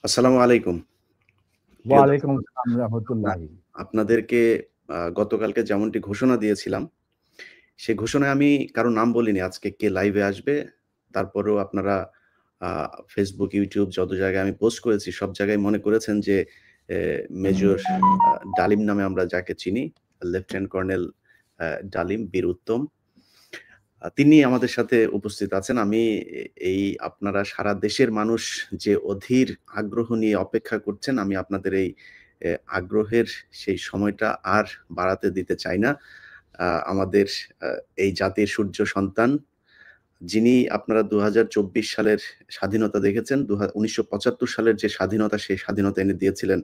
আসসালামু আলাইকুম। প্রিয় ওয়ালাইকুম দর্শক, আসসালাম আপনা রহমতুল্লাহি। আপনাদেরকে গতকালকে যেমনটি ঘোষণা দিয়েছিলাম, সে ঘোষণায় আমি কারো নাম বলিনি আজকে কে লাইভে আসবে। তারপরেও আপনারা আ Facebook, YouTube যত জায়গায় আমি পোস্ট করেছি সব জায়গায় মনে করেছেন যে এ মেজর ডালিম নামে আমরা যাকে চিনি, লেফটেন্যান্ট কর্নেল ডালিম বীর উত্তম। তিনি আমাদের সাথে উপস্থিত আছেন। আমি এই আপনারা সারা দেশের মানুষ যে অধীর আগ্রহ নিয়ে অপেক্ষা করছেন, আমি আপনাদের এই আগ্রহের সেই সময়টা আর বাড়াতে দিতে চাই না। আমাদের আ এই জাতির সূর্য সন্তান, যিনি আপনারা ২০২৪ সালের স্বাধীনতা দেখেছেন, ১৯৭৫ সালের যে স্বাধীনতা, সেই স্বাধীনতা এনে দিয়েছিলেন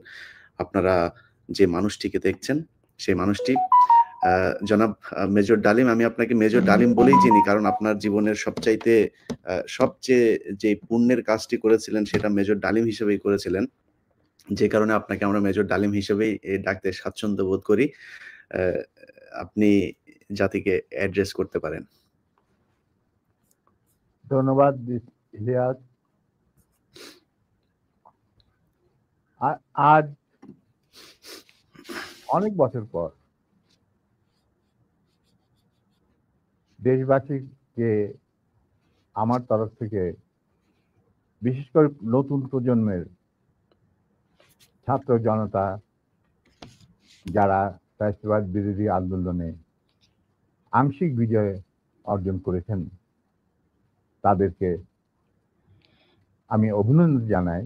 আপনারা যে মানুষটিকে দেখছেন, সেই মানুষটি আ জনাব মেজর ডালিম। আমি আপনাকে মেজর ডালিম বলেই চিনি। কারণ আপনার জীবনের সবচেয়ে যে পুণ্যের কাজটি করেছিলেন সেটা মেজর ডালিম হিসেবেই করেছিলেন। যে কারণে আপনাকে আমরা মেজর ডালিম হিসেবেই ডাকতে স্বাচ্ছন্দ্য বোধ করি। অ্যা আপনি জাতিকে অ্যাড্রেস করতে পারেন। ধন্যবাদ ইলিয়াস। আজ অনেক বছর পর দেশবাসীকে আমার তরফ থেকে, বিশেষ করে নতুন প্রজন্মের ছাত্র জনতা যারা ফ্যাসিবাদ বিরোধী আন্দোলনে আংশিক বিজয় অর্জন করেছেন, তাদেরকে আমি অভিনন্দন জানাই,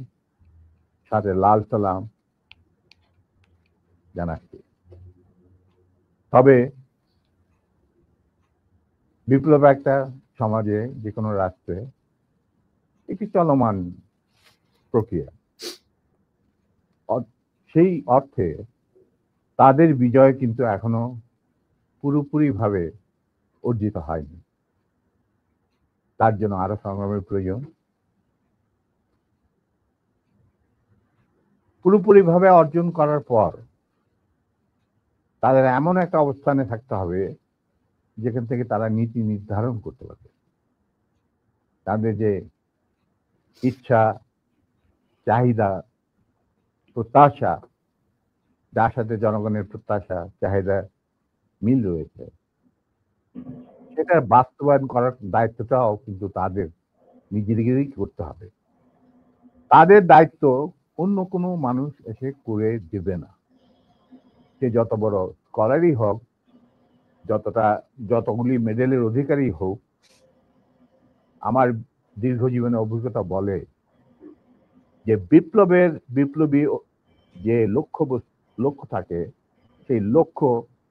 সাথে লাল সালাম জানাচ্ছি। তবে বিপ্লব একটা সমাজে, যে কোনো রাষ্ট্রে একটি চলমান প্রক্রিয়া। সেই অর্থে তাদের বিজয় কিন্তু এখনো পুরোপুরিভাবে অর্জিত হয়নি। তার জন্য আরো সংগ্রামের প্রয়োজন। পুরোপুরিভাবে অর্জন করার পর তাদের এমন একটা অবস্থানে থাকতে হবে যেখান থেকে তারা নীতি নির্ধারণ করতে পারবে। তাদের যে ইচ্ছা, চাহিদা, প্রত্যাশা, যার সাথে জনগণের প্রত্যাশা চাহিদা মিল রয়েছে, সেটা বাস্তবায়ন করার দায়িত্বটাও কিন্তু তাদের নিজেদেরই করতে হবে। তাদের দায়িত্ব অন্য কোনো মানুষ এসে করে দেবে না। সে যত বড় স্কলারই হোক, যতগুলি মেডেলের অধিকারী হোক, আমার দীর্ঘ জীবনের অভিজ্ঞতা বলে যে বিপ্লবী যে লক্ষ্য থাকে, সেই লক্ষ্য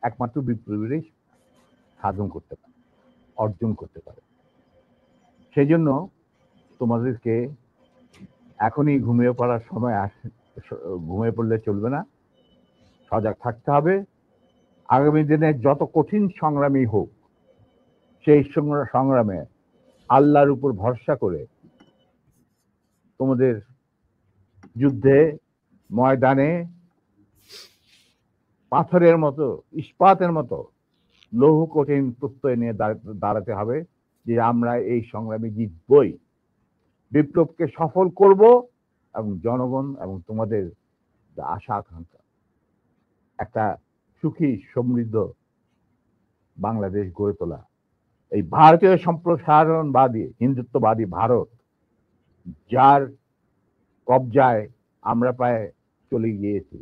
একমাত্র বিপ্লবীরাই সাধন করতে পারে, অর্জন করতে পারে। সেই জন্য তোমাদেরকে এখনই ঘুমিয়ে পড়ার সময় ঘুমিয়ে পড়লে চলবে না, সজাগ থাকতে হবে। আগামী দিনে যত কঠিন সংগ্রামই হোক, সেই সংগ্রামে আল্লাহর উপর ভরসা করে তোমাদের যুদ্ধে ময়দানে পাথরের মতো, ইস্পাতের মতো লৌহ কঠিন প্রত্যয় নিয়ে দাঁড়াতে হবে যে আমরা এই সংগ্রামে জিতবই, বিপ্লবকে সফল করব এবং জনগণ এবং তোমাদের আশা আকাঙ্ক্ষা একটা সুখী সমৃদ্ধ বাংলাদেশ গড়ে তোলা। এই ভারতীয় সম্প্রসারণবাদী হিন্দুত্ববাদী ভারত, যার কবজায় আমরা প্রায় চলে গিয়েছি,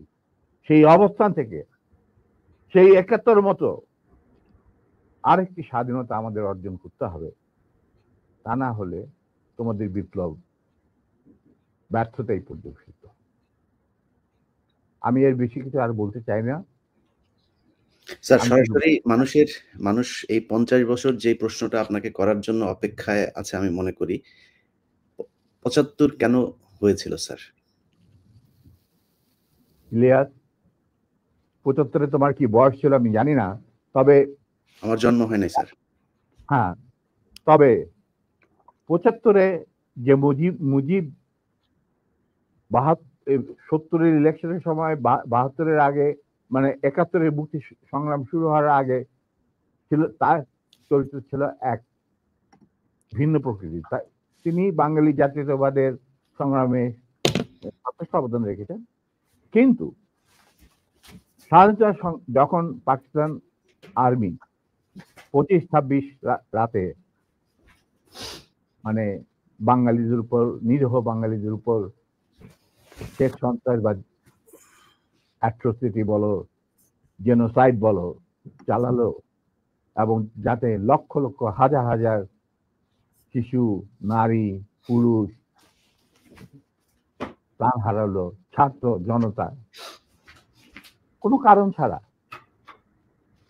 সেই অবস্থান থেকে সেই ৭১ মতো আরেকটি স্বাধীনতা আমাদের অর্জন করতে হবে। তা না হলে তোমাদের বিপ্লব ব্যর্থতাই পর্যবেসিত। আমি এর বেশি কিছু আর বলতে চাই না। স্যার, সরাসরি মানুষ এই ৫০ বছর যে প্রশ্নটা আপনাকে করার জন্য অপেক্ষায় আছে আমি মনে করি। ৭৫ কেন হয়েছিল স্যার? ইলিয়াস, ৭৫-এ তোমার কি বয়স ছিল আমি জানি না, তবে আমার জন্ম হয় নাই স্যার। হ্যাঁ, তবে ৭৫-এ যে মুজিব ৭০-এর ইলেকশনের সময় ৭২-এর আগে, মানে ৭১-এর মুক্তি সংগ্রাম শুরু হওয়ার আগে ছিল, তার চরিত্র ছিল এক ভিন্ন প্রকৃতির। তিনি বাঙালি জাতীয়তাবাদের সংগ্রামে যথেষ্ট অবদান রেখেছেন। কিন্তু স্বাধীনতা যখন পাকিস্তান আর্মি 25-26 রাতে মানে বাঙালিদের উপর, নিরীহ বাঙালিদের উপর শেষ সন্ত্রাসবাদ, অ্যাট্রোসিটি বলো, জেনোসাইড বলো চালালো, এবং যাতে লক্ষ লক্ষ হাজার হাজার শিশু, নারী, পুরুষ প্রাণ হারালো, ছাত্র জনতা কোনো কারণ ছাড়া।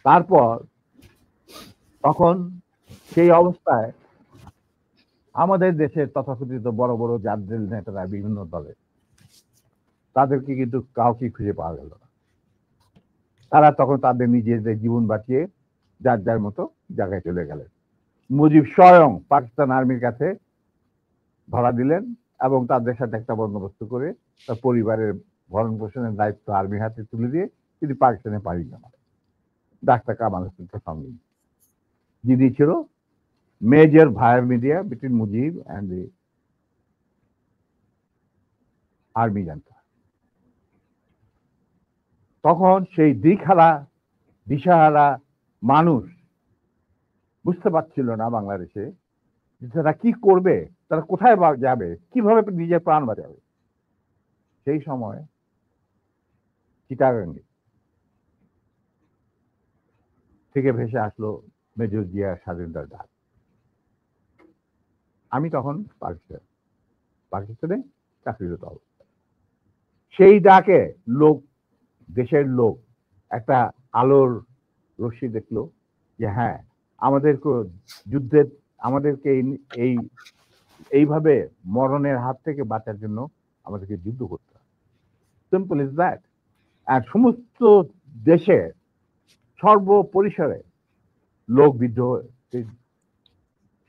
তারপর তখন সেই অবস্থায় আমাদের দেশের তথাকথিত বড় বড় জাতীয় নেতারা বিভিন্ন দলে, তাদেরকে কিন্তু কাউকে খুঁজে পাওয়া গেল না। তারা তখন তাদের নিজেদের জীবন বাঁচিয়ে যার যার মতো জায়গায় চলে গেলেন। মুজিব স্বয়ং পাকিস্তান আর্মির কাছে ধরা দিলেন এবং তাদের সাথে একটা বন্দোবস্ত করে তার পরিবারের ভরণ পোষণের দায়িত্ব আর্মির হাতে তুলে দিয়ে তিনি পাকিস্তানে পাড়ি জমান। ডাক্তার কামাল হোসেনকে সঙ্গে, যিনি ছিল major via media between Mujib and the army junta. তখন সেই দিশাহারা মানুষ বুঝতে পারছিল না বাংলাদেশে তারা কি করবে, তারা কোথায় যাবে, কিভাবে নিজের প্রাণ বাঁচাবে। সেই সময় চিটাগাঙ্গে থেকে ভেসে আসলো মেজর জিয়ার স্বাধীনতার ডাক। আমি তখন পাকিস্তানে চাকরিরত অবস্থা। সেই ডাকে দেশের লোক একটা আলোর রশ্মি দেখলো যে হ্যাঁ, আমাদেরকে এইভাবে মরণের হাত থেকে বাঁচার জন্য আমাদেরকে যুদ্ধ করতে হবে। Simple is that. আর সমস্ত দেশে সর্বপরিসরে লোক বিদ্রোহ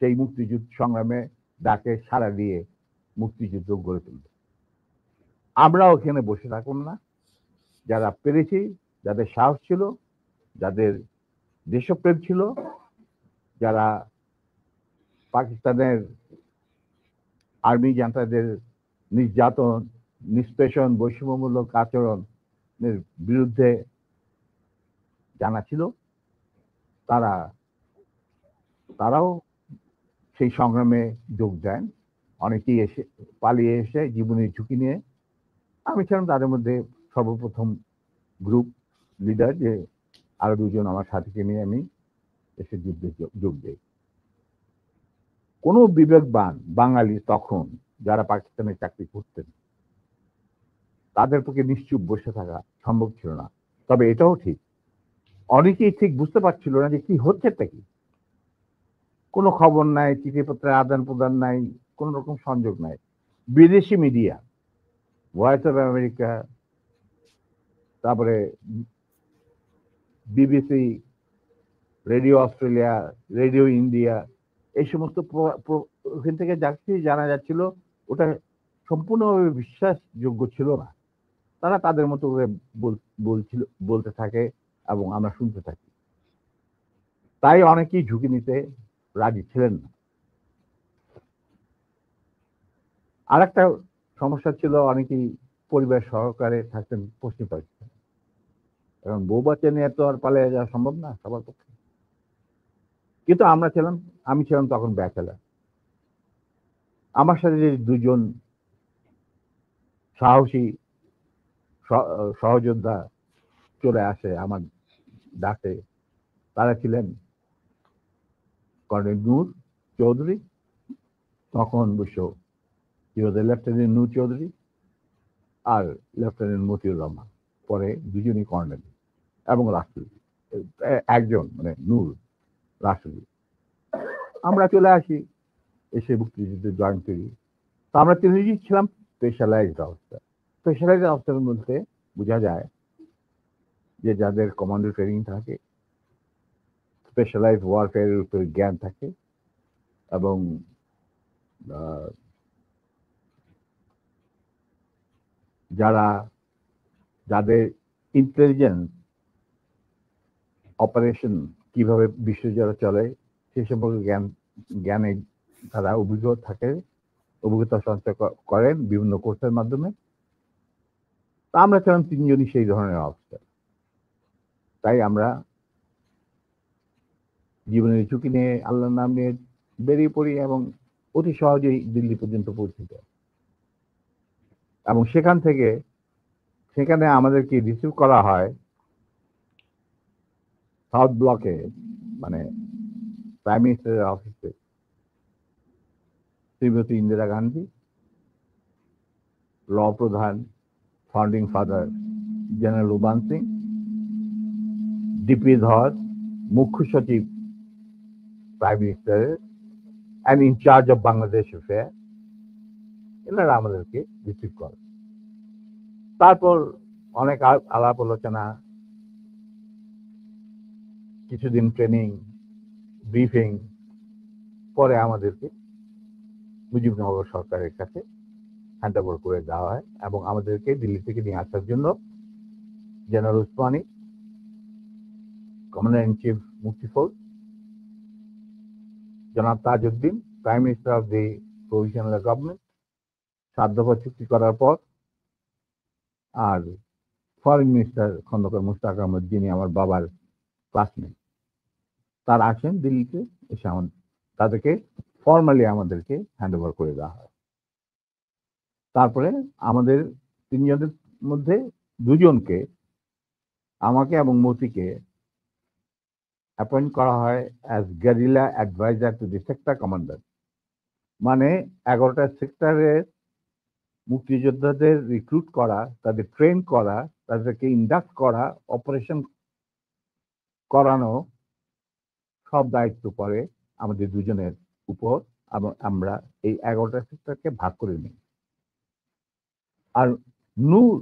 সেই মুক্তিযুদ্ধ সংগ্রামে ডাকে সাড়া দিয়ে মুক্তিযুদ্ধ গড়ে তুলবে। আমরা ওখানে বসে থাকুন না, যারা পেরেছি, যাদের সাহস ছিল, যাদের দেশপ্রেম ছিল, যারা পাকিস্তানের আর্মি জান্তাদের নির্যাতন, নিষ্পেষণ, বৈষম্যমূলক আচরণের বিরুদ্ধে জানা ছিল, তারাও সেই সংগ্রামে যোগ দেন। অনেকেই পালিয়ে এসে জীবনের ঝুঁকি নিয়ে। আমি ছিলাম তাদের মধ্যে সর্বপ্রথম গ্রুপ লিডার, যে আরো দুজন আমার সাথীকে নিয়ে আমি এসে যুদ্ধে যোগ দিই। কোনো বিবেকবান বাঙালি তখন যারা পাকিস্তানে চাকরি করতেন, তাদের পক্ষে নিশ্চুপ বসে থাকা সম্ভব ছিল না। তবে এটাও ঠিক, অনেকেই ঠিক বুঝতে পারছিল না যে কি হচ্ছেটা কি। কোনো খবর নাই, চিঠিপত্রের আদান প্রদান নাই, কোন রকম সংযোগ নাই। বিদেশি মিডিয়া, ভয়েস অফ আমেরিকা, তারপরে BBC, radio Australia, radio India, এই সমস্ত ওখান থেকে যাচ্ছি জানা যাচ্ছিল, ওটা সম্পূর্ণভাবে বিশ্বাসযোগ্য ছিল না। তারা তাদের মতো করে বলতে থাকে এবং আমরা শুনতে থাকি। তাই অনেকেই ঝুঁকি নিতে রাজি ছিলেন না। আরেকটা সমস্যা ছিল, অনেকেই পরিবার সহকারে থাকতেন পশ্চিম পাকিস্তান, কারণ বউ বাচ্চা নিয়ে তো আর পালিয়ে যাওয়া সম্ভব না সবার পক্ষে। কিন্তু আমি ছিলাম তখন ব্যাচেলার। আমার সাথে যে দুজন সাহসী সহযোদ্ধা চলে আসে আমার ডাকে, তারা ছিলেন কর্নেল নূর চৌধুরী, তখন অবশ্য লেফটেন্যান্ট নূর চৌধুরী, আর লেফটেন্যান্ট মতিউর রহমান, পরে দুজনই কর্নেল, এবং রাষ্ট্রপতি একজন, মানে নূর রাষ্ট্রপতি। আমরা চলে আসি, এসে মুক্তিযুদ্ধে জয়েন করি। তো আমরা তিনজনই ছিলাম স্পেশালাইজড অবস্থা। স্পেশালাইজড অবস্থার মধ্যে বোঝা যায় যে যাদের কমান্ডো ট্রেনিং থাকে, স্পেশালাইজ ওয়ারফেয়ারের উপর জ্ঞান থাকে, এবং যাদের ইন্টেলিজেন্স অপারেশন কিভাবে বিশ্বজুড়ে চলে সেই সম্পর্কে জ্ঞানে তারা অভিজ্ঞতা সঞ্চয় করেন বিভিন্ন কোর্সের মাধ্যমে। তা আমরা ছিলাম ৩ জনই সেই ধরনের অফিসার। তাই আমরা জীবনের ঝুঁকি নিয়ে আল্লাহর নাম নিয়ে বেরিয়ে পড়ি এবং অতি সহজেই দিল্লি পর্যন্ত পৌঁছে যাই। এবং সেখানে আমাদেরকে রিসিভ করা হয় সাউথ ব্লকে, মানে প্রাইম মিনিস্টারের অফিসে শ্রীমতী ইন্দিরা গান্ধী, ল প্রধান, founding father general Uban Singh, DP Dhar, মুখ্য সচিব প্রাইম মিনিস্টারের and in charge of Bangladesh affair, এনারা আমাদেরকে রিসিভ করে। তারপর অনেক আলাপ আলোচনা, কিছুদিন ট্রেনিং, ব্রিফিং, পরে আমাদেরকে মুজিবনগর সরকারের কাছে হ্যান্ড ওভার করে দেওয়া হয় এবং আমাদেরকে দিল্লি থেকে নিয়ে আসার জন্য general Usmani, commander in chief মুক্তি ফৌজ, জনাব Tajuddin, prime minister of the provisional government, 7 দফা চুক্তি করার পর, আর ফরেন মিনিস্টার খন্দকার মুশতাক আহমদ, যিনি আমার বাবার ক্লাসমেট, তারা আসেন দিল্লিতে, এসে তাদেরকে ফর্মালি আমাদেরকে হ্যান্ড ওভার করে দেওয়া হয়। তারপরে আমাদের 3 জনের মধ্যে 2 জনকে, আমাকে এবং মতিকে, অ্যাপয়েন্ট করা হয় as guerrilla adviser to the sector commander. মানে 11টা সেক্টরের মুক্তিযোদ্ধাদের রিক্রুট করা, তাদের ট্রেন করা, তাদেরকে ইন্ডাক্ট করা, অপারেশন করানো, সব দায়িত্ব পড়ে আমাদের 2 জনের উপর এবং আমরা এই 11টা সেক্টরকে ভাগ করে নিই। আর Noor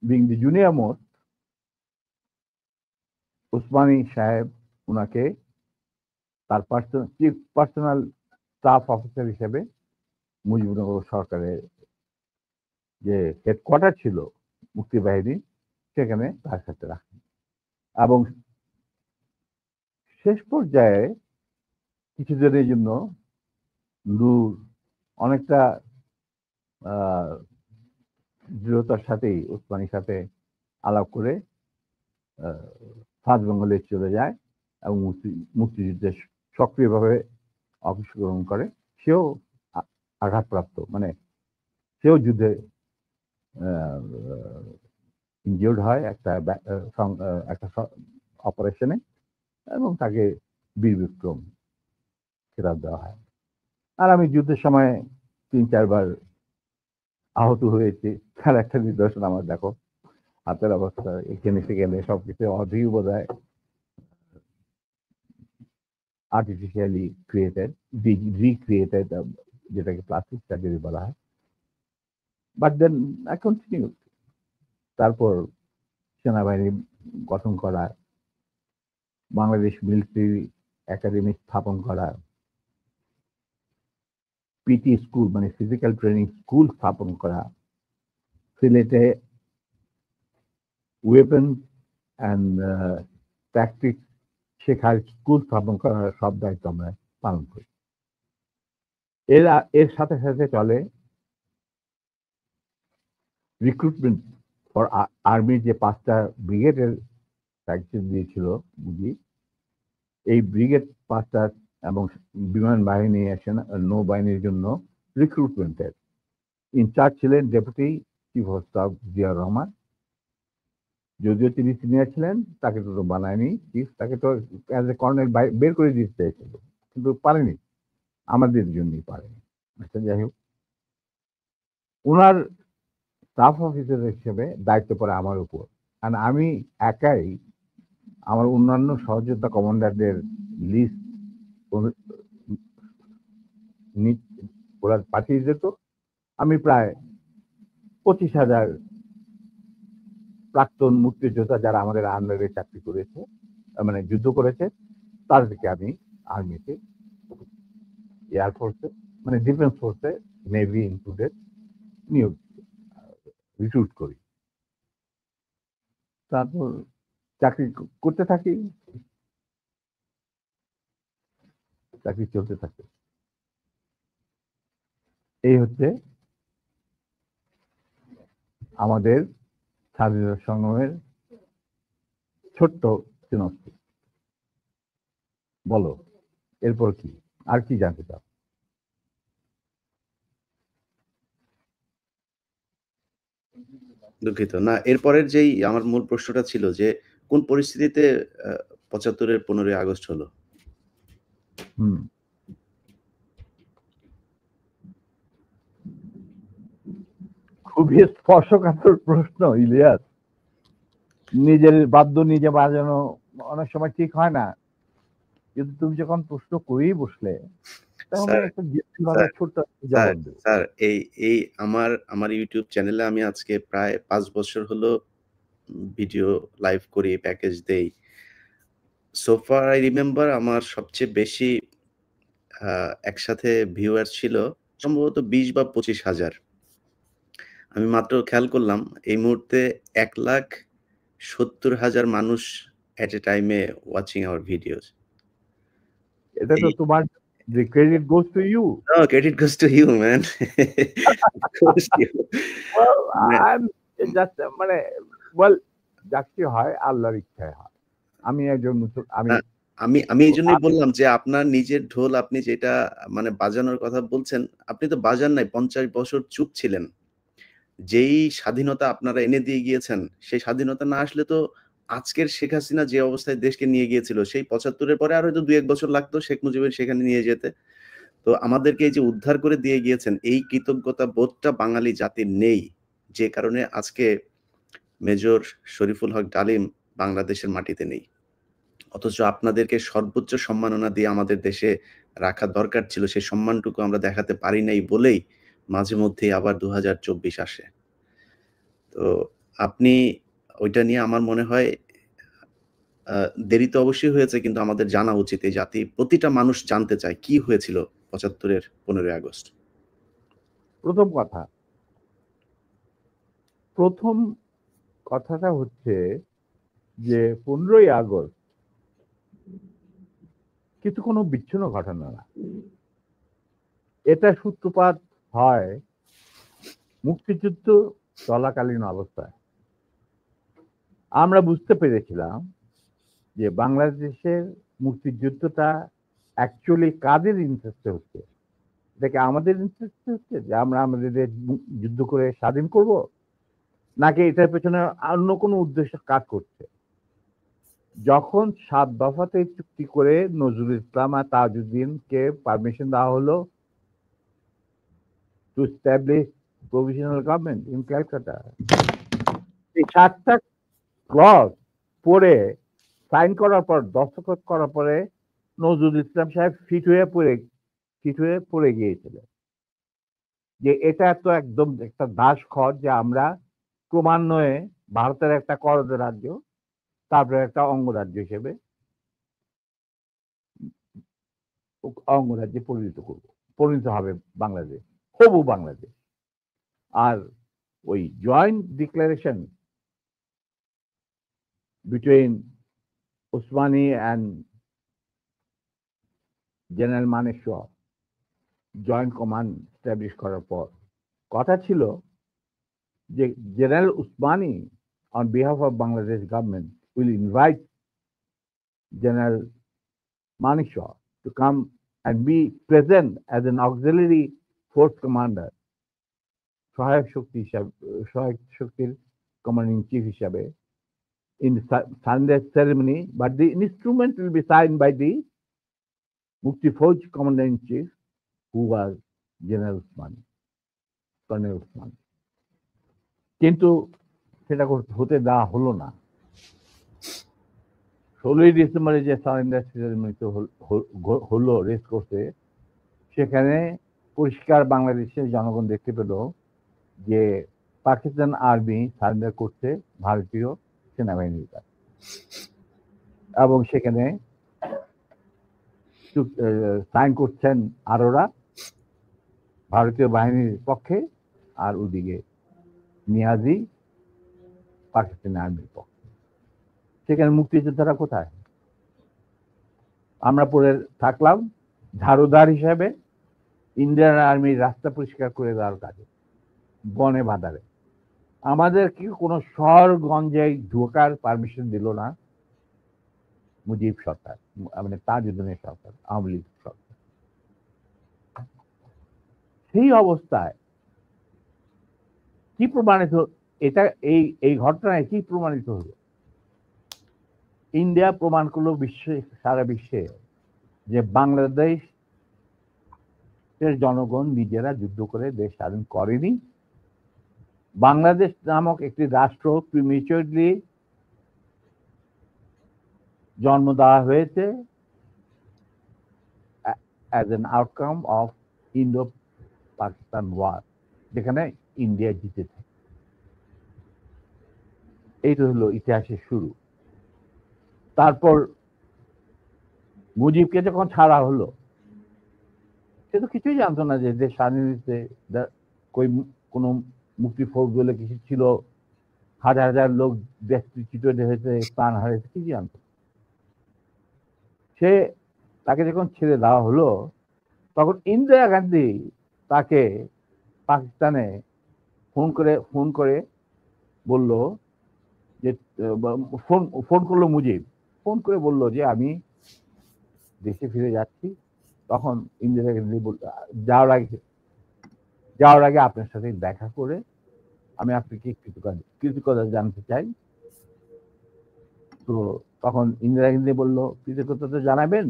being the junior most, Osmani সাহেব উনাকে তার চিফ পার্সোনাল স্টাফ অফিসার হিসেবে মুজিবনগর সরকারের যে হেডকোয়ার্টার ছিল মুক্তিবাহিনী, সেখানে তার সাথে রাখেন। এবং শেষ পর্যায়ে কিছুদিনের জন্য নূর অনেকটা দৃঢ়তার সাথেই উসমানীর সাথে আলাপ করে সাউথ বেঙ্গলে চলে যায় এবং মুক্তিযুদ্ধে সক্রিয়ভাবে অংশগ্রহণ করে। সেও আঘাতপ্রাপ্ত, মানে সেও যুদ্ধে ইনজিওর্ড হয় একটা অপারেশনে, এবং তাকে বীর বিক্রম খেতাব দেওয়া হয়। আর আমি যুদ্ধের সময় 3-4 বার আহত হয়েছি, তার একটা নিদর্শন আমার দেখো, হাতের অবস্থা এখানে সেখানে সবকিছু অধীর বোধ হয় আর্টিফিশিয়ালি ক্রিয়েটেড, রিক্রিয়েটেড, যেটাকে প্লাস্টিক সার্জারি বলা হয়। But then I continue. তারপর সেনাবাহিনী গঠন করা, বাংলাদেশ মিলিটারি একাডেমি স্থাপন করা, পিটি স্কুল মানে ফিজিক্যাল ট্রেনিং স্কুল স্থাপন করা, সিলেটে ওয়েপন অ্যান্ড ট্যাকটিক্স শেখার স্কুল স্থাপন করার সব দায়িত্ব আমরা পালন করি। এর সাথে সাথে চলে রিক্রুটমেন্ট ফর আর্মির যে 5টা ব্রিগেডের দায়িত্ব দিয়েছিল মুজিব, এই ব্রিগেড 5টা এবং বিমান বাহিনী, নৌবাহিনীর জন্য রিক্রুটমেন্টের ইনচার্জ ছিলেন deputy chief of staff Ziaur Rahman. যদিও তিনি সিনিয়র ছিলেন, তাকে তো বানায়নি চিফ, তাকে তো অ্যাজ এ কর্নেল বের করে দিতে চেয়েছিল, কিন্তু পারেনি, আমাদের জন্যই পারেনি। আচ্ছা, যাই হোক, ওনার স্টাফ অফিসার হিসেবে দায়িত্ব পড়ে আমার উপর। আর আমি একাই আমার অন্যান্য সহযোদ্ধা কমান্ডারদের লিস্ট ওরা পাঠিয়ে যেত। আমি প্রায় 25,000 প্রাক্তন মুক্তিযোদ্ধা যারা আমাদের আন্ডারে চাকরি করেছে, মানে যুদ্ধ করেছে, তাদেরকে আমি আর্মিতে, এয়ারফোর্সে, মানে ডিফেন্স ফোর্সে, নেভি ইনক্লুডেড, নিয়োগ রিক্রুট করি। তারপর চাকরি করতে থাকি, চাকরি চলতে থাকে। এই হচ্ছে আমাদের স্বাধীনতা সংগ্রামের ছোট্ট সিনপসিস। বলো এরপর কি, আর কি জানতে চাও? দুঃখিত। না, এরপরের যেই আমার মূল প্রশ্নটা ছিল যে, কোন পরিস্থিতিতে ৭৫ এর ১৫ই আগস্ট হলো? হুম। খুবই স্পর্শকাতর প্রশ্ন ইলিয়াস। নিজের বাদ্য নিজে বাজানো অনেক সময় ঠিক হয় না, কিন্তু তুমি যখন প্রশ্ন করেই বসলে তখন আমি স্যার, একটা ভাবে স্যার, ছোট্ট স্যার, জবাব দেব। স্যার এই এই আমার YouTube চ্যানেলে আমি আজকে প্রায় ৫ বছর হলো ভিডিও লাইভ করি, প্যাকেজ দেই। সো ফার আই রিমেম্বার আমার সবচেয়ে বেশি আ একসাথে ভিউয়ার ছিল সম্ভবত ২০ বা ২৫,০০০। আমি মাত্র খেয়াল করলাম এই মুহূর্তে ১,৭০,০০০ মানুষ এট এ টাইমে ওয়াচিং আওয়ার ভিডিওস। এটা তো এই তোমার, the credit goes to you. No, credit goes to you, man. It goes to you. Well, মানে I'm just মানে well, যা কিছু হয় আল্লাহর ইচ্ছায় হয়। আমি একজন আমি না, আমি এইজন্যই বললাম যে আপনার নিজের ঢোল আপনি যেটা মানে বাজানোর কথা বলছেন, আপনি তো বাজান নাই ৫০ বছর চুপ ছিলেন। যেই স্বাধীনতা আপনারা এনে দিয়ে গিয়েছেন, সেই স্বাধীনতা না আসলে তো আজকের শেখ হাসিনা যে অবস্থায় দেশকে নিয়ে গিয়েছিল, সেই ৭৫ এর পরে আর হয়তো ২-১ বছর লাগতো শেখ মুজিবের সেখানে নিয়ে যেতে। তো আমাদেরকে এই যে উদ্ধার করে দিয়ে গিয়েছেন, এই কৃতজ্ঞতা বোধটা বাঙালি জাতির নেই। যে কারণে আজকে মেজর শরীফুল হক ডালিম বাংলাদেশের মাটিতে নেই। অথচ আপনাদেরকে সর্বোচ্চ সম্মাননা দিয়ে আমাদের দেশে রাখা দরকার ছিল। সেই সম্মানটুকু আমরা দেখাতে পারি নাই বলেই মাঝে মধ্যেই আবার ২০২৪ আসে। তো আপনি ওইটা নিয়ে আমার মনে হয় আ দেরি তো অবশ্যই হয়েছে কিন্তু আমাদের জানা উচিত। এই জাতি প্রতিটা মানুষ জানতে চায় কি হয়েছিল ৭৫ এর ১৫ই আগস্ট। প্রথম কথা, প্রথম কথাটা হচ্ছে যে ১৫ই আগস্ট কিন্তু কোনো বিচ্ছিন্ন ঘটনা না। এটা সূত্রপাত হয় মুক্তিযুদ্ধ চলাকালীন অবস্থায়। আমরা বুঝতে পেরেছিলাম যে বাংলাদেশের মুক্তিযুদ্ধটা অ্যাকচুয়ালি কাদের ইন্টারেস্টে হচ্ছে? এটা কি আমাদের ইন্টারেস্টে হচ্ছে যে আমরা আমাদের দেশ যুদ্ধ করে স্বাধীন করব? নাকি এটার পেছনে অন্য কোনো উদ্দেশ্য কাজ করছে? যখন ৭ দফাতে চুক্তি করে নজরুল ইসলাম আর তাজউদ্দিনকে পারমিশন দেওয়া হলো to establish provisional government in Calcutta, এই ৭ টা ক্লজ পড়ে সাইন করার পর, দস্তখত করার পরে নজরুল ইসলাম সাহেব ফিট হয়ে পড়ে গিয়েছিলেন যে এটা তো একদম একটা দাসখত যে আমরা ক্রমান্বয়ে ভারতের একটা করদ রাজ্য, তারপরে একটা অঙ্গরাজ্য হিসেবে অঙ্গরাজ্যে পরিণত হবে বাংলাদেশ, হবু বাংলাদেশ। আর ওই joint declaration between Usmani and general Manekshaw joint command establish করার পর কথা ছিল যে general Usmani on behalf of Bangladesh government will invite General Manekshaw to come and be present as an auxiliary force commander, সহায়ক শক্তির commanding chief হিসাবে in the Sunday ceremony, but the instrument will be signed by the Mukti Fauj commander-in-chief, who was General Usmani, Colonel Usmani. কিন্তু সেটা হতে দেওয়া হলো না। ১৬ই ডিসেম্বরে যে সারেন্ডার সেরেমনিতে হলো রেস কোর্সে, সেখানে পরিষ্কার বাংলাদেশের জনগণ দেখতে পেল যে পাকিস্তান আর্মি সারেন্ডার করছে ভারতীয় সেনাবাহিনীর কাছে, এবং সেখানে সাইন করছেন আরোরা ভারতীয় বাহিনীর পক্ষে, আর ওদিকে নিয়াজি পাকিস্তানি আর্মির পক্ষে। সেখানে মুক্তিযোদ্ধারা কোথায়? আমরা পড়ে থাকলাম ঝাড়ুদার হিসাবে ইন্ডিয়ান আর্মির রাস্তা পরিষ্কার করে দেওয়ার কাজে, বনে বাদারে। আমাদেরকে কোনো শহরগঞ্জে ঢোকার পারমিশন দিল না মুজিব সরকার, মানে তাজউদ্দিনের সরকার, আওয়ামী লীগ সরকার। সেই অবস্থায় কি প্রমাণিত, এটা এই এই ঘটনায় কি প্রমাণিত হলো? ইন্ডিয়া প্রমাণ করলো সারা বিশ্বে যে বাংলাদেশের জনগণ নিজেরা যুদ্ধ করে দেশ স্বাধীন করেনি। বাংলাদেশ নামক একটি রাষ্ট্র প্রিমেচুরলি জন্ম দেওয়া হয়েছে as an outcome of Indo-Pakistan war, যেখানে ইন্ডিয়া জিতেছে। এইটা হলো ইতিহাসের শুরু। তারপর মুজিবকে যখন ছাড়া হলো, সে তো কিছুই জানতো না যে দেশ স্বাধীন হয়েছে, কোনো মুক্তি ফৌজ বলে কিছু ছিল, হাজার হাজার লোক দেশচ্যুত হয়েছে, প্রাণ হারিয়েছে, কিছু জানতো। সে তাকে যখন ছেড়ে দেওয়া হলো, তখন ইন্দিরা গান্ধী তাকে পাকিস্তানে ফোন করে বলল যে, ফোন করলো মুজিব, ফোন করে বলল যে আমি দেশে ফিরে যাচ্ছি। তখন ইন্দিরা গান্ধী যাওয়ার আগে আপনার সাথে দেখা করে আমি আপনাকে কৃতজ্ঞতা জানতে চাই। তো তখন ইন্দিরা গান্ধী বলল, কৃতজ্ঞতা জানাবেন,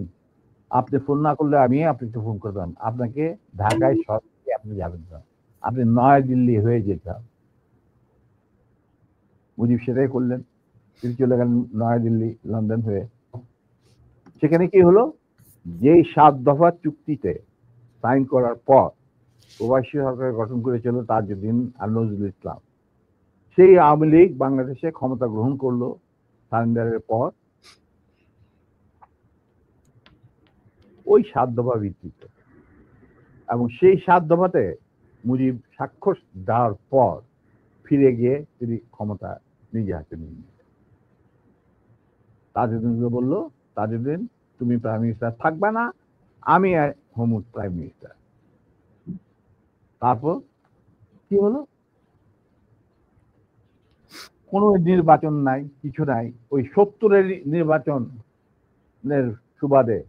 আপনি ফোন না করলে আমি আপনাকে ফোন করতাম, আপনাকে ঢাকায় সরাসরি আপনি যাবেন না, আপনি নয়াদিল্লি হয়ে যেতে হবে। মুজিব সেটাই করলেন, তিনি চলে গেলেন নয়াদিল্লি, লন্ডন হয়ে। সেখানে কি হলো, যেই 7 দফা চুক্তিতে সাইন করার পর প্রবাসী সরকার গঠন করেছিল তাজউদ্দিন আর নজরুল ইসলাম, সেই আওয়ামী লীগ বাংলাদেশে ক্ষমতা গ্রহণ করলো সারেন্ডারের পর ওই 7 দফা ভিত্তিতে। এবং সেই 7 দফাতে মুজিব স্বাক্ষর দেওয়ার পর ফিরে গিয়ে তিনি ক্ষমতা নিজে হাতে নিয়ে তাজউদ্দিনকে বলল, তাজউদ্দিন তুমি প্রাইম মিনিস্টার থাকবে না, আমি হব প্রাইম মিনিস্টার। তারপর কি হলো, কোনো নির্বাচন নাই, কিছু নাই। ওই 70-এর নির্বাচনের সুবাদে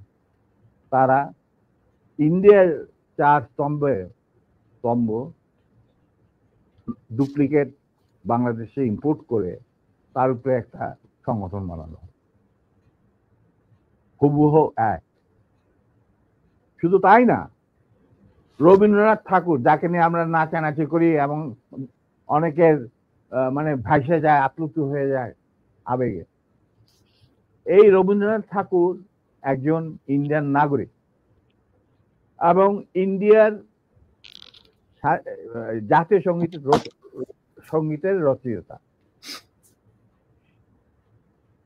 তারা ইন্ডিয়ার 4 স্তম্ভ ডুপ্লিকেট বাংলাদেশে ইম্পোর্ট করে তার উপরে একটা সংগঠন বানানো, হুবহু এক। শুধু তাই না, রবীন্দ্রনাথ ঠাকুর, যাকে নিয়ে আমরা নাচানাচি করি এবং অনেকের মানে ভাসে যায়, আপ্লুত হয়ে যায় আবেগে, এই রবীন্দ্রনাথ ঠাকুর একজন ইন্ডিয়ান নাগরিক এবং ইন্ডিয়ার জাতীয় সঙ্গীতের রচয়িতা।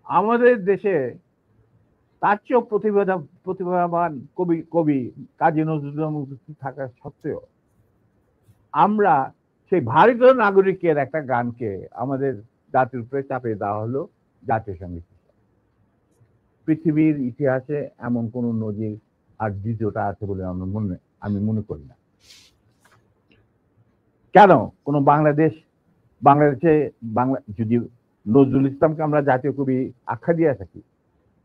আমাদের দেশে তার চেয়েও প্রতিভাবান কবি কাজী নজরুল ইসলাম উপস্থিত থাকা সত্ত্বেও আমরা সেই ভারতীয় নাগরিকের একটা গানকে আমাদের জাতির উপরে চাপিয়ে দেওয়া হলো জাতীয় সঙ্গীত। পৃথিবীর ইতিহাসে এমন কোন নজির আর দ্বিতীয়টা আছে বলে আমি মনে করি না। কেন কোন বাংলাদেশে যদি নজরুল ইসলামকে আমরা জাতীয় কবি আখ্যা দিয়ে থাকি,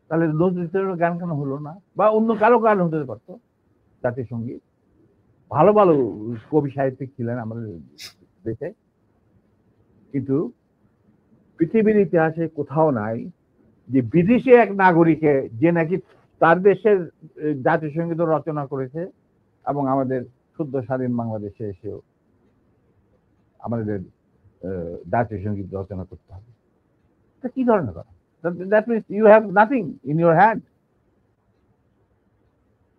তাহলে নজরুল ইসলামের গান কেন হলো না? বা অন্য কারো গান হতে পারতো জাতীয় সঙ্গীত। ভালো ভালো কবি সাহিত্যিক ছিলেন আমাদের দেশে, কিন্তু পৃথিবীর ইতিহাসে কোথাও নাই যে বিদেশি এক নাগরিকে যে নাকি তার দেশের জাতীয় সঙ্গীত রচনা করেছে এবং আমাদের শুদ্ধ স্বাধীন বাংলাদেশে এসেও আমাদের জাতীয় সঙ্গীত রচনা করতে হবে। এটা কি ধরনের কথা? That means you have nothing in your hand.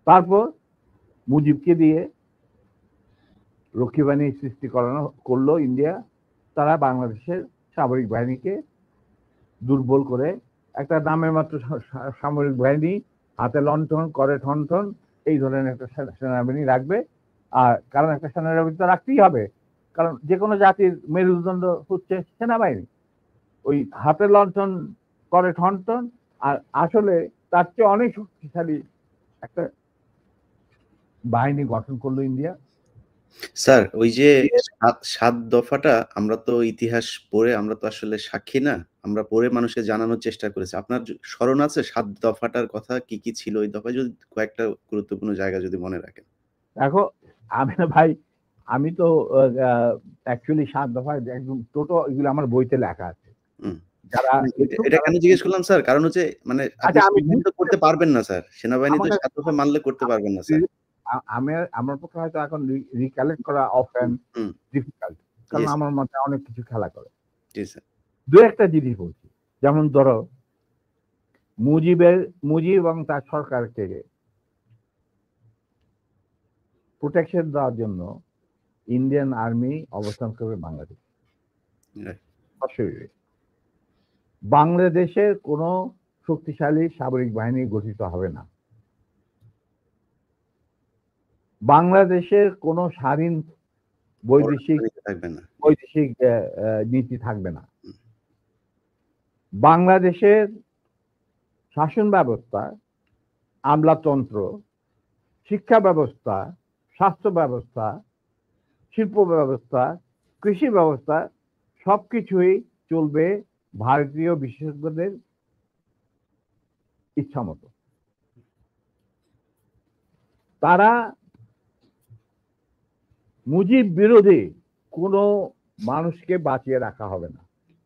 তারপর মুজিবকে দিয়ে রক্ষী বাহিনী সৃষ্টি করলো ইন্ডিয়া। তারা বাংলাদেশের সামরিক বাহিনীকে দুর্বল করে একটা নামের মাত্র সামরিক বাহিনী, হাতে লণ্ঠন, করে ঠনঠন, এই ধরনের একটা সেনাবাহিনী রাখবে। আর কারণ একটা সেনাবাহিনী তো রাখতেই হবে, কারণ যে কোনো জাতির মেরুদণ্ড হচ্ছে সেনাবাহিনী। ওই হাতে লণ্ঠন, করে ঠনঠন, আর আসলে তার চেয়ে অনেক শক্তিশালী একটা বাহিনী গঠন করলো ইন্ডিয়া। স্যার ওই যে এর ৭ দফাটা আমরা তো ইতিহাস পড়ে আমরা তো আসলে সাক্ষী না। আমরা পড়ে মানুষকে জানানোর চেষ্টা করেছি। আপনার স্মরণ আছে ৭ দফাটার কথা কি, কি ছিল ওই দফায় যদি কয়েকটা গুরুত্বপূর্ণ জায়গা যদি মনে রাখেন? দেখো, আমি না ভাই, আমি তো অ্যাকচুয়ালি ৭ দফায় একদম টোটো এগুলো আমার বইতে লেখা আছে। হুম। যারা না ইচ্ছুক এটা তারা কেন জিজ্ঞেস করলাম স্যার? কারণ হচ্ছে মানে আপনি আচ্ছা, আমি সেনাবাহিনী তো করতে পারবেন না স্যার। সেনাবাহিনী আমার তো কাছে ৭ দফা মানলে করতে পারবেন না স্যার। আমার পক্ষে হয়তো এখন রিকালেক্ট করা হুম, অফেন হুম। ডিফিকাল্ট। জি কারণ স্যার, আমার মাথায় অনেক কিছু খেলা করে। জি স্যার। ২-১ টা জিনিস বলছি। যেমন ধরো মুজিবের মুজিব এবং তার সরকারকে প্রোটেকশন দেওয়ার জন্য ইন্ডিয়ান আর্মি অবস্থান করবে বাংলাদেশে। রাইট। অবশ্যই। বাংলাদেশের কোনো শক্তিশালী সামরিক বাহিনী গঠিত হবে না। বাংলাদেশের কোনো স্বাধীন বৈদেশিক পররাষ্ট্রনীতি থাকবে না। বৈদেশিক নীতি থাকবে না। হুম, বাংলাদেশের শাসন ব্যবস্থা, আমলাতন্ত্র, শিক্ষা ব্যবস্থা, স্বাস্থ্য ব্যবস্থা, শিল্প ব্যবস্থা, কৃষি ব্যবস্থা সবকিছুই চলবে ভারতীয় বিশেষজ্ঞদের ইচ্ছামত। তারা মুজিব বিরোধী কোনো মানুষকে বাঁচিয়ে রাখা হবে না।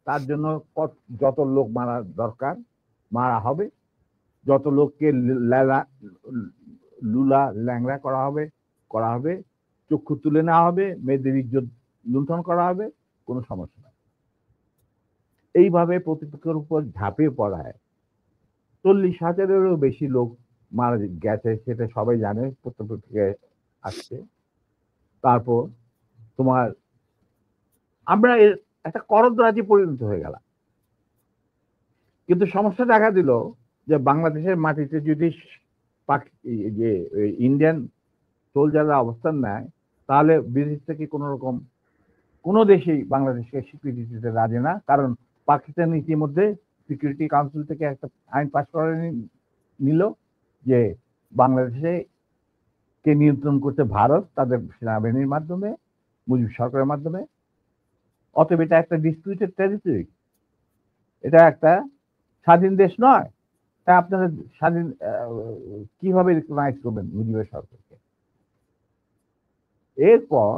তার জন্য যত লোক মারা দরকার মারা হবে, যত লোককে লুলা ল্যাংড়া করা হবে, চক্ষু তুলে নেওয়া হবে, মেয়েদের ইজ্জত লুণ্ঠন করা হবে, কোনো সমস্যা নাই। এইভাবে প্রতিপক্ষের উপর ঝাঁপিয়ে পড়ায় 40,000-এরও বেশি লোক মারা গেছে, সেটা সবাই জানে, প্রত্যেক আসছে। তারপর তোমার আমরা এর একটা করদরাজি পরিণত হয়ে গেলাম। কিন্তু সমস্যা দেখা দিল যে বাংলাদেশের মাটিতে যদি যে ইন্ডিয়ান সোলজাররা অবস্থান নেয়, তাহলে বিদেশ থেকে কোন রকম কোন দেশেই বাংলাদেশকে স্বীকৃতি দিতে রাজি না। কারণ পাকিস্তান ইতিমধ্যে সিকিউরিটি কাউন্সিল থেকে একটা আইন পাস করে নিল যে বাংলাদেশে কে নিয়ন্ত্রণ করছে ভারত তাদের সেনাবাহিনীর মাধ্যমে, মুজিব সরকারের মাধ্যমে। অতএব এটা একটা ডিসপিউটেড টেরিটরি, এটা একটা স্বাধীন দেশ নয়। তা আপনারা স্বাধীন কিভাবে রিকগনাইজ করবেন মুজিবের সরকারকে? এরপর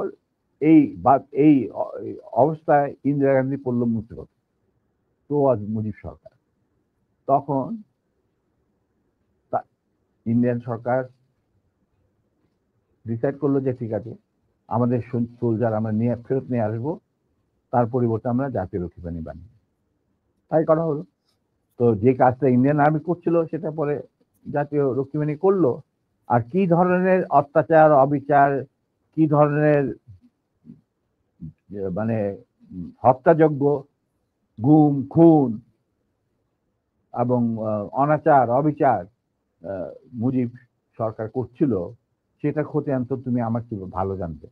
এই এই অবস্থায় ইন্দিরা গান্ধী পড়ল মুসিবত, তো আজ মুজিব সরকার। তখন ইন্ডিয়ান সরকার ডিসাইড করলো যে ঠিক আছে, আমাদের সোলজার আমরা ফেরত নিয়ে আসবো, তার পরিবর্তে আমরা জাতীয় রক্ষী বাহিনী বানিয়ে, তাই করা হলো। তো যে কাজটা ইন্ডিয়ান আর্মি করছিল সেটা পরে জাতীয় রক্ষী বাহিনী করলো। আর কি ধরনের অত্যাচার, অবিচার, কি ধরনের মানে হত্যাযজ্ঞ, গুম, খুন এবং অনাচার, অবিচার মুজিব সরকার করছিল, সেটা খতিয়ান তো তুমি আমার চেয়ে ভালো জানতে।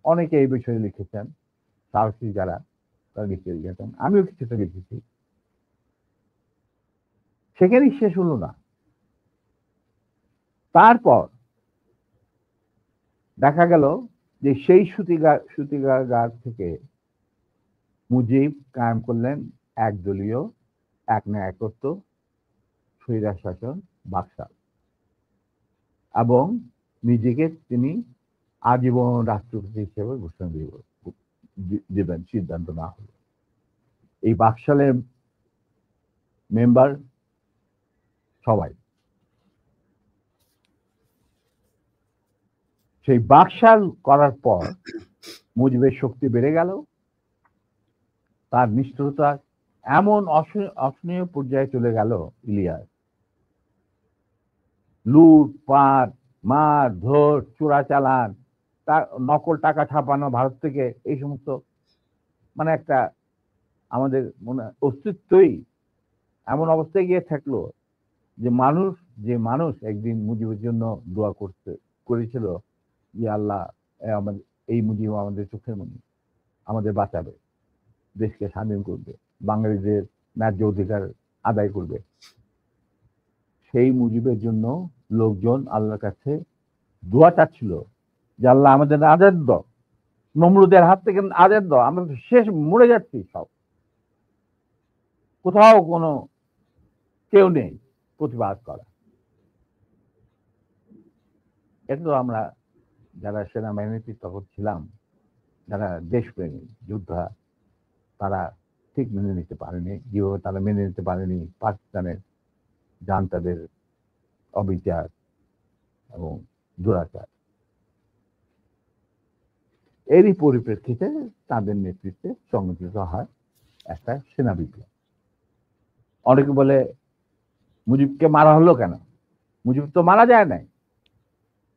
অনেকে এই বিষয়ে লিখেছেন, সাহসী যারা তারা লিখেছেন, আমিও কিছুটা লিখেছি। সেখানেই শেষ হলো না। তারপর দেখা গেল যে সেই সুতিগার থেকে মুজিব কায়েম করলেন একদলীয় এক ন্যায়কত্ব স্বৈরাচার শাসন বাকশাল, এবং নিজেকে তিনি আজীবন রাষ্ট্রপতি হিসেবে ঘোষণা দেবেন সিদ্ধান্ত না হলো। এই বাকশালের মেম্বার সবাই। সেই বাকশাল করার পর মুজিবের শক্তি বেড়ে গেল, তার নিষ্ঠুরতা এমন অসহনীয় পর্যায়ে চলে গেল, ইলিয়াস, লুটপাট, মার ধর, চোরাচালান, তার নকল টাকা ছাপানো ভারত থেকে, এই সমস্ত মানে একটা আমাদের মনে অস্তিত্বই এমন অবস্থায় গিয়ে থাকলো যে মানুষ একদিন মুজিবের জন্য দোয়া করেছিল যে আল্লাহ আমাদের এই মুজিব আমাদের চোখের মনি, আমাদের বাঁচাবে, দেশকে স্বাধীন করবে, বাঙালিদের ন্যায্য অধিকার আদায় করবে। সেই মুজিবের জন্য লোকজন আল্লাহর কাছে দোয়া চাচ্ছিল যে আল্লাহ আমাদের আজাদ দাও, নমরুদের হাত থেকে আজাদ দাও, আমরা তো শেষ, মরে যাচ্ছি সব, কোথাও কোনো কেউ নেই প্রতিবাদ করা। এটা তো আমরা যারা সেনাবাহিনীতে তখন ছিলাম, যারা দেশপ্রেমী যোদ্ধা, তারা ঠিক মেনে নিতে পারেনি। যেভাবে তারা মেনে নিতে পারেনি পাকিস্তানের জান্তাদের অবিচার এবং দুরাচার। এরই পরিপ্রেক্ষিতে তাদের নেতৃত্বে সংগঠিত হয় একটা সেনা বিপ্লব। অনেকে বলে মুজিবকে মারা হলো কেন? মুজিব তো মারা যায় নাই,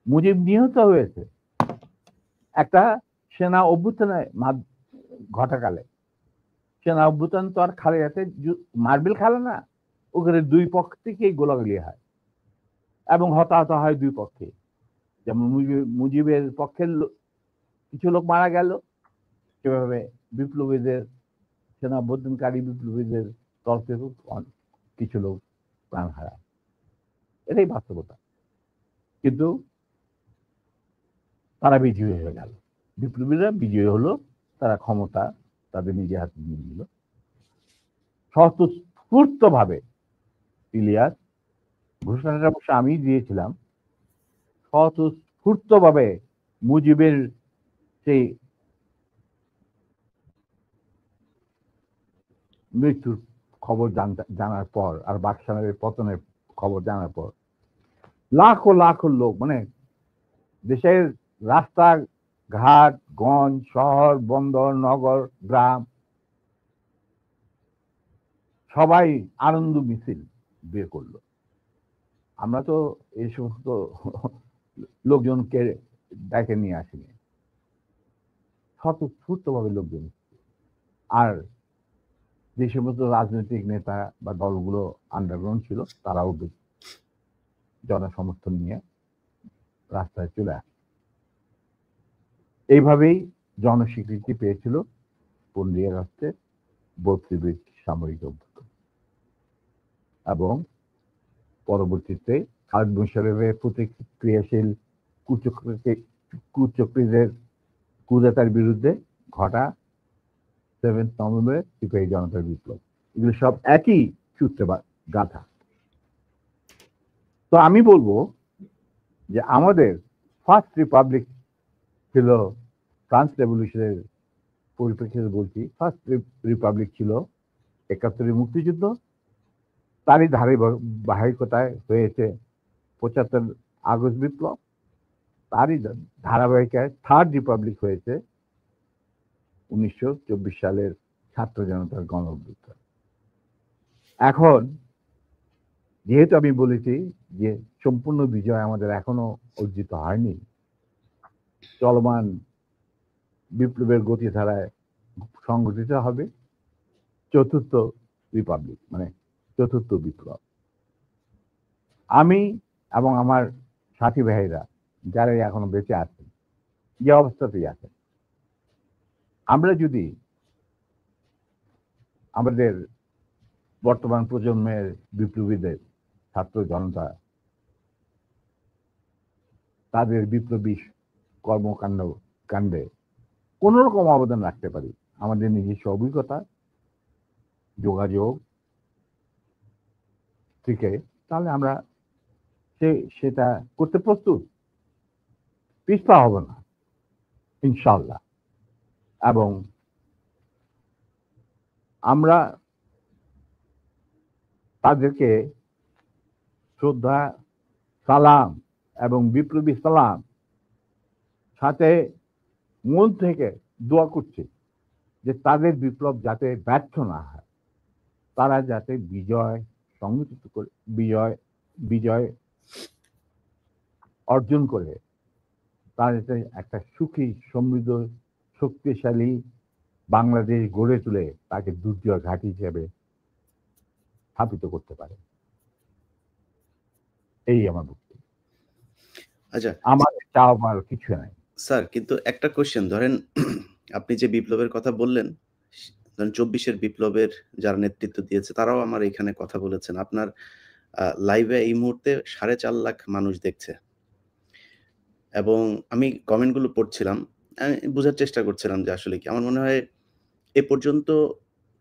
মুজিব নিহত হয়েছে একটা সেনা অভ্যুত্থানে ঘটাকালে। সেনা অভ্যুত্থান তো আর খালেদাতে মার্বেল খেলে না, ওখানে দুই পক্ষ থেকেই গোলাগুলি হয় এবং হতাহত হয় দুই পক্ষে। যেমন মুজিবের পক্ষের কিছু লোক মারা গেল, সেভাবে বিপ্লবীদের, সেনা অভ্যুত্থানকারী বিপ্লবীদের তরফ থেকে কিছু লোক প্রাণ হারায়। এটাই বাস্তবতা। কিন্তু তারা বিজয়ী হয়ে গেল, বিপ্লবীরা বিজয়ী হলো, তারা ক্ষমতা তাদের নিজে হাতে নিয়ে নিল স্বতঃস্ফূর্ত ভাবে। ইলিয়াস, ঘোষণাটা অবশ্য আমি দিয়েছিলাম, স্বতঃস্ফূর্ত ভাবে মুজিবের সেই মৃত্যুর খবর জানার পর আর বাকশালের পতনের খবর জানার পর লাখো লাখো লোক, মানে দেশের রাস্তা ঘাট, গঞ্জ, শহর, বন্দর, নগর, গ্রাম, সবাই আনন্দ মিছিল বের করলো। আমরা তো এই সমস্ত লোকজনকে ডেকে নিয়ে আসিনি, স্বতঃস্ফূর্ত ভাবে লোকজন। আর যে সমস্ত রাজনৈতিক নেতা বা দলগুলো আন্ডারগ্রাউন্ড ছিল, তারাও জনসমর্থন নিয়ে রাস্তায় চলে আসে। এইভাবেই জনস্বীকৃতি পেয়েছিল 15 আগস্টের 32 সামরিক অভ্যুত্থান। এবং পরবর্তীতে খালেদ মোশাররফের প্রতিক্রিয়াশীল কুচক্রীদের কুদেতার বিরুদ্ধে ঘটা 7 নভেম্বরের সিপাহী জনতার বিপ্লব। এগুলো সব একই সূত্রে গাথা। তো আমি বলবো যে আমাদের ফার্স্ট রিপাবলিক ছিল, ফ্রান্স রেভলিউশনের পরিপ্রেক্ষিতে বলছি, ফার্স্ট রিপাবলিক ছিল 71 মুক্তিযুদ্ধ, তারই ধারাবাহিকতায় হয়েছে 75 আগস্ট বিপ্লব, তারই ধারাবাহিকতায় থার্ড রিপাবলিক হয়েছে 1924 সালের ছাত্র জনতার গণ অভ্যুত্থান। এখন যেহেতু আমি বলেছি যে সম্পূর্ণ বিজয় আমাদের এখনো অর্জিত হয়নি, চলমান বিপ্লবের গতিধারায় সংগঠিত হবে চতুর্থ রিপাবলিক, মানে চতুর্থ বিপ্লব। আমি এবং আমার সাথী ভাইরা যারা এখনো বেঁচে আছেন, যে অবস্থাতেই আছেন, আমরা যদি আমাদের বর্তমান প্রজন্মের বিপ্লবীদের, ছাত্র জনতা, তাদের বিপ্লবী কাণ্ডে কোন রকম অবদান রাখতে পারি, আমাদের নিজস্ব অভিজ্ঞতা, যোগাযোগ থেকে, তাহলে আমরা সেটা করতে প্রস্তুত, পিছপা হব না ইনশাআল্লাহ। এবং আমরা তাদেরকে শ্রদ্ধা, সালাম এবং বিপ্লবী সালাম সাথে মন থেকে দোয়া করছি যে তাদের বিপ্লব যাতে ব্যর্থ না হয়, তারা যাতে বিজয় সংগঠিত করে, বিজয় অর্জন করে, তারা যাতে একটা সুখী, সমৃদ্ধ, শক্তিশালী বাংলাদেশ গড়ে তুলে তাকে দুর্জয় ঘাঁটি হিসেবে স্থাপিত করতে পারে। এই আমার বক্তব্য। আচ্ছা, আমার চাওয়ার কিছু নাই স্যার। কিন্তু একটা কোশ্চেন, ধরেন আপনি যে বিপ্লবের কথা বললেন, ধরেন 24-এর বিপ্লবের যারা নেতৃত্ব দিয়েছে তারাও আমার এখানে কথা বলেছেন। আপনার লাইভে এই মুহূর্তে 4.5 লাখ মানুষ দেখছে। এবং আমি কমেন্টগুলো পড়ছিলাম। আমি বুঝার চেষ্টা করছিলাম যে আসলে কি। আমার মনে হয় এ পর্যন্ত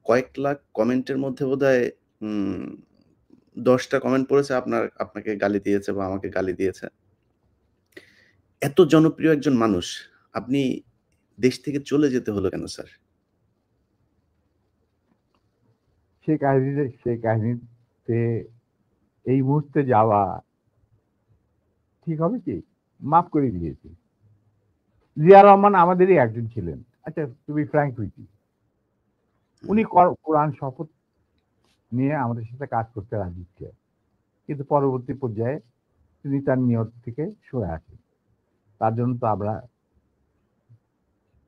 কয়েক লাখ কমেন্টের মধ্যে বোধহয় উম ১০ টা কমেন্ট পড়েছে আপনাকে গালি দিয়েছে বা আমাকে গালি দিয়েছে। এত জনপ্রিয় একজন মানুষ, আপনি দেশ থেকে চলে যেতে হলো কেন স্যার? সেই কাহিনীতে এই মুহূর্তে যাওয়া ঠিক হবে কি? মাফ করে দিয়েছি। জিয়া রহমান আমাদেরই একজন ছিলেন। আচ্ছা, to be frank with you, hmm, উনি কোরআন শপথ নিয়ে আমাদের সাথে কাজ করতে রাজি ছিলেন। কিন্তু পরবর্তী পর্যায়ে তিনি তার নিয়ত থেকে সরে আসেন। তার জন্য তো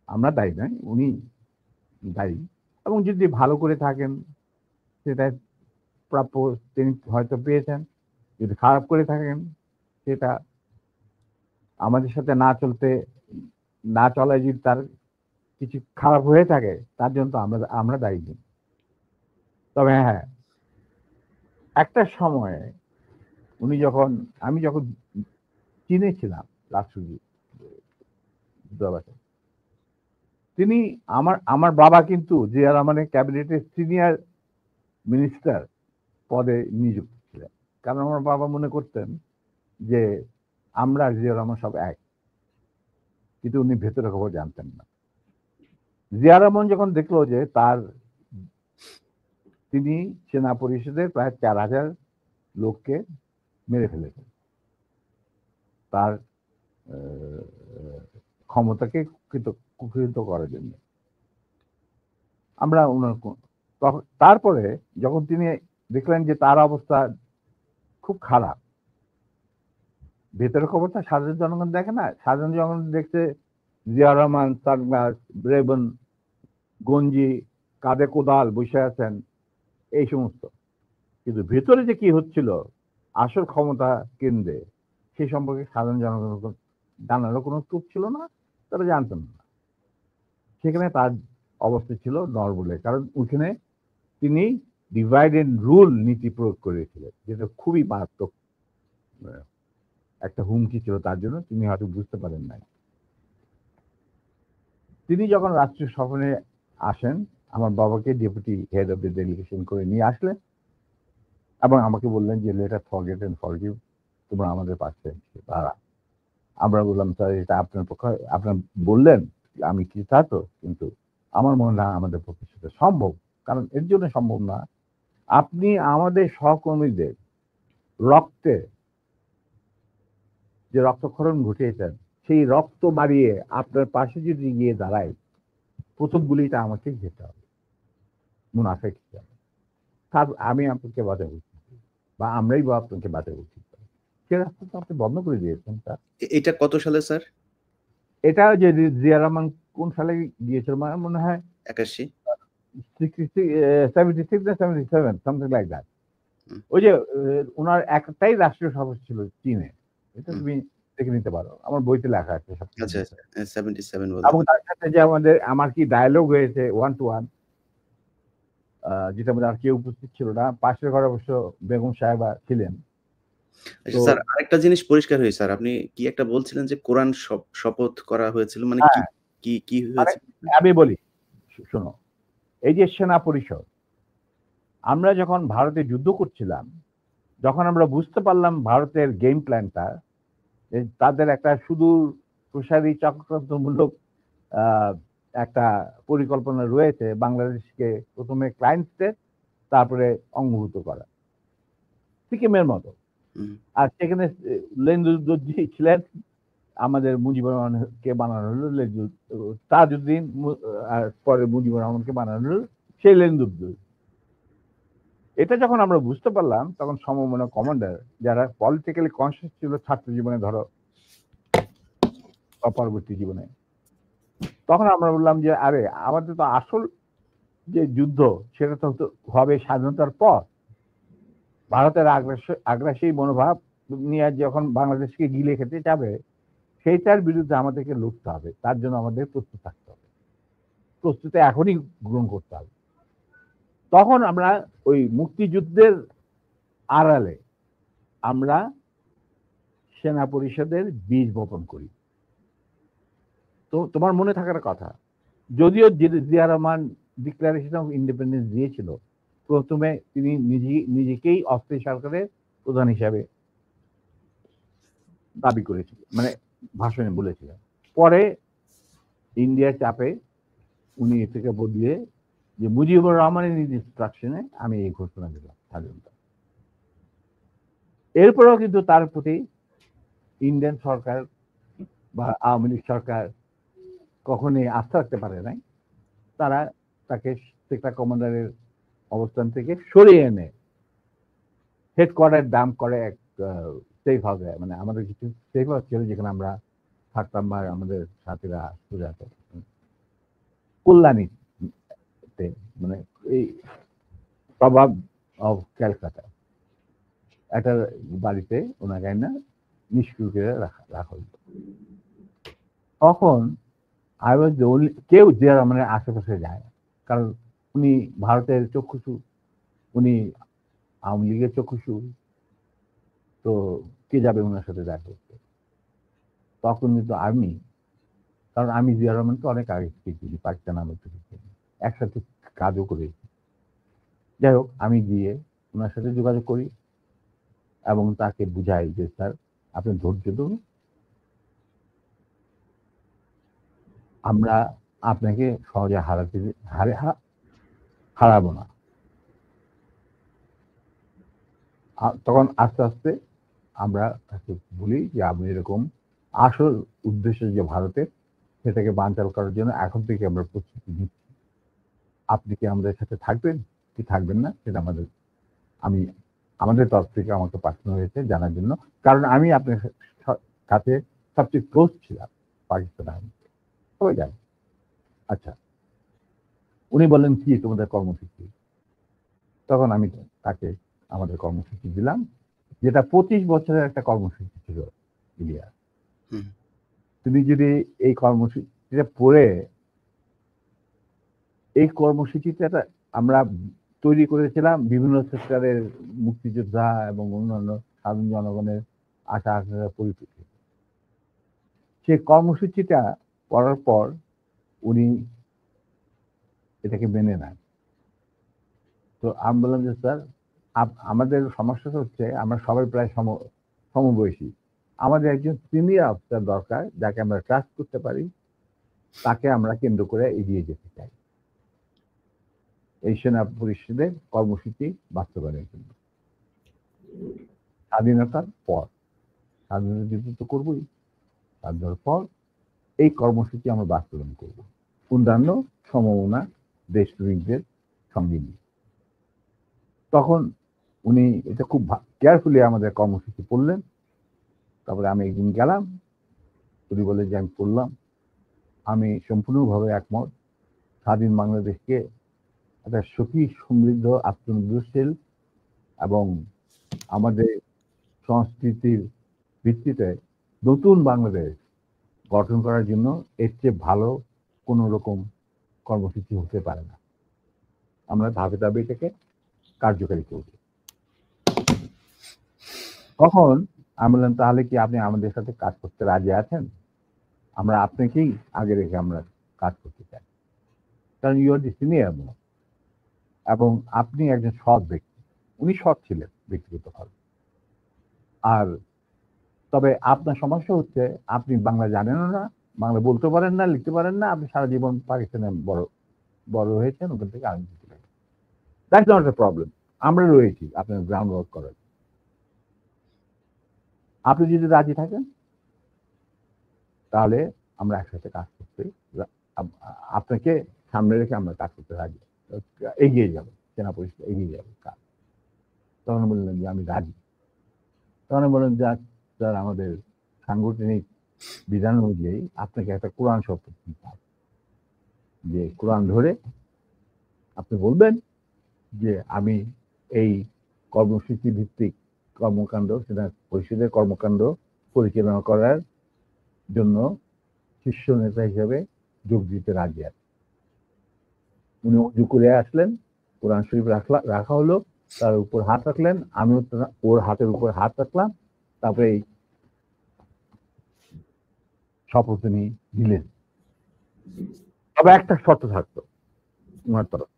আমরা দায়ী নই, উনি দায়ী। এবং যদি ভালো করে থাকেন সেটা প্রাপ্য তিনি হয়তো পেয়েছেন। যদি খারাপ করে থাকেন সেটা আমাদের সাথে না চলায় যদি তার কিছু খারাপ হয়ে থাকে তার জন্য তো আমরা দায়ী নই। তবে হ্যাঁ, একটা সময়ে আমি যখন চীনে ছিলাম রাষ্ট্রদূত দূতাবাসে, তিনি আমার বাবা কিন্তু জিয়া রহমানের ক্যাবিনেটের সিনিয়র মিনিস্টার পদে নিযুক্ত ছিলেন। কারণ আমার বাবা মনে করতেন যে আমরা আর জিয়া রহমান সব এক, কিন্তু উনি ভেতরে খবর জানতেন না। জিয়া রহমান যখন দেখলো যে তিনি সেনা পরিষদের প্রায় ৪,০০০ লোককে মেরে ফেলেছেন তার আহ, ক্ষমতাকে কুক্ষিগত করার জন্য, আমরা তারপরে যখন তিনি দেখলেন যে তার অবস্থা খুব খারাপ, ভেতরের খবরটা সাধারণ জনগণ দেখে না, সাধারণ জনগণ দেখছে জিয়া রহমান সানগ্লাস, রেবন, গঞ্জি, কাঁধে কোদাল বসে আছেন, এই সমস্ত। কিন্তু ভেতরে যে কি হচ্ছিল আসল ক্ষমতা কেন্দ্রে, সে সম্পর্কে সাধারণ জনগণ জানারও কোনো স্কোপ ছিল না, তারা জানতেন না। সেখানে তার অবস্থা ছিল নরবলে, কারণ ওখানে তিনি ডিভাইড এন্ড রুল নীতি প্রয়োগ করেছিলেন, যেটা খুবই মারাত্মক আহ, একটা হুমকি ছিল তার জন্য, তিনি হয়তো বুঝতে পারেন নাই। তিনি যখন রাষ্ট্রীয় সফরে আসেন, আমার বাবাকে deputy head of the delegation করে নিয়ে আসলেন এবং আমাকে বললেন যে লেটার ফরগেট এন্ড ফরগিভ, তোমরা আমাদের পাশে দাঁড়া। আমরা বললাম স্যার এটা আপনার পক্ষে, আপনার বললেন আমি কৃতার্থ, কিন্তু আমার মনে হয় আমাদের পক্ষে সেটা সম্ভব। কারণ এর জন্য সম্ভব না, আপনি আমাদের সহকর্মীদের রক্তে যে রক্তক্ষরণ ঘটিয়েছেন, সেই রক্ত বাড়িয়ে আপনার পাশে যদি গিয়ে দাঁড়ায়, প্রথম গুলিটা আমাকে যেতে হবে, মুনাফেক হিসাবে। আমি আপনাকে বাঁচাবো বা আমরাই বা আপনাকে বাঁচাবো, সে রাস্তা তো আপনি বন্ধ করে দিয়েছেন স্যার। এটা কত সালে স্যার? এটা যে জিয়া রহমান কোন সালে গিয়েছিল আমার মনে হয় ৮১? 76 না 77, সামথিং লাইক দ্যাট। হুম, ওই যে ওনার একটাই রাষ্ট্রীয় সভা ছিল চীনে, এটা হুম। তুমি দেখে নিতে পারো, আমার বইতে লেখা আছে সবকিছু আচ্ছা, বিষয়। আচ্ছা। 77 বোধহয়। এবং তার সাথে যে আমার কি ডায়লগ হয়েছে ওয়ান টু ওয়ান, যেটা মধ্যে আর কেউ উপস্থিত ছিল না, পাশের ঘরে অবশ্য বেগম সাহেবা ছিলেন। আচ্ছা তো স্যার, আরেকটা জিনিস পরিষ্কার হয়েছে স্যার। আপনি কি একটা বলছিলেন যে কোরআন শপথ করা হয়েছিল। মানে হ্যাঁ, কি মানে হয়েছিল? আমি বলি, শোনো, এই যে সেনা পরিষদ, আমরা যখন ভারতে যুদ্ধ করছিলাম, যখন আমরা বুঝতে পারলাম ভারতের গেম প্ল্যানটা, তাদের একটা সুদূর প্রসারী চক্রান্তমূলক আহ, একটা পরিকল্পনা রয়েছে বাংলাদেশকে প্রথমে ক্লায়েন্ট স্টেট, তারপরে অঙ্গভূত করা, সিকিমের মতো। হুম। আর সেখানে লেন্দুদ্দোজি ছিলেন, আমাদের মুজিবুর রহমানকে বানানো হলো তাজউদ্দিন, আর পরে মুজিবুর রহমানকে বানানো হলো সেই লেন্দুদ্দোজ। এটা যখন আমরা বুঝতে পারলাম, তখন সমমনা কমান্ডার যারা পলিটিক্যালি কনসিয়াস ছিল ছাত্র জীবনে ধরো বা পরবর্তী জীবনে, তখন আমরা বললাম যে আরে আমাদের তো আসল যে যুদ্ধ সেটা তো হবে স্বাধীনতার পর। ভারতের আগ্রাসী মনোভাব নিয়ে যখন বাংলাদেশকে গিলে খেতে যাবে, সেইটার বিরুদ্ধে আমাদেরকে লড়তে হবে, তার জন্য আমাদের প্রস্তুত থাকতে হবে, প্রস্তুতি এখনই গ্রহণ করতে হবে। তখন আমরা ওই মুক্তিযুদ্ধের আড়ালে আমরা সেনা পরিষদের বীজ বপন করি। তো তোমার মনে থাকার কথা, যদিও Zia Rahman declaration of independence দিয়েছিল, প্রথমে তিনি নিজেকেই অস্থায়ী সরকারের প্রধান হিসাবে দাবি করেছিলেন, মানে ভাষণে বলেছিলেন। পরে ইন্ডিয়ার চাপে উনি থেকে বদলিয়ে যে মুজিবুর রহমানের ইনস্ট্রাকশনে আমি এই ঘোষণা দিলাম স্বাধীনতা। এরপরেও কিন্তু তার প্রতি ইন্ডিয়ান সরকার বা আওয়ামী লীগ সরকার কখনোই আস্থা রাখতে পারে নাই। তারা তাকে সেক্টর কমান্ডারের অবস্থান থেকে সরিয়ে এনে হেডকোয়ার্টার দাম করে এক সেফ হাউসে, মানে আমাদের কিছু সেফ হাউস ছিল যেখানে আমরা থাকতাম, বা আমাদের সাথীরা সুজাত কল্যাণীতে, মানে এই প্রভাব অফ ক্যালকাটা একটা বাড়িতে ওনাকে না নিষ্ক্রিয় করে রাখা হইত। তখন আই ওয়াজ দ্য ওনলি, কেউ জিয়া রহমানের আশেপাশে যায়, কারণ উনি ভারতের চক্ষুষু, উনি আওয়ামী লীগের চক্ষুষু, তো কে যাবে ওনার সাথে দেখা করতে? তখন কিন্তু আমি, কারণ আমি জিয়া রহমানকে অনেক আগে চিনি, পাকিস্তান আমল থেকে একসাথে কাজও করেছি। যাই হোক, আমি গিয়ে ওনার সাথে যোগাযোগ করি এবং তাকে বুঝাই যে স্যার আপনি ধৈর্য ধরুন, আমরা আপনাকে সহজে হারাবো না। তখন আস্তে আস্তে আমরা তাকে বলি যে আমি এরকম আসল উদ্দেশ্য যে ভারতের, সেটাকে বানচাল করার জন্য এখন থেকে আমরা প্রস্তুতি নিচ্ছি। আপনি কি আমাদের সাথে থাকবেন কি থাকবেন না সেটা আমাদের তরফ থেকে আমাকে পাঠানো হয়েছে জানার জন্য, কারণ আমি আপনার সাথে সবচেয়ে ক্লোজ ছিলাম পাকিস্তান আর্মি, সবাই জানে। আচ্ছা, উনি বললেন কি তোমাদের কর্মসূচি? তখন আমি তাকে আমাদের কর্মসূচি দিলাম, যেটা 25 বছরের একটা কর্মসূচি ছিল। ইলিয়া, তুমি যদি এই কর্মসূচিটা পড়ে, এই কর্মসূচিটা আমরা তৈরি করেছিলাম বিভিন্ন সেক্টরের মুক্তিযোদ্ধা এবং অন্যান্য সাধারণ জনগণের আশা আকাঙ্ক্ষার পরিপ্রেক্ষিতে। সেই কর্মসূচিটা পড়ার পর উনি এটাকে মেনে নেন। তো আমি বললাম যে স্যার, আমাদের সমস্যাটা হচ্ছে আমরা সবাই প্রায় সমবয়সী, আমাদের একজন সিনিয়র অফিসার দরকার যাকে আমরা ট্রাস্ট করতে পারি, তাকে আমরা কেন্দ্র করে এগিয়ে যেতে চাই এই সেনা পরিষদের কর্মসূচি বাস্তবায়নের জন্য। স্বাধীনতার পর, স্বাধীনতা যুদ্ধ তো করবোই, স্বাধীনতার পর এই কর্মসূচি আমরা বাস্তবায়ন করব অন্যান্য সমমনা দেশপ্রেমিকদের সঙ্গে নিয়ে। তখন উনি এটা খুব কেয়ারফুলি আমাদের কর্মসূচি পড়লেন। তারপরে আমি একদিন গেলাম, উনি বলে যে আমি পড়লাম, আমি সম্পূর্ণভাবে একমত, স্বাধীন বাংলাদেশকে একটা সুখী সমৃদ্ধ আত্মনির্ভরশীল এবং আমাদের সংস্কৃতির ভিত্তিতে নতুন বাংলাদেশ গঠন করার জন্য এর চেয়ে ভালো কোনো রকম কর্মসূচি হতে পারে না। আমরা ধাপে ধাপে এটাকে কার্যকারী করব। তখন আমি বললাম, তাহলে কি আপনি আমাদের সাথে কাজ করতে রাজি আছেন? আমরা আপনাকেই আগে রেখে আমরা কাজ করতে চাই, কারণ you are the senior most এবং আপনি একজন সৎ ব্যক্তি। উনি সৎ ছিলেন ব্যক্তিগতভাবে। আর তবে আপনার সমস্যা হচ্ছে আপনি বাংলা জানেনও না, বাংলা বলতে পারেন না, লিখতে পারেন না, আপনি সারা জীবন পাকিস্তানে বড় হয়েছেন, ওখান থেকে আর্মি চলে গেছেন। দ্যাটস নট এ প্রবলেম, আমরা রয়েছি আপনার গ্রাউন্ড ওয়ার্ক করার। আপনি যদি রাজি থাকেন তাহলে আমরা একসাথে কাজ করতে, আপনাকে সামনে রেখে আমরা কাজ করতে রাজি, এগিয়ে যাব, সেনা পরিষদ এগিয়ে যাবে কাজ। তখন বললেন যে আমি রাজি। তখন বললেন যে স্যার, আমাদের সাংগঠনিক বিধান অনুযায়ী আপনাকে একটা কোরআন শপথ দিতে হবে, যে কোরআন ধরে আপনি বলবেন যে আমি এই কর্মসূচি ভিত্তিক কর্মকাণ্ড, সেনা পরিষদের কর্মকাণ্ড পরিচালনা করার জন্য শীর্ষ নেতা হিসেবে যোগ দিতে রাজি আছে। উনি উজু করে আসলেন, কোরআন শরীফ রাখা হলো, তার উপর হাত রাখলেন, আমিও ওর হাতের উপর হাত রাখলাম, তারপরে এই শপথ উনি নিলেন। তবে একটা শর্ত থাকতো ওনার তরফ,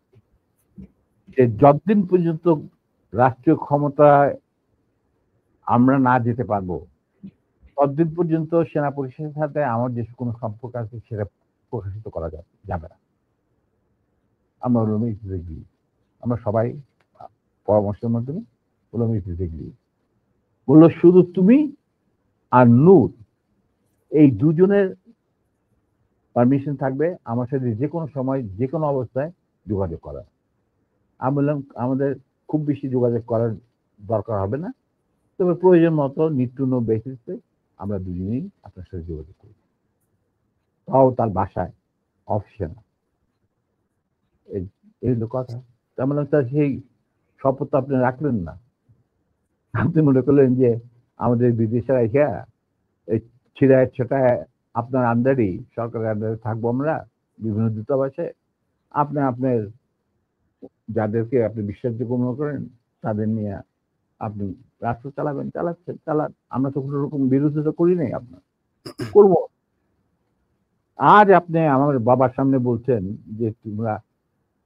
যে যতদিন পর্যন্ত রাষ্ট্রীয় ক্ষমতায় আমরা না যেতে পারবো, ততদিন পর্যন্ত সেনা পরিষদের সাথে আমার যে কোনো সম্পর্ক আছে সেটা প্রকাশিত করা যাবে না। আমরা বললাম ইট ইজ এগ্রি। আমরা সবাই পরামর্শের মাধ্যমে বললাম ইট ইজ এগ্রি। বললো শুধু তুমি আর নূর এই দুজনের পারমিশন থাকবে আমার সাথে যে কোনো সময় যে কোনো অবস্থায় যোগাযোগ করার। আমি বললাম আমাদের খুব বেশি যোগাযোগ করার দরকার হবে না, তবে প্রয়োজন মতো নিত্য বেসিসে আমরা দুজনেই আপনার সাথে যোগাযোগ করি, তাও তার বাসায় অফিসে না। এই হলো কথা। তার মানে তার সেই শপথ আপনি রাখলেন না। আপনি মনে করলেন যে আমাদের বিদেশের আইসা এই ছিড়ায় ছোটায় আপনার আন্ডারেই সরকারের আন্ডারে থাকবো আমরা বিভিন্ন দূতাবাসে, আপনি আপনার যাদেরকে আপনি বিশ্বাসযোগ্য মনে করেন তাদের নিয়ে আপনি রাষ্ট্র চালাবেন, চালান। আমরা তো কোনো রকম বিরোধিতা করি নাই, আপনার করবো। আজ আপনি আমার বাবার সামনে বলছেন যে তোমরা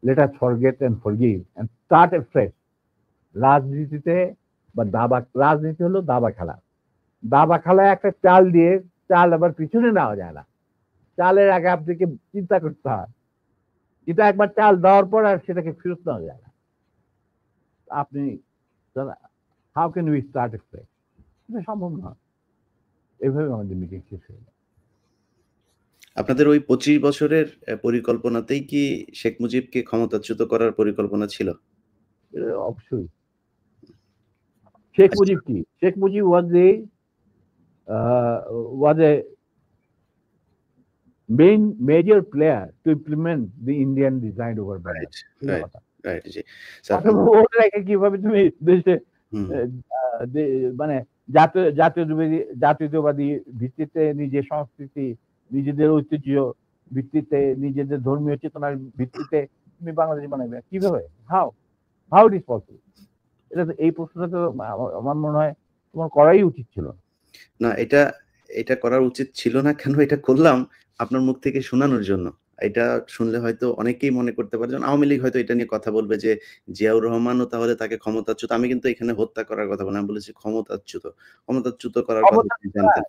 let us forget and forgive and start afresh. রাজনীতিতে বা রাজনীতি হলো দাবা খেলা। দাবা খেলায় একটা চাল দিয়ে চাল আবার পিছনে নেওয়া যায় না, চালের আগে আপনাকে চিন্তা করতে হয়, কিন্তু একবার চাল দেওয়ার পর আর সেটাকে ফেরত নেওয়া যায় না। আপনি how can we start A fresh? এটা সম্ভব নয়। এভাবে আমাদের মিটিং শেষ হয়ে যায়। আপনাদের ওই 25 বছরের পরিকল্পনাতেই কি শেখ মুজিবকে ক্ষমতাচ্যুত করার পরিকল্পনা ছিল? অবশ্যই। শেখ মুজিব কি? Sheikh Mujib was a major player to implement the Indian design over border. Right জি স্যার। কিভাবে তুমি দেশে মানে জাতীয়তাবাদী ভিত্তিতে নিজের সংস্কৃতি, নিজেদের ঐতিহ্য ভিত্তিতে, নিজেদের ধর্মীয় চেতনার ভিত্তিতে তুমি বাংলাদেশ বানাবে কিভাবে? How it is possible? এটা তো, এই প্রশ্নটা তো আমার মনে হয় তোমার করাই উচিত ছিল না। এটা করার উচিত ছিল না কেন? এটা করলাম আপনার মুখ থেকে শোনানোর জন্য। এটা শুনলে হয়তো অনেকেই মনে করতে পারে, যেমন আওয়ামী লীগ হয়তো এটা নিয়ে কথা বলবে যে জিয়াউর রহমানও তাহলে তাকে ক্ষমতাচ্যুত। আমি কিন্তু এখানে হত্যা করার কথা বলি, আমি বলেছি ক্ষমতাচ্যুত করার কথা আপনি জানতেন।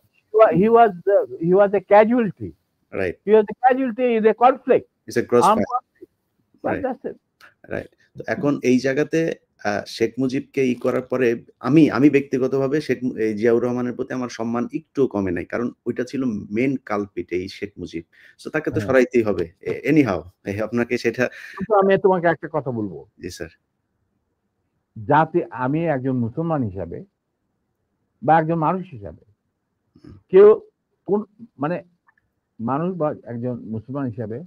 He was a casualty. Right. He was a casualty in a conflict. It's a crossfire. Right. That's it. Right. তো এখন এই জায়গাতে শেখ মুজিবকে করার পরে আমি ব্যক্তিগতভাবে জিয়াউর রহমানের প্রতি আমার সম্মান একটুও কমে নাই। কারণ ওইটা ছিল মেইন কালপিট এই শেখ মুজিব। সো তাকে তো সরাইতেই হবে। এনিহাউ আপনাকে সেটা। আমি তোমাকে একটা কথা বলবো। জি স্যার। যাতে আমি একজন মুসলমান হিসাবে বা একজন মানুষ হিসাবে, কেউ কোন মানে মানুষ বা একজন মুসলমান হিসাবে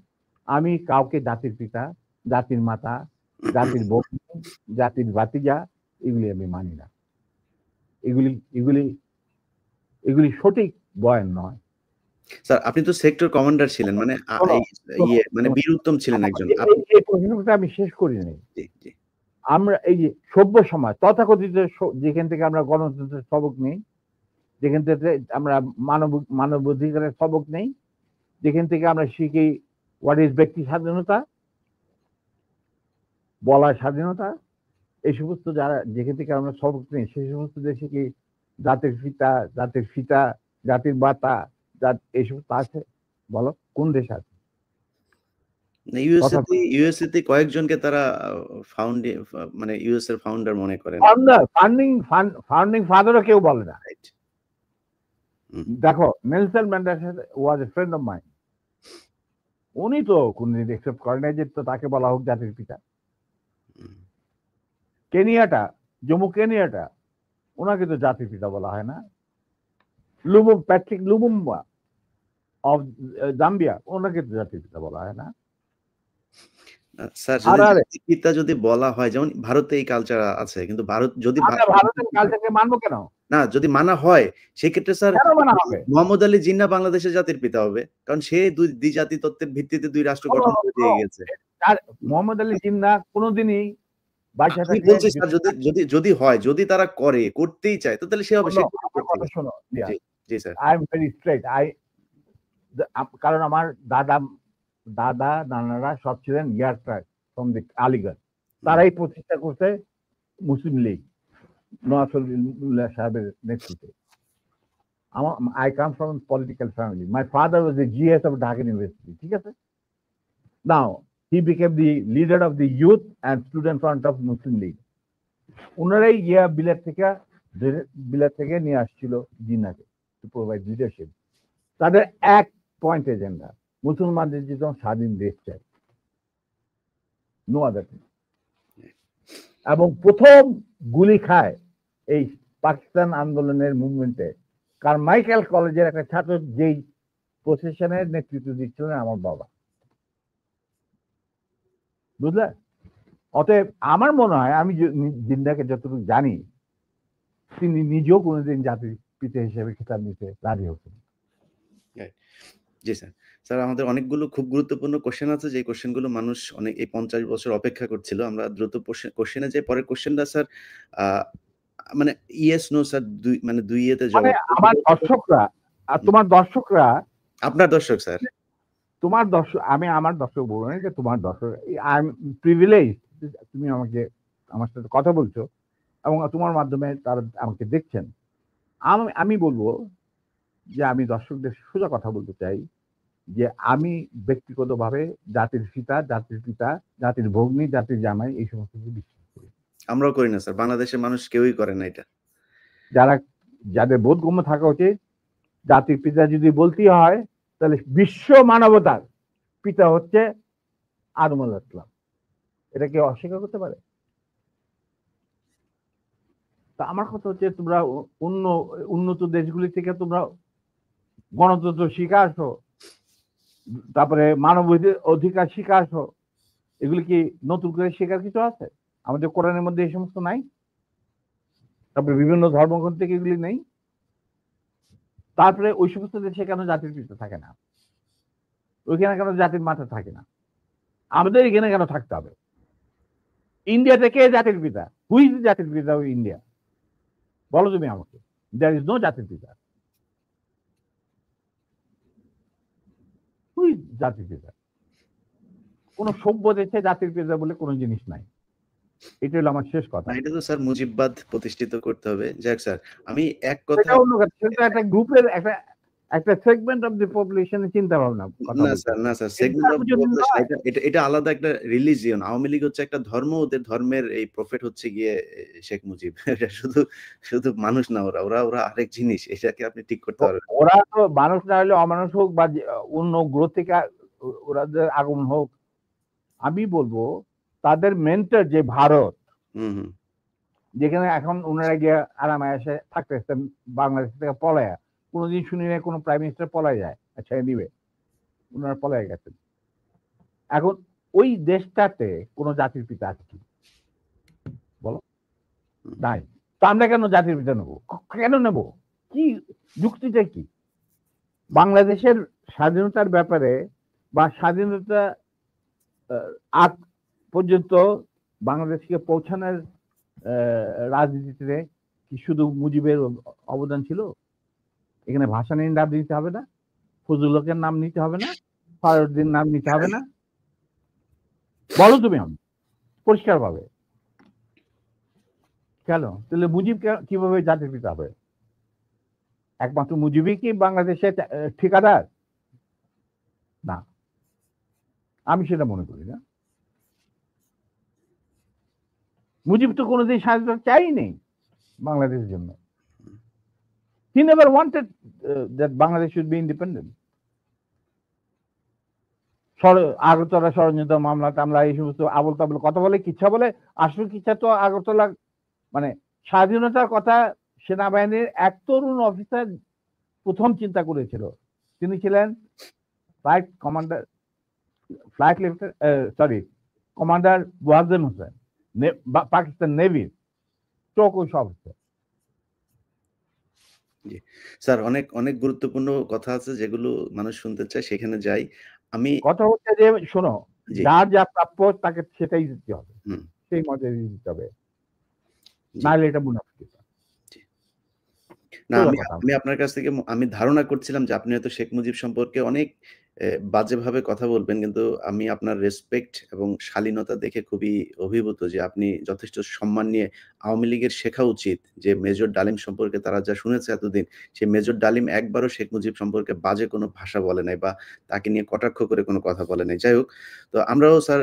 আমি কাউকে জাতির পিতা, জাতির মাতা, জাতির বোন, জাতির ভাতিজা এগুলি আমি মানি না। এগুলি সঠিক বয়ান নয়। স্যার আপনি তো সেক্টর কমান্ডার ছিলেন, মানে মানে বীর উত্তম ছিলেন একজন। এই প্রশ্নটা আমি শেষ করি নাই। আমরা এই যে সভ্য সমাজ তথাকথিত, যেখান থেকে আমরা গণতন্ত্রের সবক নেই, যেখান থেকে আমরা মানবাধিকারের সবক নেই, যেখান থেকে আমরা শিখি হোয়াট ইজ ব্যক্তি স্বাধীনতা, বলার স্বাধীনতা, এই সমস্ত যেখান থেকে আমরা সবক নেই, সেই সমস্ত দেশে কি জাতির ফিতা, জাতির বাতা, এই সমস্ত আছে? বলো কোন দেশ আছে? ইউএসএ তে কয়েকজনকে তারা মানে ইউএস এর ফাউন্ডার মনে করেন। ফাউন্ডিং ফাদারও কেউ বলে না। দেখো Nelson Mandela was a friend of mine. উনি তো কোনদিন একসেপ্ট করেন যে তাকে বলা হোক জাতির পিতা। জম্মু কেনিয়াটা ওনাকে তো জাতির পিতা বলা হয় না। প্যাট্রিক লুমুম্বা অফ জাম্বিয়া, ওনাকে তো জাতির পিতা বলা হয় না। স্যার জাতির পিতা যদি বলা হয়, যেমন ভারতে এই কালচার আছে, কিন্তু যদি ভারতের কালচারকে মানবো কেন? না, যদি মানা হয় সেক্ষেত্রে স্যার মোহাম্মদ আলী জিন্নাহ বাংলাদেশের জাতির পিতা হবে, কারণ সে দুই জাতি তত্ত্বের ভিত্তিতে দুই রাষ্ট্র গঠন করে দিয়ে গেছে। মোহাম্মদ আলী জিন্নাহ কোনোদিনই যদি হয়, যদি তারা করতেই চায়, তো তাহলে সে হবে। শোনো, জি sir, I'm very straight. কারণ আমার দাদা নানারা সব ছিলেন ইয়ারক্রাফট ফ্রম দি আলিগড়, তারাই প্রতিষ্ঠা করতে মুসলিম লীগ নওয়াজ সাহেবের নেতৃত্বে। I come from a political family. My father was the GS of Dhaka University. ঠিক আছে? Now, he became the leader of the youth and student front of Muslim League. ওনারাই গিয়া বিলেত থেকে নিয়ে আসছিল জিন্নাকে to provide leadership. তাদের এক point agenda, মুসলমানদের যেন স্বাধীন দেশ চাই, নো আদার থিং। এবং প্রথম গুলি খায় এই পাকিস্তান আন্দোলনের মুভমেন্টে কারমাইকেল কলেজের একটা ছাত্র, যেই প্রসেশনের নেতৃত্ব দিচ্ছিলেন আমার বাবা, বুঝলে? অতএব আমার মনে হয়, আমি জিন্দাকে যতটুকু জানি, তিনি নিজেও কোনোদিন জাতির পিতা হিসেবে খেতাব নিতে রাজি হতেন। জি স্যার। স্যার, আমাদের অনেকগুলো খুব গুরুত্বপূর্ণ কোশ্চেন আছে, যে কোশ্চেনগুলো মানুষ অনেক এই 50 বছর অপেক্ষা করছিল। আমরা দ্রুত কোশ্চেনে যাই। পরের কোশ্চেনটা স্যার মানে ইয়েস নো স্যার, দুই ইয়েতে মানে জবাব। আমার দর্শকরা আর তোমার দর্শকরা, আপনার দর্শক স্যার, তোমার দর্শক, আমি আমার দর্শক বলবো না, যে তোমার দর্শক, আই এম প্রিভিলেজ, তুমি আমার সাথে কথা বলছো এবং তোমার মাধ্যমে তারা আমাকে দেখছেন। আমি বলবো যে আমি দর্শকদের সোজা কথা বলতে চাই যে আমি ব্যক্তিগতভাবে জাতির পিতা, জাতির ভগ্নী, জাতির জামাই, এই সমস্ত কিছু বিশ্বাস করি। আমরাও করি না স্যার, বাংলাদেশের মানুষ কেউই করে না এটা। যাদের বোধগম্য থাকা উচিত, জাতির পিতা যদি বলতেই হয়, তাহলে বিশ্ব মানবতার পিতা হচ্ছে আদম আলাইহিস সালাম। এটা কেউ অস্বীকার করতে পারে? তা আমার কথা হচ্ছে, তোমরা উন্নত দেশগুলি থেকে তোমরা গণতন্ত্র শিখে আসো, তারপরে মানব অধিকার শিখে আসো। এগুলি কি নতুন করে শেখার কিছু আছে? আমাদের কোরআনের মধ্যে এই সমস্ত নাই? তারপরে বিভিন্ন ধর্মগ্রন্থ থেকে এগুলি নেই? তারপরে ওই সমস্ত দেশে কেন জাতির পিতা থাকে না? ওইখানে কেন জাতির মাথা থাকে না? আমাদের এখানে কেন থাকতে হবে? ইন্ডিয়াতে কে জাতির পিতা? হুই ইজ জাতির পিতা অফ ইন্ডিয়া? বলো তুমি আমাকে। দেয়ার ইজ নো জাতির পিতা। হুই ইজ জাতির পিতা? কোন সভ্য দেশে জাতির পিতা বলে কোনো জিনিস নাই। এটা হলো আমার শেষ কথা। এটা তো স্যার মুজিববাদ প্রতিষ্ঠিত করতে হবে। যাক স্যার, আমি এক কথা, সেটা অন্য কথা, সেটা একটা গ্রুপের একটা সেগমেন্ট অফ দি পপুলেশনের চিন্তা ভাবনা। না স্যার, সেগমেন্ট অফ পপুলেশন এটা আলাদা একটা রিলিজিয়ন। আওয়ামী লীগ হচ্ছে একটা ধর্ম, ওদের ধর্মের এই প্রফেট হচ্ছে গিয়ে শেখ মুজিব। এটা শুধু মানুষ না, ওরা আরেক জিনিস। এটাকে আপনি ঠিক করতে পারবেন। ওরা তো মানুষ না হলে অমানুষ হোক বা অন্য গ্রহ থেকে ওরাদের আগমন হোক, আমি বলবো তাদের মেন্টর যে ভারত, যেখানে এখন ওনারা গিয়ে আরামে এসে থাকতেছেন বাংলাদেশ থেকে পলায়া, কোনোদিন শুনি না কোনো প্রাইম মিনিস্টার পলায় যায়। আচ্ছা, দিবে, ওনারা পলায় গেছেন। এখন ওই দেশটাতে কোন জাতির পিতা আছে কি বলো? নাই। তো আমরা কেন জাতির পিতা নেবো? কেন নেব? কি যুক্তিটা কি? বাংলাদেশের স্বাধীনতার ব্যাপারে বা স্বাধীনতা আগ পর্যন্ত বাংলাদেশকে পৌঁছানোর রাজনীতিতে কি শুধু মুজিবের অবদান ছিল? এখানে ভাসানীর নাম নিতে হবে না? ফজলুল হকের নাম নিতে হবে না? ফারুদ্দিন নাম নিতে হবে না? বলো তুমি আমি পরিষ্কার ভাবে। কেন? তাহলে মুজিব কিভাবে জাতির পিতা হবে? একমাত্র মুজিবই কি বাংলাদেশের ঠিকাদার? না, আমি সেটা মনে করি না। মুজিব তো কোনোদিন স্বাধীনতা চাইনি বাংলাদেশের জন্য। He never wanted that Bangladesh should be independent. Agartala ষড়যন্ত্র মামলা টামলা এই সমস্ত আবল তাবল কথা বলে, কিচ্ছা বলে। আসল কিচ্ছা তো আগরতলা, মানে স্বাধীনতার কথা সেনাবাহিনীর এক তরুণ অফিসার প্রথম চিন্তা করেছিল। তিনি ছিলেন কমান্ডার ওয়াজেন হোসেন, পাকিস্তান নেভির চৌকস অফিসার। স্যার, অনেক গুরুত্বপূর্ণ কথা আছে যেগুলো মানুষ শুনতে চায়, সেখানে যাই। আমি কথা হচ্ছে যে, শোনো, যার যা প্রাপ্য তাকে সেটাই দিতে হবে, সেই মর্যাদা দিতে হবে, নাহলে এটা মুনাফিকতা। না, সোজা আমি কথা। আমি আপনার কাছ থেকে আমি ধারণা করছিলাম যে আপনি হয়তো শেখ মুজিব সম্পর্কে অনেক বাজেভাবে কথা বলবেন। কিন্তু আমি আপনার রেসপেক্ট এবং শালীনতা দেখে খুবই অভিভূত যে আপনি যথেষ্ট সম্মান নিয়ে আওয়ামী লীগের শেখা উচিত যে মেজর ডালিম সম্পর্কে তারা যা শুনেছে এতদিন, সেই মেজর ডালিম একবারও শেখ মুজিব সম্পর্কে বাজে কোনো ভাষা বলে নাই বা তাকে নিয়ে কটাক্ষ করে কোনো কথা বলে নাই। যাই হোক, তো আমরাও স্যার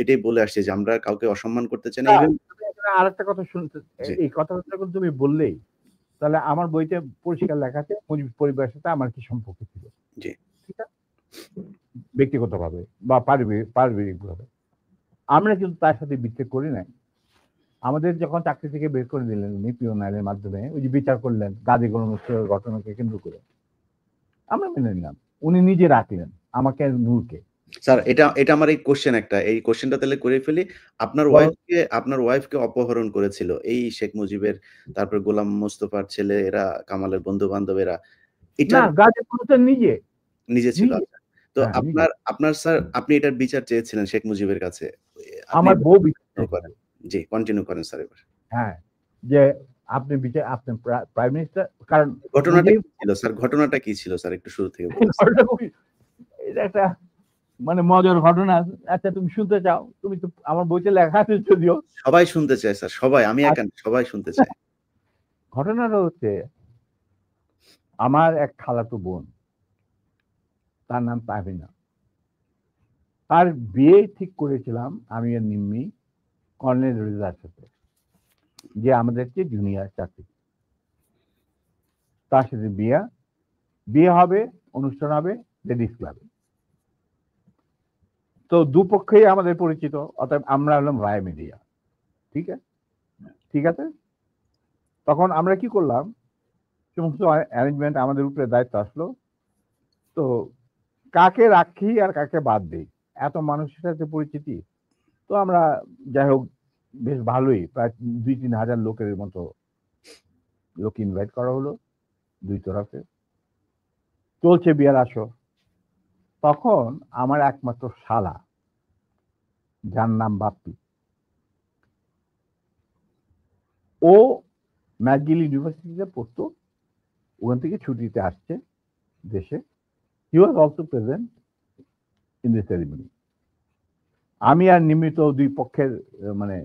এটাই বলে আসছি যে আমরা কাউকে অসম্মান করতে চাই না। না, ইভেন তুমি এখানে আরেকটা কথা শুনতে, জি, এই কথাটা যখন তুমি বললেই, তাহলে আমার বইতে পরিষ্কার লেখা আছে মুজিব পরিবারের সাথে আমার কি সম্পর্ক ছিল। জি। ঠিক আছে? ব্যক্তিগতভাবে বা পারিবারিকভাবে। আমরা কিন্তু তার সাথে বিচ্ছেদ করি নাই। আমাদের যখন চাকরি থেকে বের করে দিলেন উনি পিয়ন আইনের মাধ্যমে, ওই যে বিচার করলেন গাজী গোলাম মোস্তফার ঘটনাকে কেন্দ্র করে, আমরা মেনে নিলাম। উনি নিজে রাখলেন আমাকে আর নূরকে। স্যার এটা আমার এই কোয়েশ্চেন একটা। এই কোয়েশ্চেনটা তাহলে করে ফেলি। বলো। আপনার ওয়াইফকে অপহরণ করেছিল এই শেখ মুজিবের, তারপর গোলাম মোস্তফার ছেলে এরা, কামালের বন্ধু-বান্ধব এরা। না, এটার গাজী হোসেন নিজে, নিজে ছিল। নিজে। আচ্ছা। তো হ্যাঁ, নিজে। আপনার স্যার আপনি এটার বিচার চেয়েছিলেন শেখ মুজিবের কাছে। আপনি আমার এটা বউ বিচার কন্টিনিউ চাইছিল। করেন। জি, কন্টিনিউ করেন স্যার এবার। হ্যাঁ, যে আপনি প্রাইম মিনিস্টার, কারণ ঘটনাটা মুজিব কি ছিল স্যার? ঘটনাটা কি ছিল স্যার? একটু শুরু থেকে বলুন স্যার। ঘটনাটা খুবই, এটা একটা মানে মজার ঘটনা। আচ্ছা, তুমি শুনতে চাও? তুমি তো আমার বইতে লেখা আছে যদিও। সবাই শুনতে চায় স্যার। সবাই, আমি একা না, সবাই শুনতে চায়। ঘটনাটা হচ্ছে, আমার এক খালাতো বোন, তার নাম তাহমিনা। তার বিয়ে ঠিক করেছিলাম আমি আর নিম্মি কর্নেল রেজার সাথে, যে আমাদের চেয়ে জুনিয়র চাকরি। তার সাথে বিয়ে হবে, অনুষ্ঠান হবে লেডিস ক্লাবে। তো দুপক্ষেই আমাদের পরিচিত, অতএব আমরা হলাম রায় মিডিয়া। ঠিক আছে, ঠিক আছে। তখন আমরা কি করলাম, সমস্ত অ্যারেঞ্জমেন্ট আমাদের উপরে দায়িত্ব আসলো। তো কাকে রাখি আর কাকে বাদ দিই, এত মানুষের সাথে পরিচিতি। তো আমরা, যাই হোক, বেশ ভালোই, প্রায় 2-3 হাজার লোকের মতো লোক ইনভাইট করা হলো দুই তরফে। চলছে বিয়ার আসর। তখন আমার একমাত্র শালা, যার নাম বাপ্পি, ও ম্যাকগিল ইউনিভার্সিটিতে পড়তো, ওখান থেকে ছুটিতে আসছে দেশে। He was also present in the ceremony. আমি আর নিমিত দুই পক্ষের মানে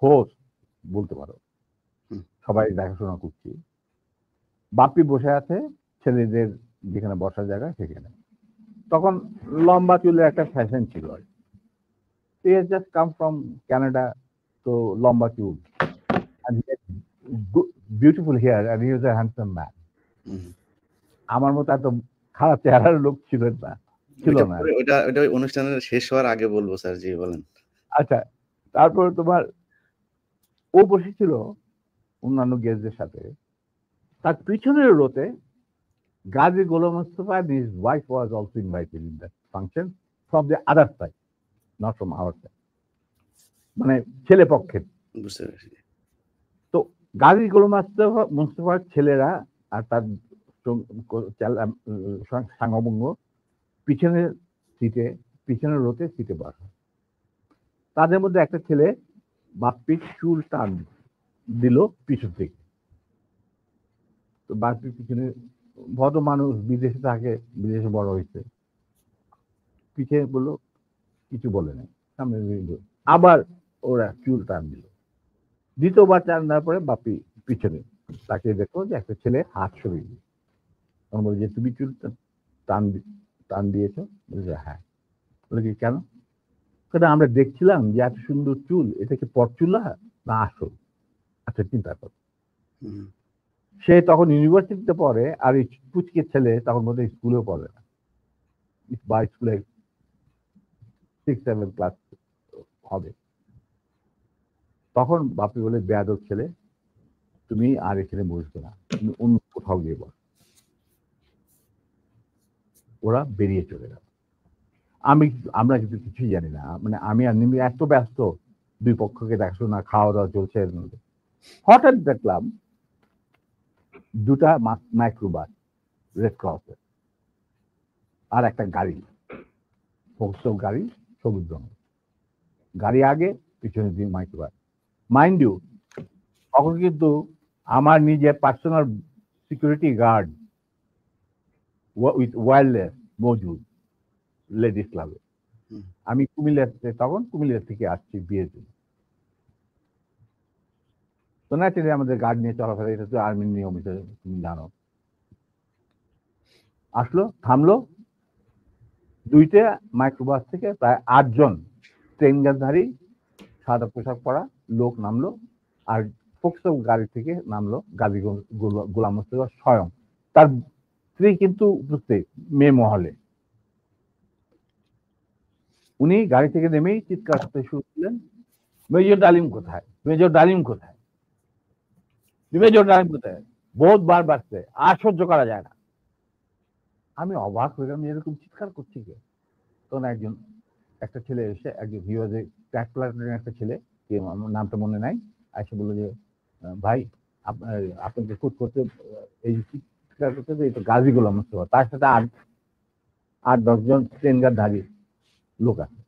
হোস্ট বলতে পারো, হুম, সবাই দেখাশোনা করছি। বাপ্পি বসে আছে ছেলেদের যেখানে বসার জায়গা সেখানে। তখন লম্বা চুলের একটা ফ্যাশন ছিল। He has just come from Canada, তো লম্বা চুল, and he had beautiful hair, and he was a handsome man. হুম। আমার মতো এত খারাপ চেহারার লোক ছিল না, ছিল ওইটা না। পরে ওইটা অনুষ্ঠানের শেষ হওয়ার আগে বলব স্যার। জি, বলেন। আচ্ছা, তারপর তোমার, ও বসেছিল অন্যান্য গেস্টদের সাথে। তার পিছনের রোতে গাজী গোলাম Mustafa and his wife was also invited in that function from the other side, not from our side, মানে ছেলে পক্ষের। বুঝতে পেরেছি। তো গাজী গোলাম মুস্তফার ছেলেরা আর তার সাঙ্গবঙ্গ পিছনের সিটে, পিছনের রোতে সিটে বসা। তাদের মধ্যে একটা ছেলে বাপ্পির চুল টান দিল পিছন থেকে। তো বাপ্পির পিছনে, ভদ্র মানুষ, বিদেশে থাকে, বিদেশে বড় হয়েছে, পিছে বললো, কিছু বলে নাই, সামনে আবার ওরা চুল টান দিল। দ্বিতীয়বার টান দেওয়ার পরে বাপ্পি পিছনে তাকে দেখো যে একটা ছেলে হাত সরিয়ে দিল। তখন বলে যে তুমি চুল টান টান দিয়েছো? বলছে হ্যাঁ। বলে কি কেন? সেটা আমরা দেখছিলাম যে এত সুন্দর চুল, এটা কি পরচুলা না আসল? আচ্ছা, চিন্তা কর। হুম, সে তখন ইউনিভার্সিটিতে পড়ে, আর এই পুচকে ছেলে তখন বোধ হয় স্কুলেও পড়ে না, বা স্কুলে 6-7 ক্লাস হবে। তখন বাপি বলে, বেয়াদব ছেলে, তুমি আর এখানে বসবে না, তুমি অন্য কোথাও গিয়ে বস। ওরা বেরিয়ে চলে গেল। আমরা কিন্তু কিছুই জানি না, মানে আমি আর নিমি এত ব্যস্ত, দুই পক্ষকে দেখাশোনা, খাওয়া দাওয়া চলছে এর মধ্যে। হঠাৎ দেখলাম দুটা মাইক্রোবাস, রেড ক্রসের, আর একটা গাড়ি, ফোকসো গাড়ি, সবুজ রঙের গাড়ি, আগে পিছনে দিয়ে মাইক্রোবাস। মাইন্ড ইউ, তখন কিন্তু আমার নিজের personal security guard with wireless মজুদ লেডিস ক্লাবে। হুম। আমি তখন কুমিল্লা থেকে আসছি বিয়ের জন্য। তো ন্যাচারালি আমাদের গার্ড নিয়ে চলাফেরা, এটা তো আর্মির নিয়ম, এটা তুমি জানো। আসলো, থামলো, দুইটা মাইক্রোবাস থেকে প্রায় 8 জন ট্রেনগারধারী সাদা পোশাক পরা লোক নামলো, আর ফোকসো গাড়ি থেকে নামলো গাজী গোলাম মোস্তফা স্বয়ং। তার স্ত্রী কিন্তু উপস্থিত মেয়ে মহলে। উনি গাড়ি থেকে নেমেই চিৎকার করতে শুরু করলেন, মেজর ডালিম কোথায়, মেজর ডালিম কোথায়, মেজর ডালিম কোথায়। বহুতবার বাড়ছে, আর সহ্য করা যায় না। আমি অবাক হয়ে গেলাম, এরকম চিৎকার করছি কে? তখন একটা ছেলে এসে, একজন হিওয়াজে ট্র্যাক প্লাটুনের একটা ছেলে, আমার নামটা মনে নাই, এসে বললো যে ভাই আপনাকে খুঁত করতে, এই চিৎকার করতে, এই তো গাজী গোলাম মোস্তফা, তার সাথে 8-10 জন ট্রেনগারধারী লোক আছে।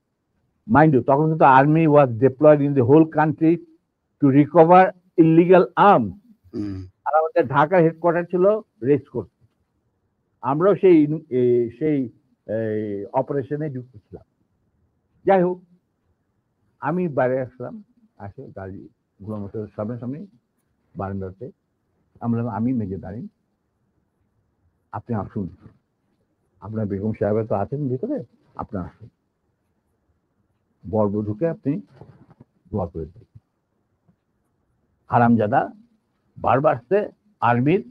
মাইন্ড ইউ, তখন কিন্তু army was deployed in the whole country to recover illegal arms. আর আমাদের ঢাকার হেডকোয়ার্টার ছিল রেস কোর্ট। আমরাও সেই অপারেশনে যুক্ত ছিলাম। যাই হোক, আমি বাইরে আসলাম, আসে গাড়ি গোলাম মোস্তফার সামনে বারান্দাতে। আমি মেজর ডালিম, আপনি আসুন, আপনার বেগম সাহেব তো আছেন ভিতরে, আপনি আসুন, বরবধূকে আপনি দোয়া করে দিন। হারামজাদা বারবার আসছে আর্মির,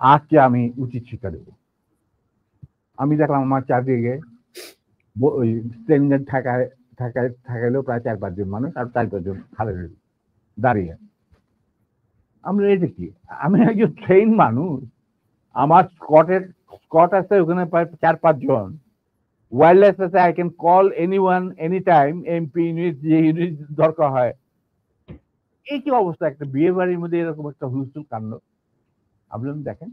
আজকে আমি উচিত শিক্ষা দেব। আমি দেখলাম আমার চারদিকে ওই ট্রেনের ঠাকাইলেও প্রায় 4-5 জন মানুষ, আর 4-5 জন খালের দাঁড়িয়ে। আমরা এটা কি, আমি একজন ট্রেন মানুষ, আমার স্কট আছে ওখানে প্রায় 4-5 জন, ওয়্যারলেস আছে, I can call anyone any time, MP unit, যে ইউনিট দরকার হয়। এই কি অবস্থা, একটা বিয়ে বাড়ির মধ্যে এরকম একটা হুলস্থুল কাণ্ড। আপনি দেখেন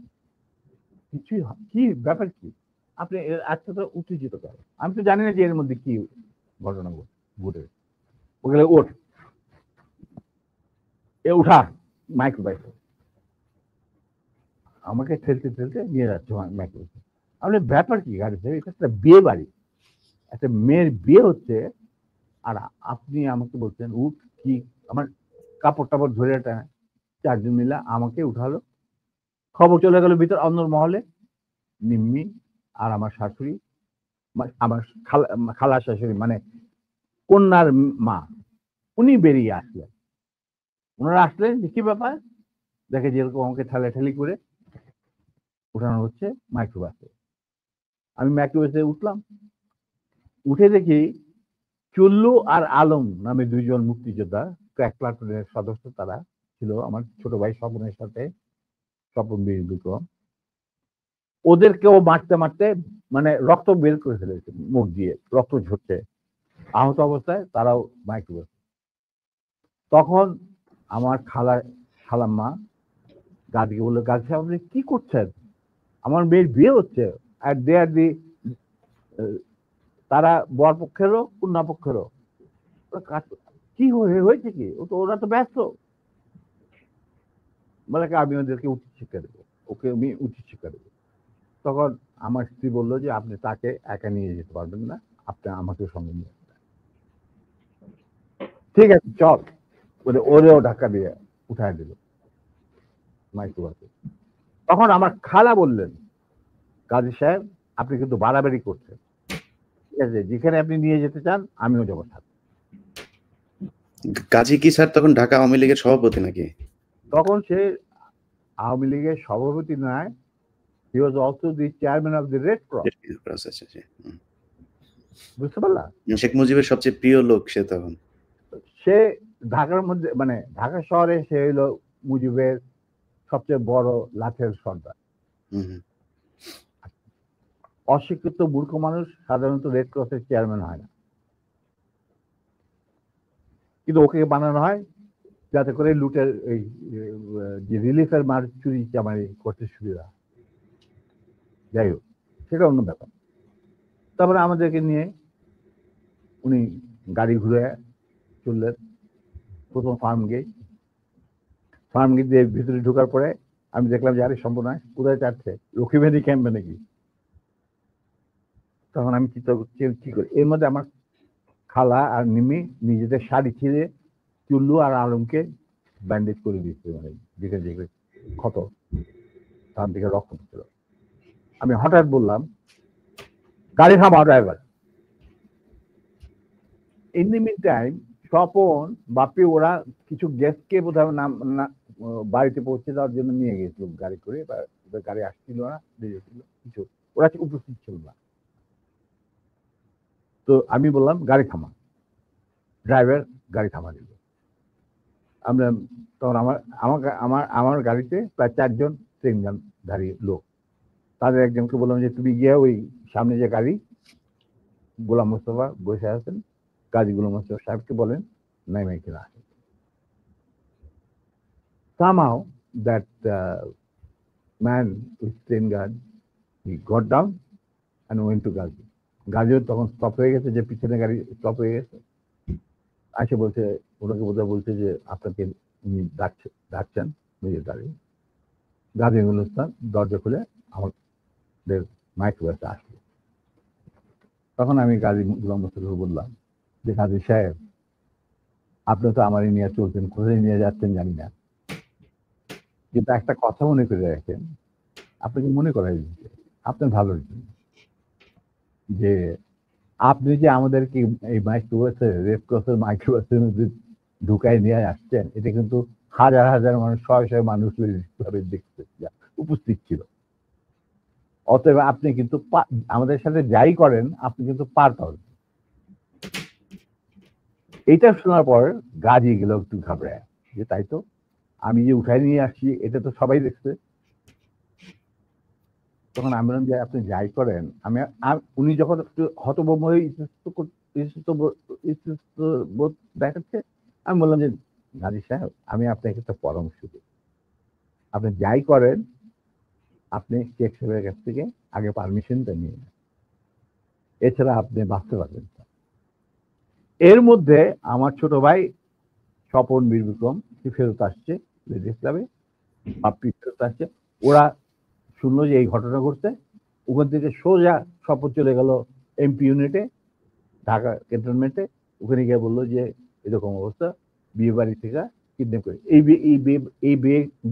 কিছুই, কি ব্যাপার কি, আপনি আজকে তো উত্তেজিত করেন, আমি তো জানি না যে এর মধ্যে কি ঘটনা ঘটে। ওগুলো ওঠ, উঠা মাইক্রোবাইস, আমাকে ঠেলতে নিয়ে যাচ্ছে মাইক্রোবাইস। আপনি ব্যাপার কি গাড়িতে, এটা একটা বিয়ে বাড়ি, একটা মেয়ের বিয়ে হচ্ছে, আর আপনি আমাকে বলছেন উঠ, কি আমার কাপড় টাপড় ধরে 4 জন মিলে আমাকে উঠালো। খবর চলে গেল ভিতর অন্য মহলে, নিম্মি আর আমার শাশুড়ি, আমার খালা শাশুড়ি, মানে কন্যার মা, উনি বেরিয়ে আসলেন। ওনারা আসলেন, কি ব্যাপার, দেখে যেরকম আমাকে ঠেলাঠেলি করে উঠানো হচ্ছে মাইক্রোবাসে। আমি মাইক্রোবাসে উঠলাম, উঠে দেখি চুল্লু আর আলম নামে 2 জন মুক্তিযোদ্ধা, ক্র্যাক প্লাটুনের সদস্য, তারা ছিল আমার ছোট ভাই স্বপনের সাথে, স্বপন বীর বিক্রম। ওদেরকেও মারতে মারতে মানে রক্ত বের করে ফেলেছে, মুখ দিয়ে রক্ত ঝরছে, আহত অবস্থায় তারাও মাইক্রোবাস। তখন আমার খালাম্মা গাদিকে বললো, গাদি সাহেব আপনি কি করছেন, আমার মেয়ের বিয়ে হচ্ছে, আর দে আর দি, তারা বর পক্ষেরও কন্যা পক্ষেরও, কি হয়েছে কি, ওরা তো ব্যস্ত। বলে আমি ওদেরকে উচিত শিক্ষা দেবো, ওকে আমি উচিত শিক্ষা দেবো। তখন আমার স্ত্রী বললো যে আপনি তাকে একা নিয়ে যেতে পারবেন না, আপনি আমাকে সঙ্গে নিয়ে আসবেন। ঠিক আছে চল, ওরেও ধাক্কা দিয়ে উঠায় দিল মাইক্রোবাসে। তখন আমার খালা বললেন, কাজী সাহেব আপনি কিন্তু বাড়াবাড়ি করছেন, ঠিক আছে, যেখানে আপনি নিয়ে যেতে চান আমিও যাবো সাথে। কাজী কি স্যার তখন ঢাকা আওয়ামী লীগের সভাপতি নাকি? তখন সে আওয়ামী লীগের সভাপতি নয়, he was also the chairman of the Red Cross. বুঝতে পারলা, শেখ মুজিবের সবচেয়ে প্রিয় লোক সে তখন। সে ঢাকার মধ্যে, মানে ঢাকা শহরে সে হলো মুজিবের সবচেয়ে বড় লাঠের সর্দার। অশিক্ষিত মূর্খ মানুষ সাধারণত রেড ক্রসের চেয়ারম্যান হয় না, কিন্তু ওকে বানানো হয় যাতে করে লুটের এই যে রিলিফের মার চুরি চামারি করতে সুবিধা। যাই হোক, সেটা অন্য ব্যাপার। তারপরে আমাদেরকে নিয়ে উনি গাড়ি ঘুরে চললেন প্রথম ফার্ম গেট দিয়ে ভিতরে ঢোকার পরে আমি দেখলাম যে আরে সম্পূর্ণ কোথায় চাচ্ছে লক্ষ্মীভ্যালি ক্যাম্পে নাকি। তখন আমি চিন্তা করছি কি করি। এর মধ্যে আমার খালা আর নিমি নিজেদের শাড়ি ছিঁড়ে চুল্লু আর আলমকে ব্যান্ডেজ করে দিচ্ছে, মানে দিকে দিকে ক্ষত, তার দিকে রক্ত ছিল। আমি হঠাৎ বললাম গাড়ি থামাও driver. In the meantime Swapan Bapi ওরা কিছু গেস্টকে বোধহয় নাম বাড়িতে পৌঁছে দেওয়ার জন্য নিয়ে গেছিল গাড়ি করে, বা ওদের গাড়ি আসছিল না, কিছু ওরা উপস্থিত ছিল না। তো আমি বললাম গাড়ি থামা, ড্রাইভার গাড়ি থামা দিল। আমরা তখন আমার গাড়িতে প্রায় 4 জন ট্রেনধারী লোক, তাদের একজনকে বললাম যে তুমি গিয়ে ওই সামনে যে গাড়ি গোলাম মোস্তফা বসে আছেন, গাজী গোলাম মোস্তফা সাহেবকে বলেন নাইমে কিনা। Somehow that man with train guard, he got down and went to Gazi. গাজীও তখন স্টপ হয়ে গেছে, যে পিছনে গাড়ি স্টপ হয়ে গেছে। আসে বলছে, ওনাকে বোধহয় বলছে যে আপনাকে উনি ডাকছেন নিজের গাড়ি। গাজীউল ইসলাম দরজা খুলে আমাদের মাইক্রোবাসে আসলো। তখন আমি গাজী গোলাম মোস্তফাকে বললাম যে গাজী সাহেব, আপনি তো আমারই নিয়ে চলছেন, কোথায় নিয়ে যাচ্ছেন জানি না, কিন্তু একটা কথা মনে করে রাখেন, আপনাকে মনে করাই দিচ্ছে আপনার ভালোর জন্য, যে আপনি যে আমাদেরকে এই মাইক্রোবাসে রেড ক্রসের মাইক্রোবাসের মধ্যে ঢুকাই নিয়ে আসছেন, এটা কিন্তু হাজার হাজার মানুষ, শয়ে শয়ে মানুষ দেখতে উপস্থিত ছিল। অতএব আপনি কিন্তু আমাদের সাথে যাই করেন আপনি কিন্তু পার পাবেন। এইটা শোনার পর গাজী গেল একটু ঘাবড়ায়, যে তাই তো, আমি যে উঠাই নিয়ে আসছি এটা তো সবাই দেখছে। তখন আমি বললাম যে আপনি যাই করেন, উনি যখন একটু হতভম্ব হয়ে বোধ দেখাচ্ছে, আমি বললাম যে গাজী সাহেব, আমি আপনাকে একটা পরামর্শ দিই, আপনি যাই করেন আপনি শেখ সাহেবের কাছ থেকে আগে পারমিশনটা নিয়ে নেন, এছাড়া আপনি বাঁচতে পারবেন না। এর মধ্যে আমার ছোট ভাই স্বপন বীর বিক্রম ফেরত আসছে লেডিস ক্লাবে, বাপ্পি ফেরত আসছে। ওরা শুনলো যে এই ঘটনা ঘটছে, ওখান থেকে সোজা স্বপন চলে গেল এমপি ইউনিটে, ঢাকা ক্যান্টনমেন্টে। ওখানে গিয়ে বললো যে এরকম অবস্থা, বিয়ে বাড়ি থেকে কিডন্যাপ করে। এই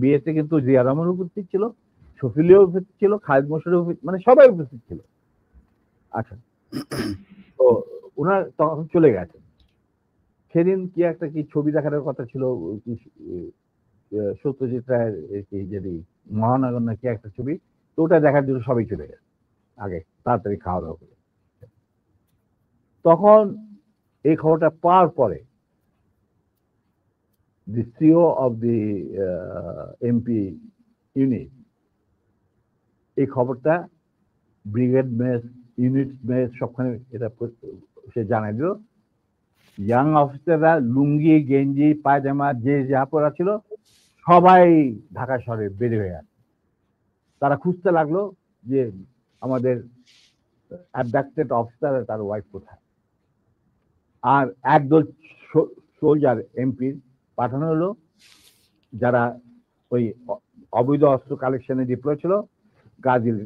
বিয়েতে কিন্তু জিয়া রহমান উপস্থিত ছিল, শফিলিও উপস্থিত ছিল, খালেদ মোশাররফ, মানে সবাই উপস্থিত ছিল। আচ্ছা, তো ওনারা তখন চলে গেছেন। সেদিন কি একটা কি ছবি দেখানোর কথা ছিল, সত্যজিৎ রায়ের যদি মহানগর না কি একটা ছবি, তো ওটা দেখার জন্য সবাই চলে গেছে আগে তাড়াতাড়ি খাওয়া দাওয়া করে। তখন এই খবরটা পাওয়ার পরে the CEO of the MP unit এই খবরটা ব্রিগেড মেস, ইউনিট মেস সবখানে এটা সে জানাই দিল। ইয়াং অফিসাররা লুঙ্গি গেঞ্জি পায়জামা যে যা পরা ছিল সবাই ঢাকা শহরে বের হয়ে আসে। তারা খুঁজতে লাগলো যে আমাদের অ্যাবডাক্টেড অফিসার তার ওয়াইফ কোথায়। আর একদল সোলজার এমপির পাঠানো হলো, যারা ওই অবৈধ অস্ত্র কালেকশনে ডিপ্লয় ছিল, গাজীর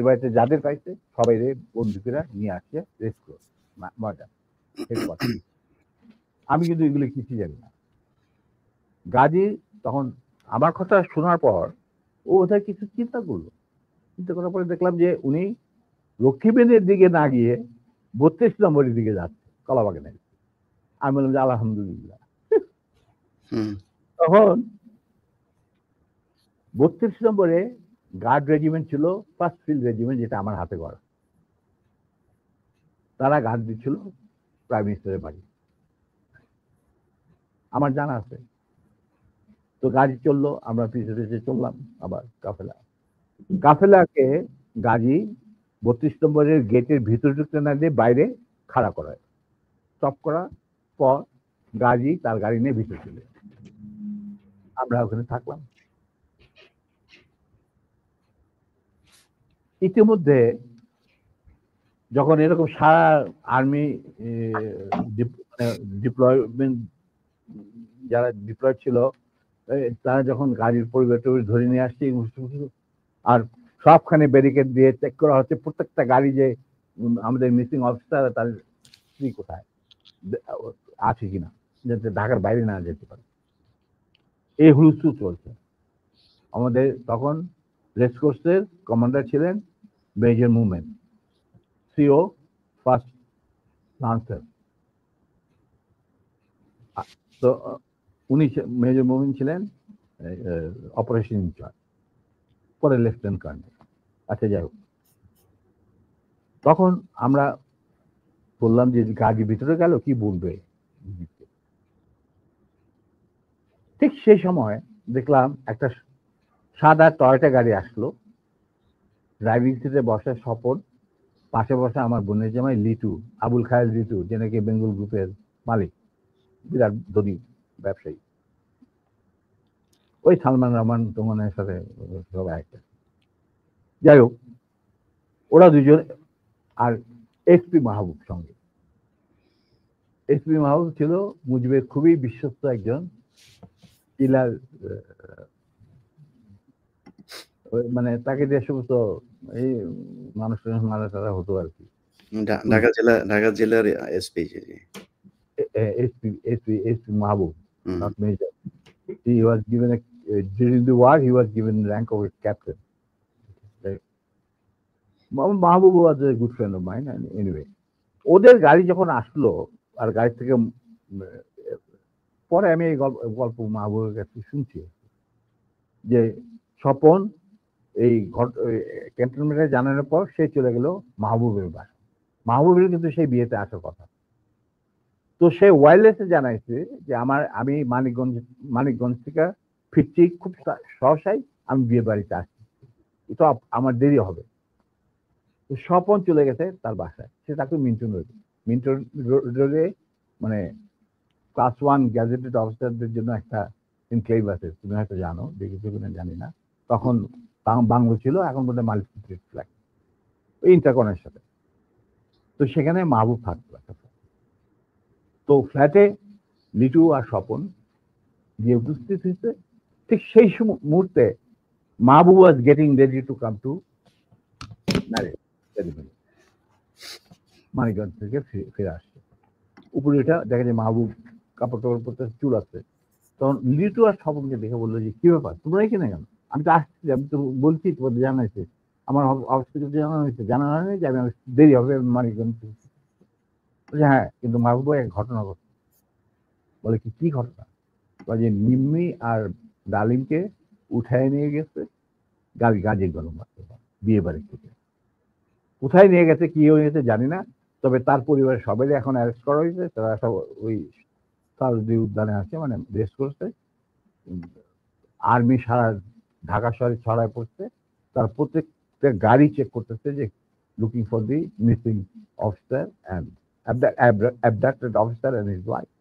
বাড়িতে যাদের পাইছে সবাই বন্দুকেরা নিয়ে আসছে রেস্ট মজা। আমি কিন্তু এগুলো কিছু জানি না। গাজী তখন আমার কথা শোনার পর ও ওদের কিছু চিন্তা করলো, চিন্তা করার পরে দেখলাম যে উনি লক্ষ্মীবেনের দিকে না গিয়ে 32 নম্বরের দিকে যাচ্ছে কলাবাগানে। আমি বললাম যে আলহামদুলিল্লাহ। তখন 32 নম্বরে গার্ড রেজিমেন্ট ছিল, ফার্স্ট ফিল্ড রেজিমেন্ট, যেটা আমার হাতে গড়া। তারা গার্ড দিচ্ছিল প্রাইম মিনিস্টারের বাড়ি, আমার জানা আছে। তো গাড়ি চললো, আমরা পিছনে পিছিয়ে চললাম আবার কাফেলাকে গাজী 32 নম্বরের গেটের ভিতরে ঢুকতে না দিয়ে বাইরে খাড়া করায়, স্টপ করার পর গাজী তার গাড়ি নিয়ে ভিতরে চলে, আমরা ওখানে থাকলাম। ইতিমধ্যে যখন এরকম সারা আর্মি ডিপ্লয়মেন্ট যারা ডিপ্লয়েড ছিল তারা যখন গাড়ির পরিবার ধরে নিয়ে আসছে, আর সবখানে ব্যারিকেড দিয়ে চেক করা হচ্ছে প্রত্যেকটা গাড়ি যে আমাদের মিসিং অফিসার তার স্ত্রী কোথায় আছে কিনা, যাতে ঢাকার বাইরে না যেতে পারে। এই হুলস্থুল চলছে। আমাদের তখন রেসকোর্সের কমান্ডার ছিলেন major movement, CO first lancer. তো উনি মেজর মুভমেন্ট ছিলেন অপারেশন ইনচার্জ, পরে লেফটেন্যান্ট কর্নেল। আচ্ছা, যাই হোক, তখন আমরা বললাম যে গাড়ির ভিতরে গেল কি বলবে। ঠিক সেই সময় দেখলাম একটা সাদা টয়োটা গাড়ি আসলো, ড্রাইভিং সিটে বসা স্বপন, পাশে বসা আমার বোনের জামাই লিটু, আবুল খায়ের লিটু, যে নাকি বেঙ্গল গ্রুপের মালিক, বিরাট ধনী ব্যবসায়ী। ওই সালমান রহমান তোমানের সাথে সবাই একটা। যাই হোক, ওরা দুজন, আর এসপি মাহবুব সঙ্গে। এসপি মাহবুব ছিল মুজিবের খুবই বিশ্বস্ত একজন কিলার, মানে তাকে যে সমস্ত এই মানুষের মারা টারা হতো আর কি। ঢাকা জেলার SP SP Mahbub, not major. He was given during the war he was given rank of a captain. Mahbub was a good friend of mine, and anyway, ওদের গাড়ি যখন আসলো, আর গাড়ি থেকে পরে আমি এই গল্প মাহবুবের কাছে শুনছি যে স্বপন এই ক্যান্টনমেন্টে জানানোর পর সে চলে গেল মাহবুবের বাসা। মাহবুবের কিন্তু সেই বিয়েতে আসার কথা। তো সে ওয়্যারলেসে জানাইছে যে আমি মানিকগঞ্জ থেকে ফিরছি খুব সহসাই, আমি বিয়ে বাড়িতে আসছি, তো আমার দেরি হবে। তো স্বপন চলে গেছে তার বাসায়। সে তাকে মিন্টন রোডে মানে ক্লাস 1 গ্যাজেটেড অফিসারদের জন্য একটা এনক্লেভ আছে, তুমি হয়তো জানো, দেখেছো কিনা জানি না। তখন বাংলো ছিল, এখন বোধহয় মাল্টিপ্লেক্স ফ্ল্যাট, ওই ইন্টারকনের সাথে। তো সেখানে মাহবুব থাকতো একটা। তো ফ্ল্যাটে লিটু আর স্বপন গিয়ে উপস্থিত হয়েছে। ঠিক সেই মুহূর্তে Mahbub was getting ready to come to Manikganj থেকে ফিরে আসছে। উপরে এটা দেখা যায় মাহবুব কাপড় টাপড় পরতে, চুল আসছে। তখন লিটু আর স্বপনকে দেখে বললো যে কি ব্যাপার, তোমরা এখানে কেন? আমি তো আসছি, আমি তো বলছি তোমাদের জানাইছে, আমার অফিস থেকে জানানো হয়েছে, জানানো হয়নি যে আমি দেরি হবে মানিকগঞ্জ। হ্যাঁ, কিন্তু মাহবুব এক ঘটনা ঘটছে। বলে কি ঘটনা? যে নিম্মি আর ডালিমকে উঠায় নিয়ে গেছে গাজীর গরম বিয়ে বাড়ি থেকে। কোথায় নিয়ে গেছে, কি হয়েছে জানি না, তবে তার পরিবারের সবাই এখন অ্যারেস্ট করা হয়েছে। তারা সব ওই সারদি উদ্যানে আছে, মানে রেস্ট করছে। আর্মি সারা ঢাকা শহরে ছড়ায় পড়ছে। তার প্রত্যেকটা গাড়ি চেক করতেছে যে looking for the missing officer and abducted officer and his wife.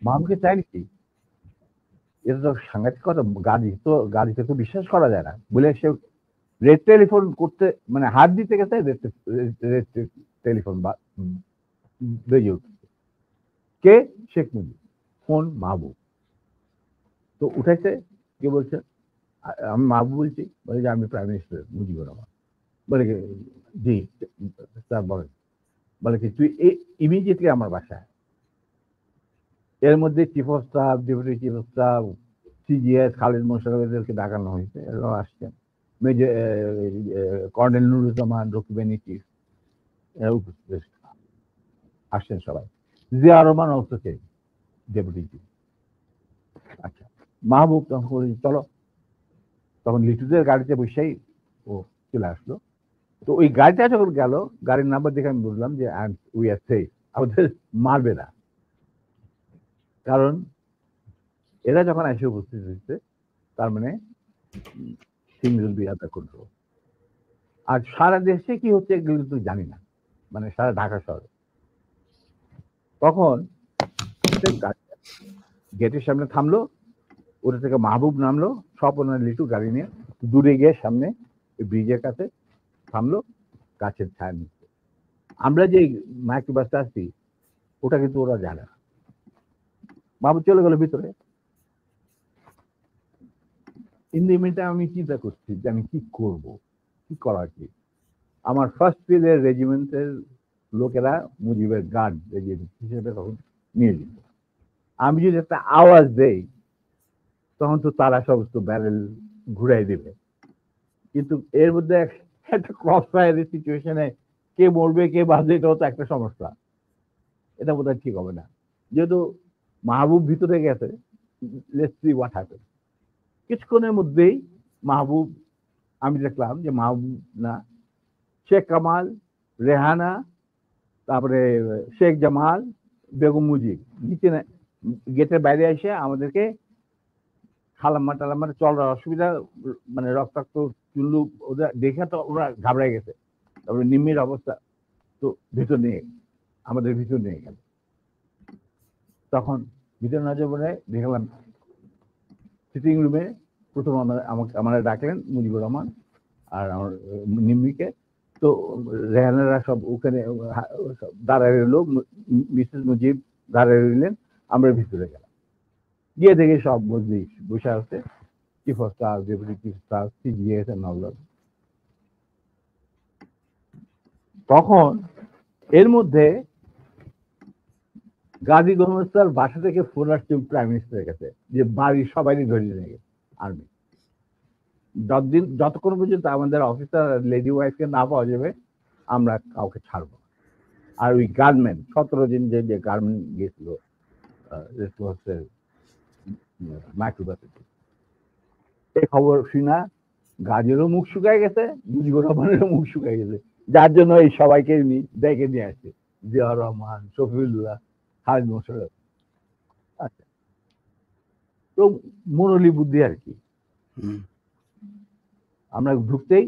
মামুকে চাইনি কি, এটা তো সাংঘাতিক কথা। গাড়িতে তো বিশ্বাস করা যায় না বলে সে রেড টেলিফোন করতে, মানে হাত দিতে গেছে, রেড টেলিফোন বেজে উঠছে। কে? শেখ মুজিব। ফোন মাহবুব। তো উঠেছে, কে বলছে? আমি মাহবুব বলছি। বলে যে আমি প্রাইম মিনিস্টার মুজিবুর রহমান। বলে কি? জি স্যার বলেন। বলে কি তুই ইমিডিয়েটলি আমার বাসায়। এর মধ্যে chief of staff, deputy chief of staff, CGS, Khalid মোশাররফদেরকে ডাকানো হয়েছে, এরাও আসছেন। মেজর কর্নেল নুরুজ্জামান, রকিবানী চিফ, আসছেন সবাই। জিয়া রহমান অলসো কে ডেপুটি চিফ। আচ্ছা, মাহবুব তখন বলেছি চলো। তখন লিটুদের গাড়িতে বসেই ও চলে আসলো। তো ওই গাড়িটা যখন গেল, গাড়ির নাম্বার দেখে আমি বুঝলাম যে উই আর সেফ, আমাদের মারবে না। কারণ এরা যখন এসে উপস্থিত হয়েছে, তার মানে things will be under control. আর সারা দেশে কি হচ্ছে এগুলো কিন্তু জানি না, মানে সারা ঢাকা শহরে। তখন গেটের সামনে থামলো, ওটা থেকে মাহবুব নামলো, স্বপন আর লিটু গাড়ি নিয়ে দূরে গিয়ে সামনে ব্রিজের কাছে থামলো, গাছের ছায়া নিচ্ছে। আমরা যে মাইক্রোবাসটা আসছি ওটা কিন্তু ওরা জানে না। মাহবুব চলে গেল ভিতরে। ইন দ্য মিনটাইম আমি চিন্তা করছি যে আমি কি করব, কি করা কি। আমার ফার্স্ট ফিল্ডের রেজিমেন্টের লোকেরা মুজিবের গার্ড রেজিমেন্ট হিসেবে তখন নিয়ে যেত। আমি যদি একটা আওয়াজ দেই তখন তো তারা সমস্ত ব্যারেল ঘুরাই দেবে। কিন্তু এর মধ্যে একটা ক্রস ফায়ারের সিচুয়েশনে কে মরবে কে বাঁচবে এটাও তো একটা সমস্যা। এটা বোধহয় ঠিক হবে না। যেহেতু মাহবুব ভিতরে গেছে, লেটস সি হোয়াট হ্যাপেন। কিছুক্ষণের মধ্যেই মাহবুব, আমি দেখলাম যে মাহবুব না, শেখ কামাল, রেহানা, তারপরে শেখ জামাল, বেগম মুজিব নিচে গেটের বাইরে এসে আমাদেরকে খালাম্মা টালাম্মা চলার অসুবিধা, মানে রক্তাক্ত চুল্লু ওদের দেখে তো ওরা ঘাবড়ে গেছে। তারপরে নিম্মির অবস্থা তো ভিতর নিয়ে আমাদের ভিতর নিয়ে গেল। তখন ভিতর না যাবো দেখলাম সিটিং রুমে প্রথম আমাকে ডাকলেন মুজিবুর রহমান আর আমার নিম্মিকে। তো রেহানারা সব ওখানে দাঁড়ায় রইল, মিসেস মুজিব দাঁড়ায় রইলেন, আমরা ভিতরে গেলাম। গিয়ে দেখে সব মজলিস বসে আছে, chief of staff, deputy chief staff, CGS and all. তখন এর মধ্যে গাজী গোলমেস্তার বাসা থেকে ফোন আসছে প্রাইম মিনিস্টারের কাছে যে বাড়ির সবাই ধরে নিয়ে গেছে আর্মি। যতক্ষণ পর্যন্ত আমাদের অফিসার লেডি ওয়াইফকে না পাওয়া যাবে আমরা কাউকে ছাড়বো না। আর ওই গার্মেন্ট 17 দিন যে গার্মেন্ট গেছিল মাইক্রোবাসে, এই খবর শুনা গাজীরও মুখ শুকায় গেছে, মুজিবুর রহমানেরও মুখ শুকায় গেছে, যার জন্য এই সবাইকে ডেকে নিয়ে আসছে, জিয়াউর রহমান, শফিউল্লাহ, খালিদ মোশাররফ। আচ্ছা, তো মুরলী বুদ্ধি আর কি। আমরা ঢুকতেই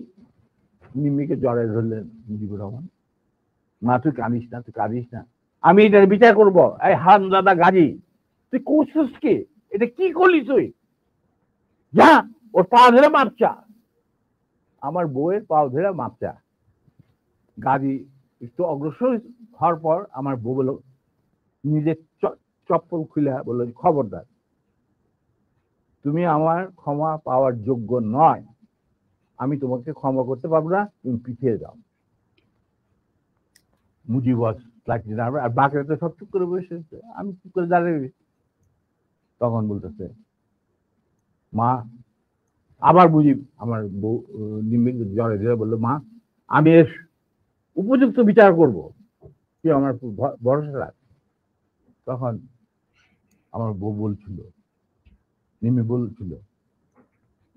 নিম্মিকে জড়ায় ধরলেন মুজিবুর রহমান, মা তুই কাঁদিস না, তুই কাঁদিস না, আমি এটার বিচার করবো। এই হারামজাদা গাজী, তুই করছিস কি? এটা কি করলি তুই? যা ওর পা ধরে মাপচা। আমার বউয়ের পাও ধরে মাপচা। গাজী একটু অগ্রসর হওয়ার পর আমার বউ বলল, নিজের চপ্পল খুলে বললো, খবরদার, তুমি আমার ক্ষমা পাওয়ার যোগ্য নয়, আমি তোমাকে ক্ষমা করতে পারবো না, তুমি পিছিয়ে যাও। মুজিব আর বাকিরা তো সব চুপ করে বসে, আমি চুপ করে দাঁড়িয়ে। তখন বলতেছে মা, আবার মুজিব আমার বউ নিম্মিকে জড়ে ধরে বললো, মা আমি এর উপযুক্ত বিচার করব, তুই আমার ভরসা রাখ। তখন আমার বউ বলছিল, নিম্মি বলছিল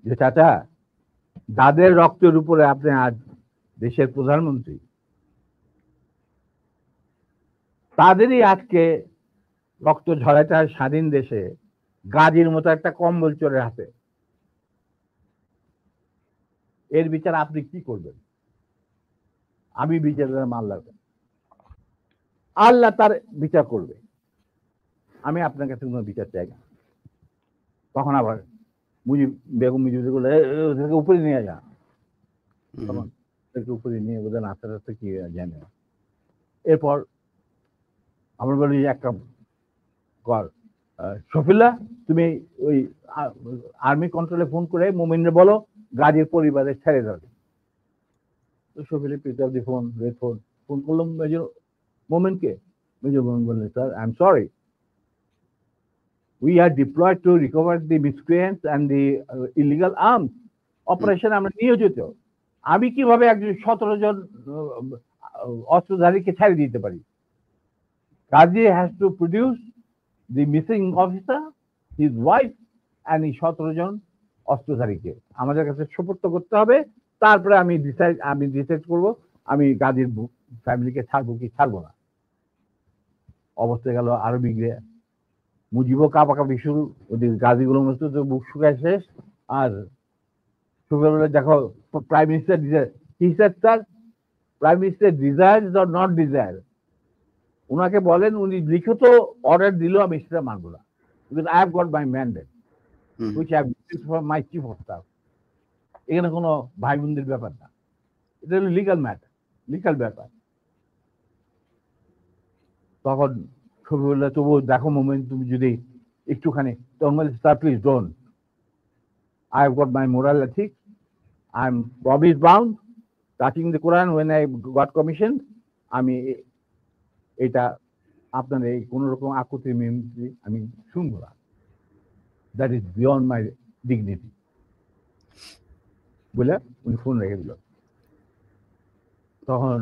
যে চাচা, যাদের রক্তের উপরে আপনি আজ দেশের প্রধানমন্ত্রী, তাদেরই আজকে রক্ত ঝরাতে হয় স্বাধীন দেশে গাজীর মতো একটা কম্বল চোরের হাতে। এর বিচার আপনি কি করবেন? আমি বিচার আল্লাহ, আল্লাহ তার বিচার করবে, আমি আপনার কাছে কোনো বিচার চাই না। তখন আবার মুজিব বেগম মুজিব ওদেরকে উপরে নিয়ে যা, তখন ওদেরকে উপরে নিয়ে ওদের আস্তে আস্তে কি জানে। এরপর আমরা বলি একটা কর, শফিল্লাহ তুমি ওই আর্মি কন্ট্রোলে ফোন করে মোমিনরে বলো গাজীর পরিবারে ছেড়ে যাবে। তো শফিল্লা পিক আপ দি ফোন, রেড ফোন, ফোন করলাম মেজর মোমেনকে। মেজর মোমেন বললেন, sir I am sorry, we are deployed to recover the miscreants and the illegal arms operation আমরা নিয়োজিত। আমি কিভাবে একজন 17 জন অস্ত্রধারীকে ছেড়ে দিতে পারি? Gazi has to produce the missing officer, his wife and এই 17 জন অস্ত্রধারীকে আমাদের কাছে সুপর্দ করতে হবে। তারপরে আমি ডিসাইড করব আমি গাজীর ফ্যামিলিকে ছাড়বো কি ছাড়বো না। অবস্থা গেল আরো বিগড়ে, মুজিবও কাঁপাকাঁপি শুরু, ওদের গাজীগুলোর মতো তো বুক শুকায় শেষ। আর সকালবেলা দেখো prime minister sir, prime minister desire or not desire, ওনাকে বলেন উনি লিখিত অর্ডার দিল আমি সেটা মানবো না, because I have got my mandate which I have from my chief of staff. এখানে কোনো ভাই বোনদের ব্যাপার না, এটা হলো লিগাল ম্যাটার, লিগাল ব্যাপার। তখন ছবি বললে তবু দেখো মোমেন্ট, তুমি যদি একটুখানি, তখন বলে sir please don't, I've got my moral ethics. I'm promise bound. Touching the Quran when I got commissioned, আমি এটা আপনার এই কোন রকম আকুতি মিনতি আমি শুনবো না। That is beyond my dignity বলে উনি ফোন রেখে দিল। তখন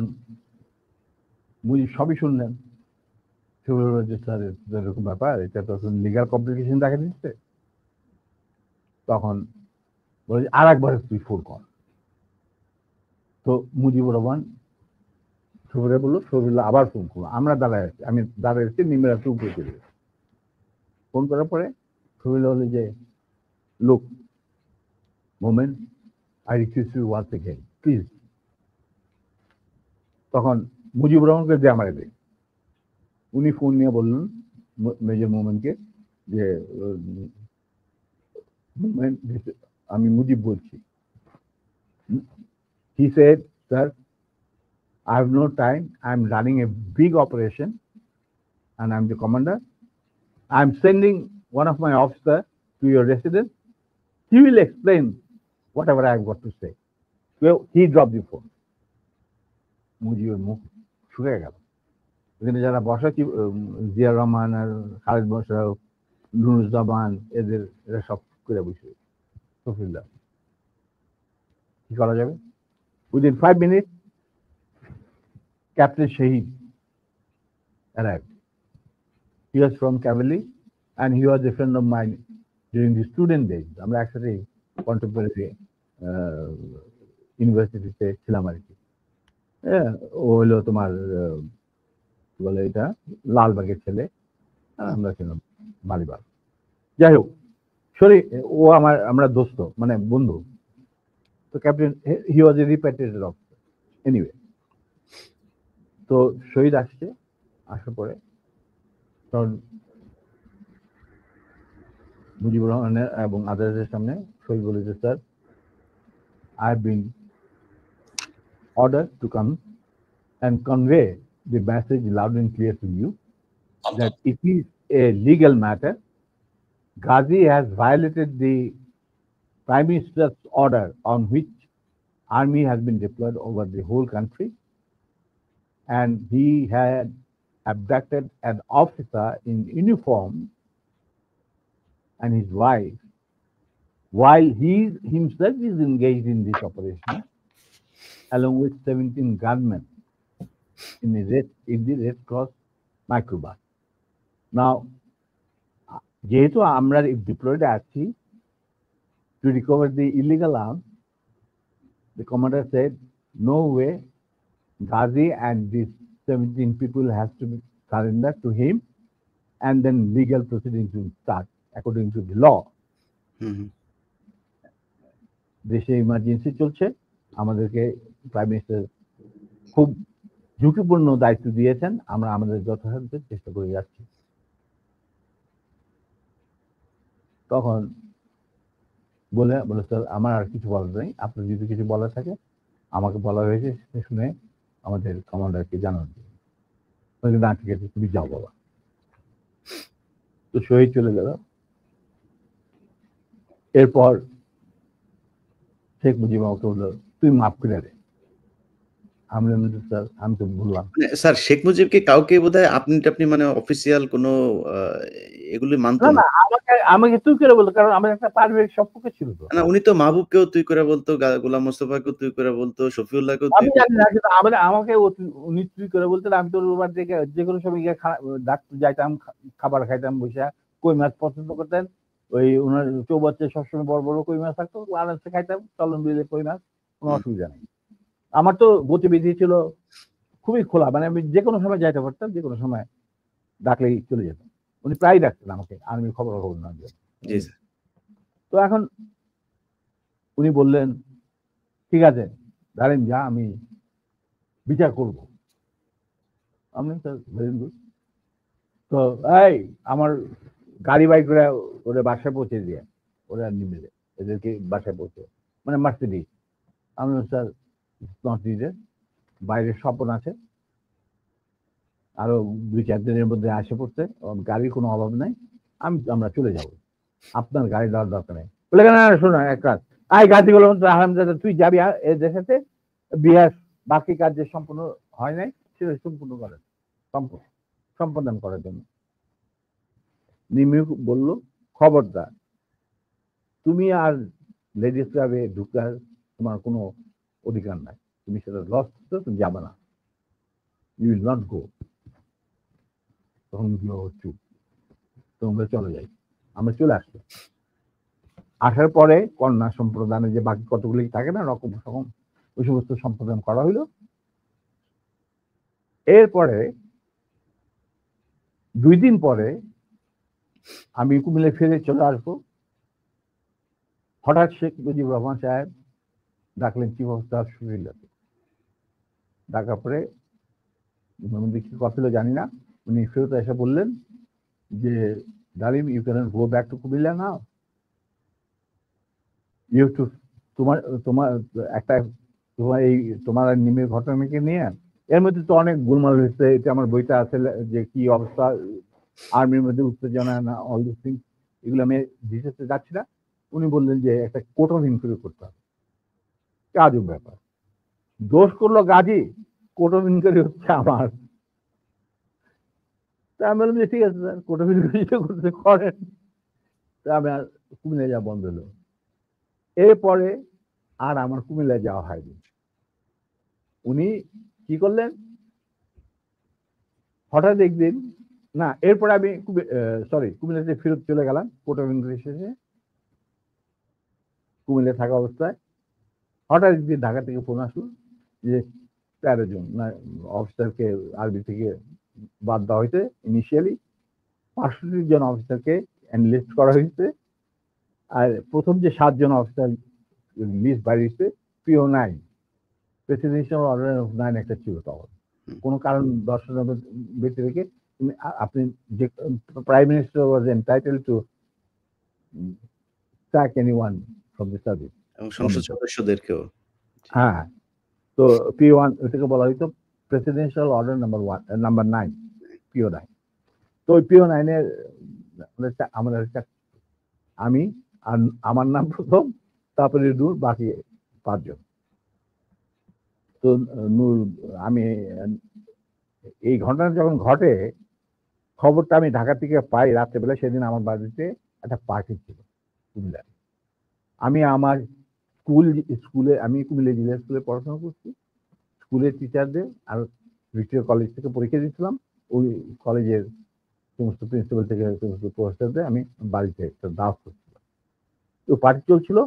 মুজিব সবই শুনলেন, যে স্যার এরকম ব্যাপার, এটা তো লিগাল কমপ্লিকেশন দেখা দিচ্ছে। তখন বলে আর একবার তুই ফোন কর। তো মুজিবুর রহমান শফিরে বললো, শফিউল্লাহ আবার ফোন করলো। আমরা দাঁড়ায় আছি, আমি দাঁড়ায় আছি, নিমের একটু উপরে চলে গেছি। ফোন করার পরে শফিউল্লাহ বলে যে লোক moment, I request you once again please. তখন মুজিবুর রহমানকে যে আমার দেয়, উনি ফোন নিয়ে বললেন মেজর মোমেন্টকে যে মোমেন্ট আমি মুজিব বলছি। He said, sir, I have no time. I'm running a big operation and I'm the commander. I'm sending one of my officers to your residence. He will explain whatever I've got to say. Well, he dropped the phone. মুজিবের মুখ শুকিয়ে গেল। এখানে যারা বসা কি জিয়া রহমান আর খালেদ মোশাররফ, নুরুজ্জামান, এরা সব করে বসে। শফিউল্লাহ কি করা যাবে? Within 5 minutes, Captain Shahid arrived. He was from cavalry and he was a friend of mine during the student days. আমরা একসাথে কন্টেম্পোরারি ইউনিভার্সিটিতে ছিলাম আর কি। ও হলো তোমার কি বলে এটা লালবাগের ছেলে, আমরা ছিলাম মালিবাগ। যাই হোক, ও আমরা দোস্ত, মানে বন্ধু। তো ক্যাপ্টেন, হি ওয়াজ এ রিপ্যাট্রিয়েটেড অফিসার এনিওয়ে। তো শহীদ আসছে, আসার পরে তখন মুজিবুর রহমানের এবং আদালতের সামনে শহীদ বলেছে, sir, I have been ordered to come and convey the message loud and clear to you that it is a legal matter. Ghazi has violated the Prime Minister's order on which army has been deployed over the whole country, and he had abducted an officer in uniform and his wife while he himself is engaged in this operation along with 17 gunmen in the Red Cross microbus. Now, যেহেতু আমরা deployed আছি to recover the illegal arms, the commander said, no way, Ghazi and these 17 people has to be surrendered to him, and then legal proceedings will start according to the law. দেশে emergency চলছে, আমাদেরকে prime minister খুব ঝুঁকিপূর্ণ দায়িত্ব দিয়েছেন, আমরা আমাদের যথাসাধ্য চেষ্টা করে যাচ্ছি। তখন বলে স্যার, আমার আর কিছু বলার নেই, আপনার যদি কিছু বলার থাকে আমাকে বলা হয়েছে সেটা শুনে আমাদের কমান্ডারকে জানান। না, ঠিক আছে, তুমি যাও বাবা। তো শহীদ চলে গেল। এরপর শেখ মুজিব আমাকে বললো, তুই মাফ করে দে। আমি স্যার, আমি তো বললাম স্যার, শেখ মুজিবকে কাউকে বোধহয় আপনি মানে অফিসিয়াল কোনো এগুলি মানতো না। আমাকে তুই করে বলতো, কারণ আমার একটা পারিবারিক সম্পর্ক ছিল তো। না, উনি তো মাহবুবকেও তুই করে বলতো, গোলাম মোস্তফাকেও তুই করে বলতো, শফিউল্লাহকেও তুই। আমি জানি না, কিন্তু আমাকে উনি তুই করে বলতেন। আমি তো ওর থেকে যে কোনো সময় গিয়ে ডাক্তার যাইতাম, খাবার খাইতাম বসে। কই মাছ পছন্দ করতেন, ওই ওনার চৌবাচ্চে সবসময় বড় বড় কই মাছ থাকতো, আরামসে খাইতাম, চলন বিলে কই মাছ, কোনো অসুবিধা নেই। আমার তো গতিবিধি ছিল খুবই খোলা, মানে আমি যে কোনো সময় যাইতে পারতাম, যে কোনো সময় ডাকলেই চলে যেতাম। উনি প্রায় ডাকতেন আমাকে আর্মির খবর না দিয়ে। তো এখন উনি বললেন, ঠিক আছে দাঁড়েন, যা, আমি বিচার করব। আমি ভেরি গুড। তো এই আমার গাড়ি বাইক করে ওদের বাসায় পৌঁছে দিয়ে, ওরা নিবে এদেরকে বাসায় পৌঁছে, মানে মার্সিডিজ। আমি স্যার, নট নিডেড, বাইরের স্বপন আছে, আরো 2-4 দিনের মধ্যে আসে পড়তে, গাড়ির কোনো অভাব নাই, আমরা চলে যাব, আপনার গাড়ি দেওয়ার দরকার নেই। বলে না শোনো এক কাজ, আই গাছি গুলো হারামজাদা, তুই যাবি এদের সাথে বিহার, বাকি কাজ যে সম্পূর্ণ হয় নাই সেটা সম্পূর্ণ করেন, সম্পাদন করার জন্য। নিমি বলল, খবরদার তুমি আর লেডিস ক্লাবে ঢুকার তোমার কোনো অধিকার নাই, তুমি সেটা লস করছো, তুমি যাবে না, ইউ উইল নট গো। তখন চুপ, তোমরা চলে যাই। আমরা চলে আসলো, আসার পরে কন্যা সম্প্রদানে যে বাকি কতগুলি থাকে না রকম রকম, ওই সমস্ত সম্প্রদান করা হইল। এরপরে 2 দিন পরে আমি কুমিল্লা ফিরে চলে আসবো। হঠাৎ শেখ মুজিবুর রহমান সাহেব ডাকলেন চিফ অফ স্টাফ শরীরকে। ডাকার পরে কি কথা ছিল জানি না, উনি ফেরত এসে বললেন যে Dalim, you can go back to Comilla now, you too তোমার তোমার একটা তোমার এই তোমার নিমের ঘটনাকে নিয়ে এর মধ্যে তো অনেক গোলমাল হয়েছে, এটা আমার বইটা আছে যে কি অবস্থা আর্মির মধ্যে উত্তেজনা না, অল দিস থিংস, এগুলো আমি ডিটেলসে যাচ্ছি না। উনি বললেন যে একটা কোর্ট অফ ইনকোয়ারি করতে হবে। আজব ব্যাপার, দোষ করলো গাজী, কোর্ট অফ ইনকোয়ারি হচ্ছে আমার। তা আমি বললাম যে ঠিক আছে স্যার, কোর্ট অফ ইনকোয়ারি করতে করেন। তা আমি আর কুমিল্লায় যাওয়া বন্ধ হলো। এরপরে আর আমার কুমিল্লায় যাওয়া হয়নি। উনি কি করলেন, হঠাৎ একদিন, না এরপরে আমি কুমিল্লাতে ফেরত চলে গেলাম কোর্ট অফ ইনকোয়ারি শেষে। কুমিল্লায় থাকা অবস্থায় হঠাৎ একদিন ঢাকা থেকে ফোন আসলো যে 13 জন না অফিসারকে আরবি থেকে বাদ দেওয়া হয়েছে। ইনিশিয়ালি 65 জন অফিসারকে এনলিস্ট করা হয়েছে, আর প্রথম যে 7 জন অফিসার লিস্ট বাইরেছে, পিও 9 প্রেসিডেন্সিয়াল অর্ডার অফ 9 একটা ছিল তখন, কোনো কারণ দর্শনের ব্যক্তি রেখে আপনি যে prime minister was entitled to sack anyone from the service, এবং সংসদ সদস্যদেরকেও। হ্যাঁ, তো P1 এটাকে বলা হইতো প্রেসিডেন্সিয়াল অর্ডার নাম্বার 9, পিও 9। তো ওই পিও 9 এর আমাদের আমি আর আমার নাম প্রথম, তারপরে নূর, বাকি 5 জন। তো নূর, আমি এই ঘটনা যখন ঘটে খবরটা আমি ঢাকা থেকে পাই রাত্রেবেলা, সেদিন আমার বাড়িতে একটা পার্টি ছিল কুমিল্লায়। আমি আমার স্কুলে আমি কুমিল্লা জিলা স্কুলে পড়াশোনা করছি, স্কুলের টিচারদের আর ভিক্টোরিয়া কলেজ থেকে পরীক্ষা দিয়েছিলাম, ওই কলেজের সমস্ত প্রিন্সিপাল থেকে সমস্ত প্রফেসরদের আমি বাড়িতে একটা দাওয়াত করছিলাম। তো পার্টি চলছিল,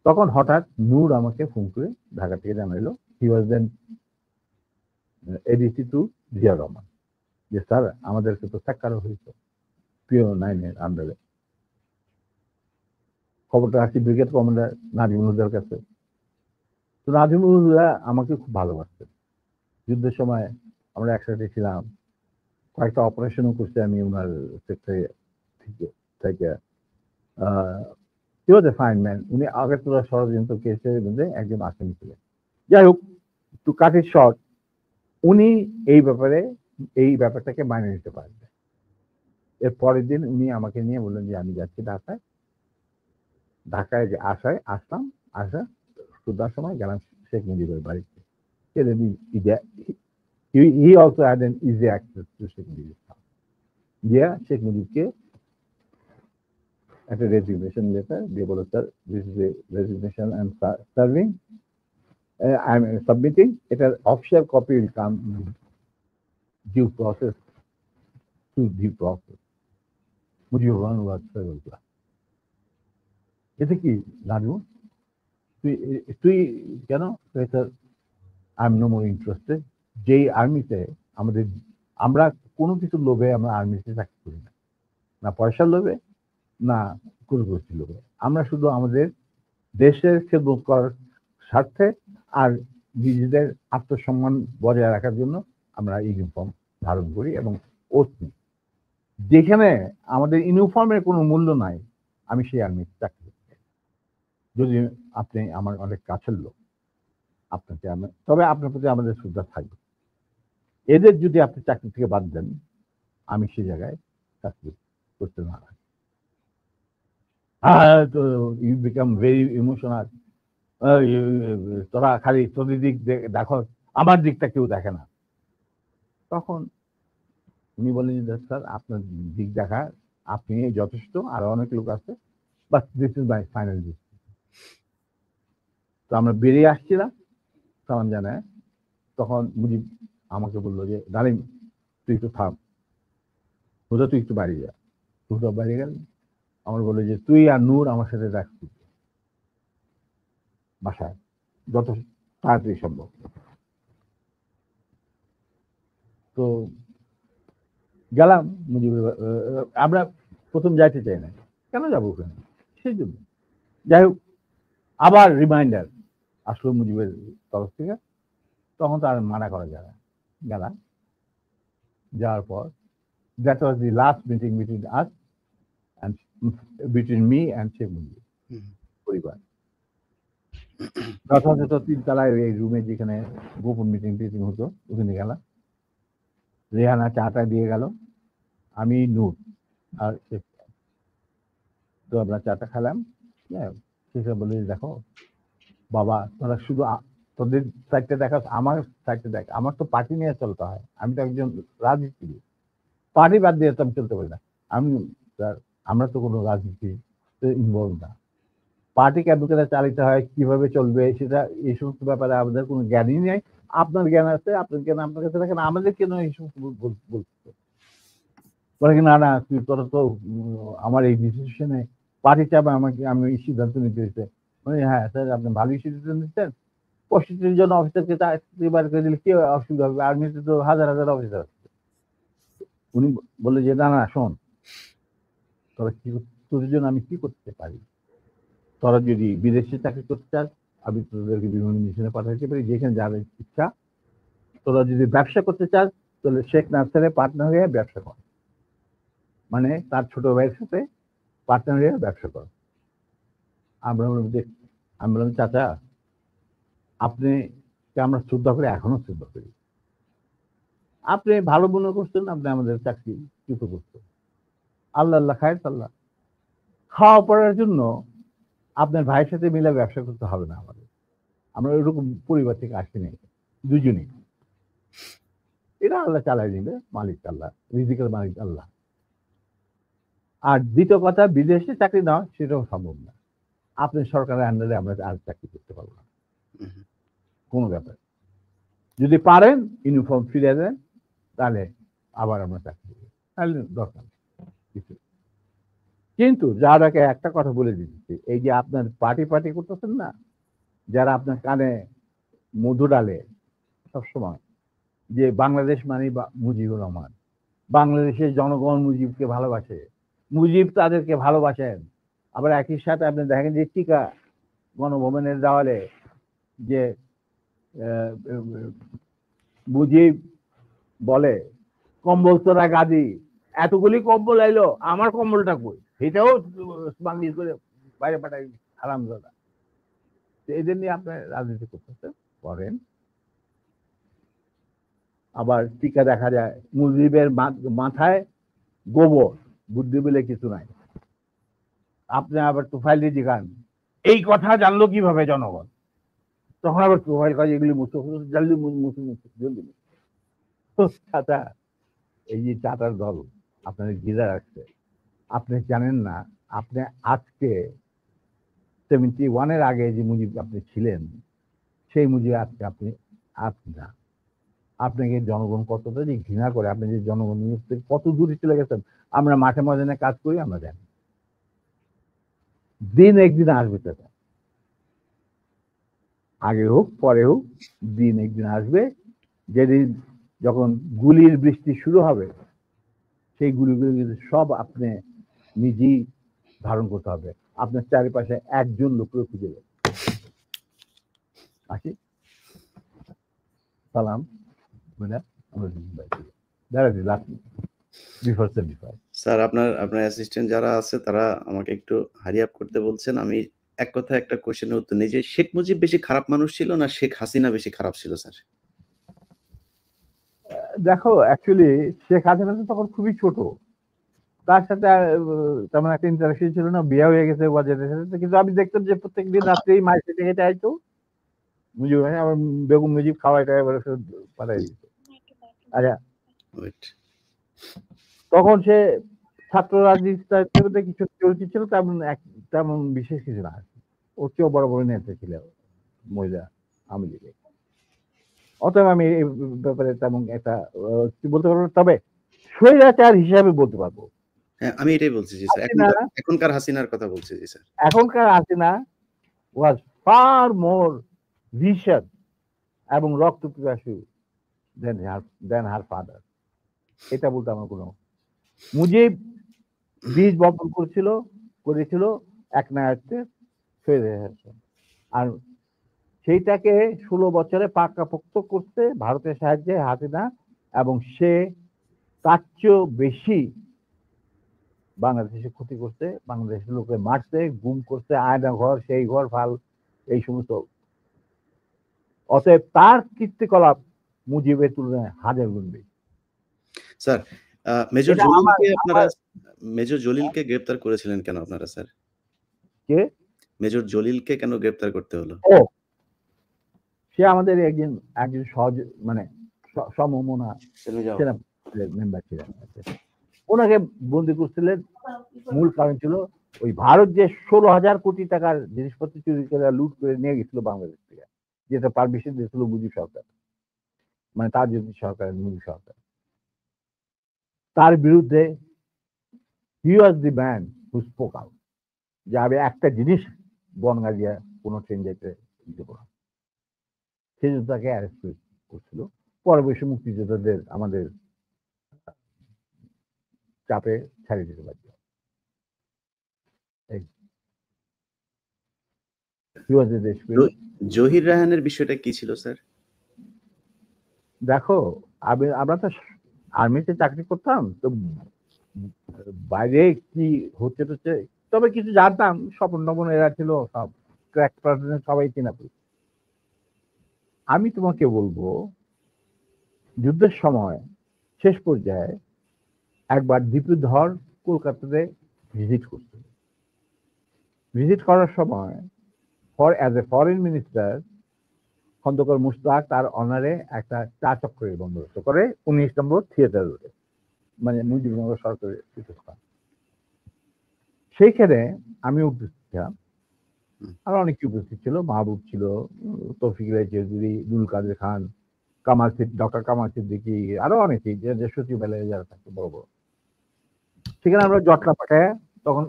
তখন হঠাৎ নূর আমাকে ফোন করে ঢাকা থেকে জানাইলো, হি ওয়াজ দেন এডিসি টু জিয়া রহমান, যে স্যার আমাদেরকে তো স্যাক করা হয়েছে পিও 9 এর আন্ডারে। খবরটা আসছি ব্রিগেড কমান্ডার নাজিমুল হুদার কাছে। তো নাজিমুল হুদা আমাকে খুব ভালোবাসতেন, যুদ্ধের সময় আমরা একসাথে ছিলাম, কয়েকটা অপারেশনও করছি আমি ওনার সেক্টরে থেকে। হি ওয়াজ এ ফাইন ম্যান। উনি আগরতলা ষড়যন্ত্র কেসের মধ্যে একজন আসামি ছিলেন। যাই হোক, টু কাট ইট শর্ট, উনি এই ব্যাপারটাকে মানিয়ে নিতে পারবেন। এর পরের দিন উনি আমাকে নিয়ে বললেন যে আমি যাচ্ছি ঢাকায়। ঢাকায় আসলাম, সুদার সময় গেলাম শেখ মুজিবের বাড়িতে। He also had an easy access to Sheikh Mujib's house. গিয়া শেখ মুজিবকে একটা রেজিগনেশন লেটার দিয়ে বলে, sir this is a resignation I'm serving, I'm submitting, এটার official copy will come due process to due process. Mujibur Rahman was ফেরুল্লাহ। এতে কি লাজু, তুই কেন? Sir I'm no more interested. যেই আর্মিতে আমরা কোনো কিছুর লোভে আমরা আর্মিতে চাকরি করি না, না পয়সার লোভে, না কুলগোষ্ঠীর লোভে। আমরা শুধু আমাদের দেশের খেদমত করার স্বার্থে আর নিজেদের আত্মসম্মান বজায় রাখার জন্য আমরা ইউনিফর্ম ধারণ করি এবং ওত নিই। যেখানে আমাদের ইউনিফর্মের কোনো মূল্য নাই, আমি সেই আর্মিতে চাকরি করি। যদি আপনি আমার অনেক কাছের লোক, আপনাকে তবে আপনার প্রতি আমাদের শ্রদ্ধা থাকবে। এদের যদি আপনি চাকরি থেকে বাদ দেন, আমি সেই জায়গায় চাকরি করতে না। তো ইউ বিকাম ভেরি ইমোশনাল, তোরা খালি তোদের দিক দেখো, আমার দিকটা কেউ দেখে না। তখন উনি বলেন যে স্যার আপনার দিক দেখা আপনি যথেষ্ট, আরো অনেক লোক আছে, but this is my final decision. তো আমরা বেরিয়ে আসছিলাম সালাম জানায়, তখন মুজিব আমাকে বললো যে ডালিম তুই একটু থাম, হুদা তুই একটু বাড়ি যা। হুদা বাড়ি গেল, আমার বললো যে তুই আর নূর আমার সাথে রাখছি বাসায় যত তাড়াতাড়ি সম্ভব। তো গেলাম মুজিবের, আমরা প্রথম যাইতে চাই না, কেন যাবো ওখানে, সেই জন্য। যাই হোক, আবার রিমাইন্ডার আসলো মুজিবের তরফ থেকে, তখন তো আর মানা করা যায় না। গেলাম, যাওয়ার পর that was the last meeting between us and between me and Sheikh Mujib পরিবার। যথাযথ 3 তলায় এই রুমে যেখানে গোপন মিটিং টিটিং হতো ওখানে গেলাম। রেহানা চাটা দিয়ে গেল, আমি নূর আর শেখ। তো আমরা চাটা খেলাম, শেখা বলে দেখো বাবা তোরা শুধু তোদের সাইডটা দেখা, আমার সাইডটা দেখ, আমার তো পার্টি নিয়ে চলতে হয়, আমি তো একজন রাজনীতিবিদ, পার্টি বাদ দিয়ে তো আমি চলতে পারি না। আমি আমরা তো কোনো রাজনীতি ইনভলভ না, পার্টি কেমন চালিত হয়, কিভাবে চলবে সেটা, এই সমস্ত ব্যাপারে আমাদের কোনো জ্ঞানই নেই। আপনার জ্ঞান আছে, আপনার জ্ঞান আপনার কাছে রাখেন, আমাদের কেন এই সমস্ত বলতে বলে কি না না তুই তোরা তো আমার এই ডিসিশনে পার্টি চাপে আমাকে, আমি এই সিদ্ধান্ত নিতে হয়েছে। হ্যাঁ স্যার আপনি ভালোই সিদ্ধান্ত নিচ্ছেন, 65 জন অফিসারকে বার করে দিলে কি অসুবিধা হবে, আর্মিতে তো হাজার হাজার অফিসার আছে। উনি বললো যে না না শোন, তোরা কি, তোদের জন্য আমি কি করতে পারি, তোরা যদি বিদেশে চাকরি করতে চাস আমি তোদেরকে বিভিন্ন মিশনে পাঠাতে পারি, যেখানে যাদের ইচ্ছা। তোরা যদি ব্যবসা করতে চাস তাহলে শেখ নার্সারে পার্টনার হয়ে ব্যবসা কর, মানে তার ছোট ভাইয়ের সাথে পার্টনার হয়ে ব্যবসা কর। আমরা আমি বললাম চাচা আপনি আমরা শ্রদ্ধা করি, এখনো শ্রদ্ধা করি, আপনি ভালো মনে করছেন, আপনি আমাদের চাকরি চ্যুত করছেন, আল্লাহ আল্লাহ খায় আল্লাহ, খাওয়া পড়ার জন্য আপনার ভাইয়ের সাথে মিলে ব্যবসা করতে হবে না আমাদের, আমরা ওইরকম পরিবার থেকে আসি নাই দুজনেই, এটা আল্লাহ চালাই দিবে, মালিক আল্লাহ, রিজিকের মালিক আল্লাহ। আর দ্বিতীয় কথা, বিদেশে চাকরি নেওয়া সেটাও সম্ভব না, আপনি সরকারের আন্ডারে আমরা আর চাকরি করতে পারবো না, কোনো ব্যাপার। যদি পারেন ইউনিফর্ম ফিরে দেন তাহলে আবার আমরা চাকরি দেবো, তাহলে দরকার কিছু। কিন্তু যারাকে একটা কথা বলে দিচ্ছি, এই যে আপনার পার্টি করতেছেন না, যারা আপনার কানে মধু ডালে সবসময় যে বাংলাদেশ মানে মুজিবুর রহমান, বাংলাদেশের জনগণ মুজিবকে ভালোবাসে, মুজিব তাদেরকে ভালোবাসেন, আবার একই সাথে আপনি দেখেন যে টিকা গণভবনের দেওয়ালে যে মুজিব বলে কম্বল তোরা গাদি, এতগুলি কম্বল আইলো আমার কম্বলটা কই, এটাও বাংলিশ করে বাইরে পাঠাই হারামজাদা। এদের নিয়ে আপনার রাজনীতি করতেছে করেন। আবার টিকা দেখা যায় মুজিবের মাথায় গোবর, বুদ্ধি বলে কিছু নাই। আপনি আবার তোফাইল জিগান এই কথা জানলো কিভাবে জনগণ, তখন আবার তোফাইল কাজ এগুলি মুছে জলদি মুছে জলদি। চাচা এই যে চাটার দল আপনাদের ঘিরে রাখছে, আপনি জানেন না, আপনি আজকে 71-এর আগে যে মুজিব আপনি ছিলেন সেই মুজিব আজকে আপনি না, আপনাকে জনগণ কতটা যে ঘৃণা করে, আপনি যে জনগণ কত দূরে চলে গেছেন। আমরা মাঠে ময়দানে কাজ করি, আমরা জানি দিন একদিন আসবে, চাচা আগে হোক পরে হোক দিন একদিন আসবে, যেদিন যখন গুলির বৃষ্টি শুরু হবে সেই গুলিগুলো সব আপনি নিজেই ধারণ করতে হবে, আপনার চারিপাশে একজন লোককে খুঁজে দেবে। আসি সালাম, স্যার আপনার অ্যাসিস্ট্যান্ট যারা আছে তারা আমাকে একটু হারি আপ করতে বলছেন। আমি এক কথায় একটা কোশ্চেনের উত্তর নেই যে শেখ মুজিব বেশি খারাপ মানুষ ছিল না শেখ হাসিনা বেশি খারাপ ছিল স্যার? দেখো অ্যাকচুয়ালি শেখ হাসিনা তখন খুবই ছোট, তার সাথে তেমন একটা ইন্টারাকশন ছিল না, বিয়ে হয়ে গেছে ওয়াজেদের সাথে। কিন্তু আমি দেখতাম যে প্রত্যেকদিন রাত্রেই মায়ের সাথে হেঁটে আইতো মুজিব ভাই, আমার বেগম মুজিব খাওয়াই টাওয়াই এবারে পাঠাই দিত। আচ্ছা, ওয়েট। তখন সে ছাত্র রাজনীতিতে কিছু চলতি ছিল, তেমন বিশেষ কিছু না। ওর চেয়েও বড় বড় নেতা ছিল মহিলা আওয়ামী লীগে। অতএব আমি এই ব্যাপারে তেমন একটা কি বলতে পারবো না। তবে স্বৈরাচার হিসাবে বলতে পারবো। হ্যাঁ, আমি এটাই বলছি জি স্যার। হাসিনা, এখনকার হাসিনার কথা বলছি জি স্যার। এখনকার Hasina was far more vicious এবং রক্তপিপাসু than her father. এটা বলতে আমার কোনো। মুজিব বীজ বপন করেছিল একনায়কত্বের স্বৈরাচার। আর সেইটাকে 16 বছরে পাকাপোক্ত করতে ভারতের সাহায্যে হাসিনা, এবং সে তার চেয়েও বেশি বাংলাদেশে ক্ষতি করছে, বাংলাদেশের লোকে মারছে, গুম করছে, আয়না ঘর, সেই ঘর, ফাল, এই সমস্ত। অতএব তার কীর্তিকলাপ মুজিবের তুলনায় হাজার গুণ বেশি। স্যার, মেজর এটা মেজর জলিলকে গ্রেপ্তার করেছিলেন কেন আপনারা স্যার? কে? মেজর জলিলকে কেন গ্রেপ্তার করতে হলো? ও, সে আমাদের একজন সহজ মানে সমমনা সেনা মেম্বার ছিলেন। ওনাকে বন্দি করছিলেন, মূল কারণ ছিল ওই ভারত যে 16,000 কোটি টাকার জিনিসপত্র চুরি করে লুট করে নিয়ে গেছিল বাংলাদেশ থেকে, যেটা পারমিশন দিয়েছিল মুজিব সরকার, মানে তাজউদ্দিন সরকার, মুজিব সরকার। তার বিরুদ্ধে he was the man who spoke out, যে আমি একটা জিনিস বনগাঁজিয়া কোনো ট্রেন যেতে দেবো না। সেই জন্য তাকে অ্যারেস্ট করছিল। পরে বসে মুক্তিযোদ্ধাদের আমাদের চাপে ছাড়িয়ে দিতে পারছিল। জহির রায়হানের বিষয়টা কি ছিল স্যার? দেখো, আমরা তো আর্মিতে চাকরি করতাম, তো বাইরে কি হচ্ছে, তবে কিছু জানতাম। স্বপন টপন এরা ছিল, সব ক্র্যাক পার্সন, সবাই চেনা। আমি তোমাকে বলবো, যুদ্ধের সময় শেষ পর্যায়ে একবার দীপুধর কলকাতাতে ভিজিট করছিল। ভিজিট করার সময় as a foreign minister Khandakar Mushtaq তার অনারে একটা চা চক্রের বন্দোবস্ত করে 19 নম্বর থিয়েটার রোডে, মানে মুজিবনগর সরকারের পীঠস্থান। সেইখানে আমি উপস্থিত ছিলাম, আরো অনেকে উপস্থিত ছিল। মাহবুব ছিল, তৌফিক রায় চৌধুরী, দুল কাদের খান, ডক্টর কামাল সিদ্দিকী, আরো অনেকেই, যে সচিবালয়ে যারা থাকতো বড় বড়। সেখানে আমরা জটলা পাঠায় তখন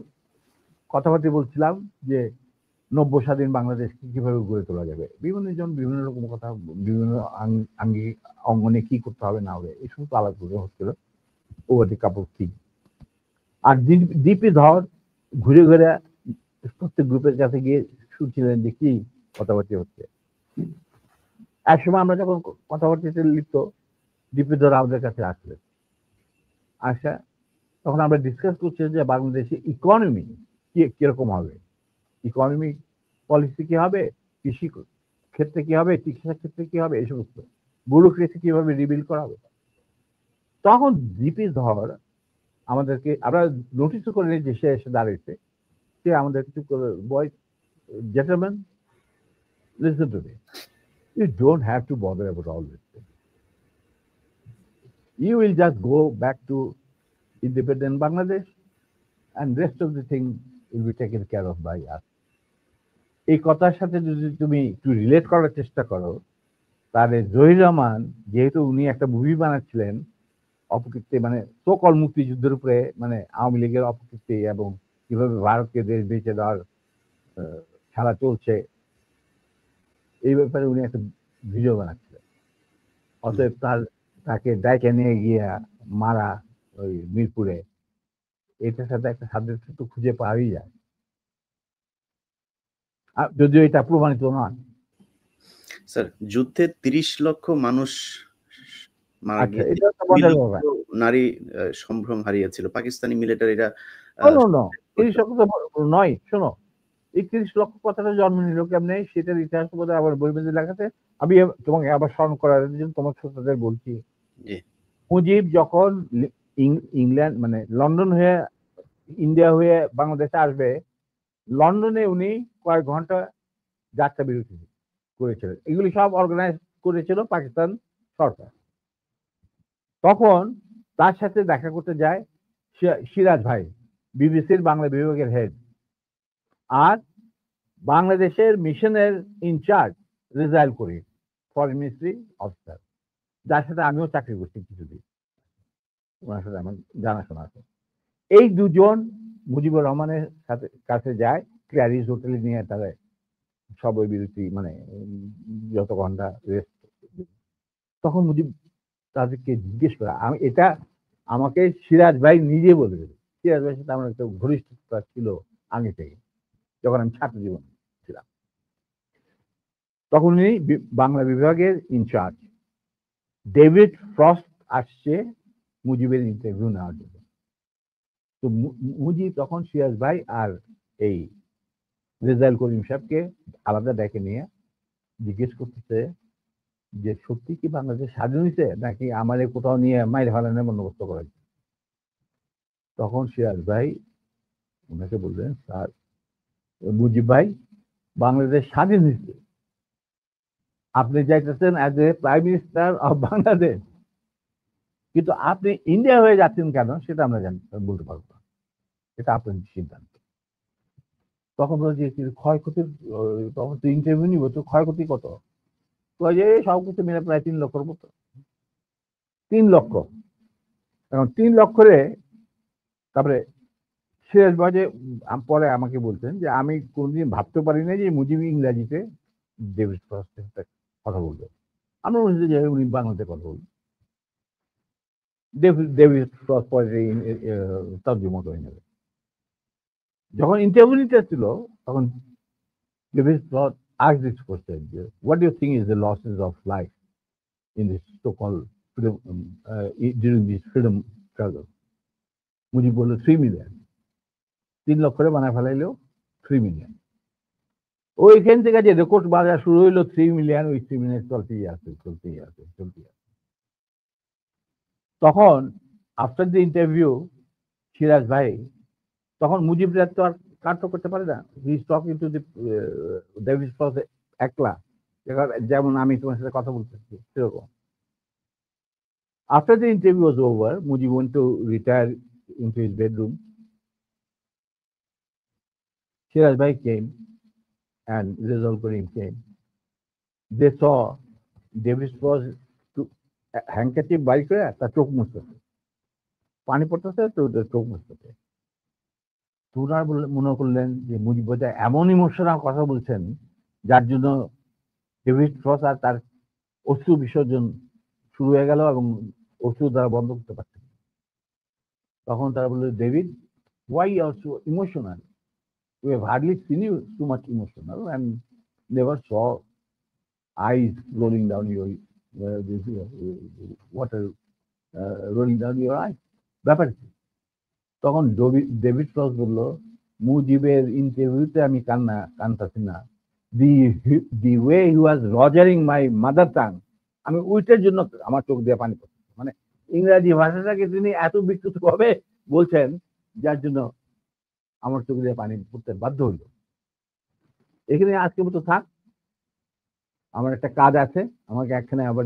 কথাবার্তা বলছিলাম যে 90 স্বাধীন বাংলাদেশকে কিভাবে গড়ে তোলা যাবে। বিভিন্ন জন বিভিন্ন রকম কথা, বিভিন্ন অঙ্গনে কি করতে হবে না হবে, এই সমস্ত আলাপ হচ্ছিল। ওভারটি কাপড় কি। আর দীপি ধর ঘুরে ঘুরে প্রত্যেক গ্রুপের কাছে গিয়ে শুনছিলেন যে কি কথাবার্তা হচ্ছে। এক সময় আমরা যখন কথাবার্তাতে লিপ্ত, দীপি ধর আমাদের কাছে আসলেন। আসা তখন আমরা ডিসকাস করছি যে বাংলাদেশে ইকোনমি কিরকম হবে, ইকোনমিক পলিসি কি হবে, কৃষি ক্ষেত্রে কি হবে, চিকিৎসা ক্ষেত্রে কি হবে, এই সমস্ত ব্যুরোক্রেসি কিভাবে রিবিল করা হবে। তখন দীপি ধর আমাদেরকে, আমরা নোটিসও করে নিই যে সে এসে দাঁড়িয়েছে, সে আমাদের কিছু বয়, gentlemen, listen to me. You don't have to bother about all this thing. You will just go back to independent Bangladesh and rest of the thing will be taken care of by us. এই কথার সাথে যদি তুমি একটু relate করার চেষ্টা করো, তাহলে জহির রহমান, যেহেতু উনি একটা মুভি বানাচ্ছিলেন অপকীর্তি, মানে সকল মুক্তিযুদ্ধের উপরে, মানে আওয়ামী লীগের অপকীর্তি এবং কিভাবে ভারতকে দেশ বেঁচে দেওয়ার খেলা চলছে, এই ব্যাপারে উনি একটা ভিডিও বানাচ্ছিলেন। অতএব তাকে ডাইকে নিয়ে গিয়া মারা ওই মিরপুরে, এটার সাথে একটা সাদৃশ্য তো খুঁজে পাওয়াই যায়, যদিও এটা প্রমাণিত নয়। স্যার, যুদ্ধে 30 লক্ষ মানুষ মারা গিয়ে নারী সম্ভ্রম হারিয়েছিল পাকিস্তানি মিলিটারিরা। 30 লক্ষ তো নয়, শোনো, 31 লক্ষ কথাটা জন্ম নিল কেমনে, সেটার ইতিহাস বোধ হয় আবার বইমেজে লেখাতে। আমি তোমাকে আবার স্মরণ করার জন্য তোমার শ্রোতাদের বলছি, মুজিব যখন ইংল্যান্ড মানে লন্ডন হয়ে ইন্ডিয়া হয়ে বাংলাদেশে আসবে, লন্ডনে উনি কয়েক ঘন্টা যাত্রা বিরতি করেছিলেন। এগুলি সব অর্গানাইজ করেছিল পাকিস্তান সরকার। তখন তার সাথে দেখা করতে যায় সিরাজ ভাই, বিবিসির বাংলা বিভাগের হেড, আর বাংলাদেশের মিশনের ইনচার্জ রেজাইল করিম, ফরেন মিনিস্ট্রি অফিসার, যার সাথে আমিও চাকরি করছি কিছুদিন, ওনার সাথে আমার জানাশোনা আছে। এই দুজন মুজিবুর রহমানের সাথে কাছে যায়, ক্যারিজ হোটেলে নিয়ে তারা সবই বিরতি মানে যত ঘন্টা রেস্ট। তখন মুজিব তাদেরকে জিজ্ঞেস করে, আমি এটা আমাকে সিরাজ ভাই নিজে বলে দেবে। সিরাজ ভাইয়ের সাথে আমার একটা ঘনিষ্ঠতা ছিল আগে থেকে, যখন আমি ছাত্র জীবন ছিলাম। তখন উনি বাংলা বিভাগের ইনচার্জ ডেভিড ফ্রস্ট আসছে মুজিবের ইন্টারভিউ নেওয়ার জন্য। তো মুজিব তখন সিরাজ ভাই আর এই রেজাইল করিম সাহেবকে আলাদা ডেকে নিয়ে জিজ্ঞেস করতেছে যে সত্যি কি বাংলাদেশ স্বাধীন হয়েছে নাকি আমাদের কোথাও নিয়ে মাইর ফেলানোর বন্দোবস্ত করা হয়েছে। তখন সিরাজ ভাই ওনাকে বললেন, স্যার মুজিব ভাই, বাংলাদেশ স্বাধীন হয়েছে, আপনি যাইতেছেন as a prime minister of Bangladesh, কিন্তু আপনি ইন্ডিয়া হয়ে যাচ্ছেন কেন সেটা আমরা বলতে পারবো না, এটা আপনার সিদ্ধান্ত। তখন বলছে ক্ষয়ক্ষতির, তখন তো ইন্টারভিউ নিব, তো ক্ষয়ক্ষতি কত? যে সব কিছু মিলে প্রায় 3 লক্ষর মতো। 3 লক্ষ। এখন 3 লক্ষরে তারপরে সিরাজ ভাই যে পরে আমাকে বলছেন যে আমি কোনদিন ভাবতে পারি না যে মুজিব ইংরাজিতে ডেভিড ফ্রস্টের সাথে কথা বলবে। আমরা বলছি যে উনি বাংলাতে কথা বলবেন। ডেভিড ফ্রস্ট পরে তর্জমা করে নেবে। যখন ইন্টারভিউ নিতে ছিল তখন David frost asked this question, what do you think is the losses of life in this so-called freedom, during this freedom struggle? Mujib বলল 3 মিলিয়ন। 3 লক্ষ করে বানায় ফেলাইলেও 3 মিলিয়ন। ওইখান থেকে যে রেকর্ড বাজার শুরু হইলো 3 মিলিয়ন, ওই 3 মিলিয়ন চলতেই আছে। তখন আফটার দ্য ইন্টারভিউ সিরাজ ভাই তখন মুজিবরা তো আর কাট করতে পারে না, he is talking to the David frost একলা, যেমন আমি তোমার সাথে কথা বলতেছি সেরকম। After the interview was over, Mujib went to retire into his bedroom. Siraj ভাই কেম and Rizal Karim came. They saw David Frost handkerchief বাইর করে তার চোখ মুছতেছে, পানি পড়তেছে তো চোখ মুছতেছে। তোরা মনে করলেন যে মুজিব বোধহয় এমন ইমোশনাল কথা বলছেন যার জন্য ডেভিড ফ্রস্ট আর তার অশ্রু বিসর্জন শুরু হয়ে গেল এবং অশ্রু দ্বারা বন্ধ করতে পারছেন। তখন তারা বলল, David, why you are so emotional? We have hardly seen you too much emotional and never saw eyes rolling down your water rolling down your eyes. ব্যাপার কি? তখন ডেভিড ফ্রস্ট বলল, মুজিবের ইন্টারভিউতে আমি কানতাছি না, the way he was rogering my mother tongue, আমি ওইটার জন্য আমার চোখ দিয়ে পানি পড়ছে। মানে ইংরাজি ভাষাটাকে তিনি এত বিকৃত ভাবে বলছেন যার জন্য আমার চোখ দিয়ে পানি পড়তে বাধ্য হইল। এখানে আজকে মতো থাক, আমার একটা কাজ আছে, আমাকে একখানে আবার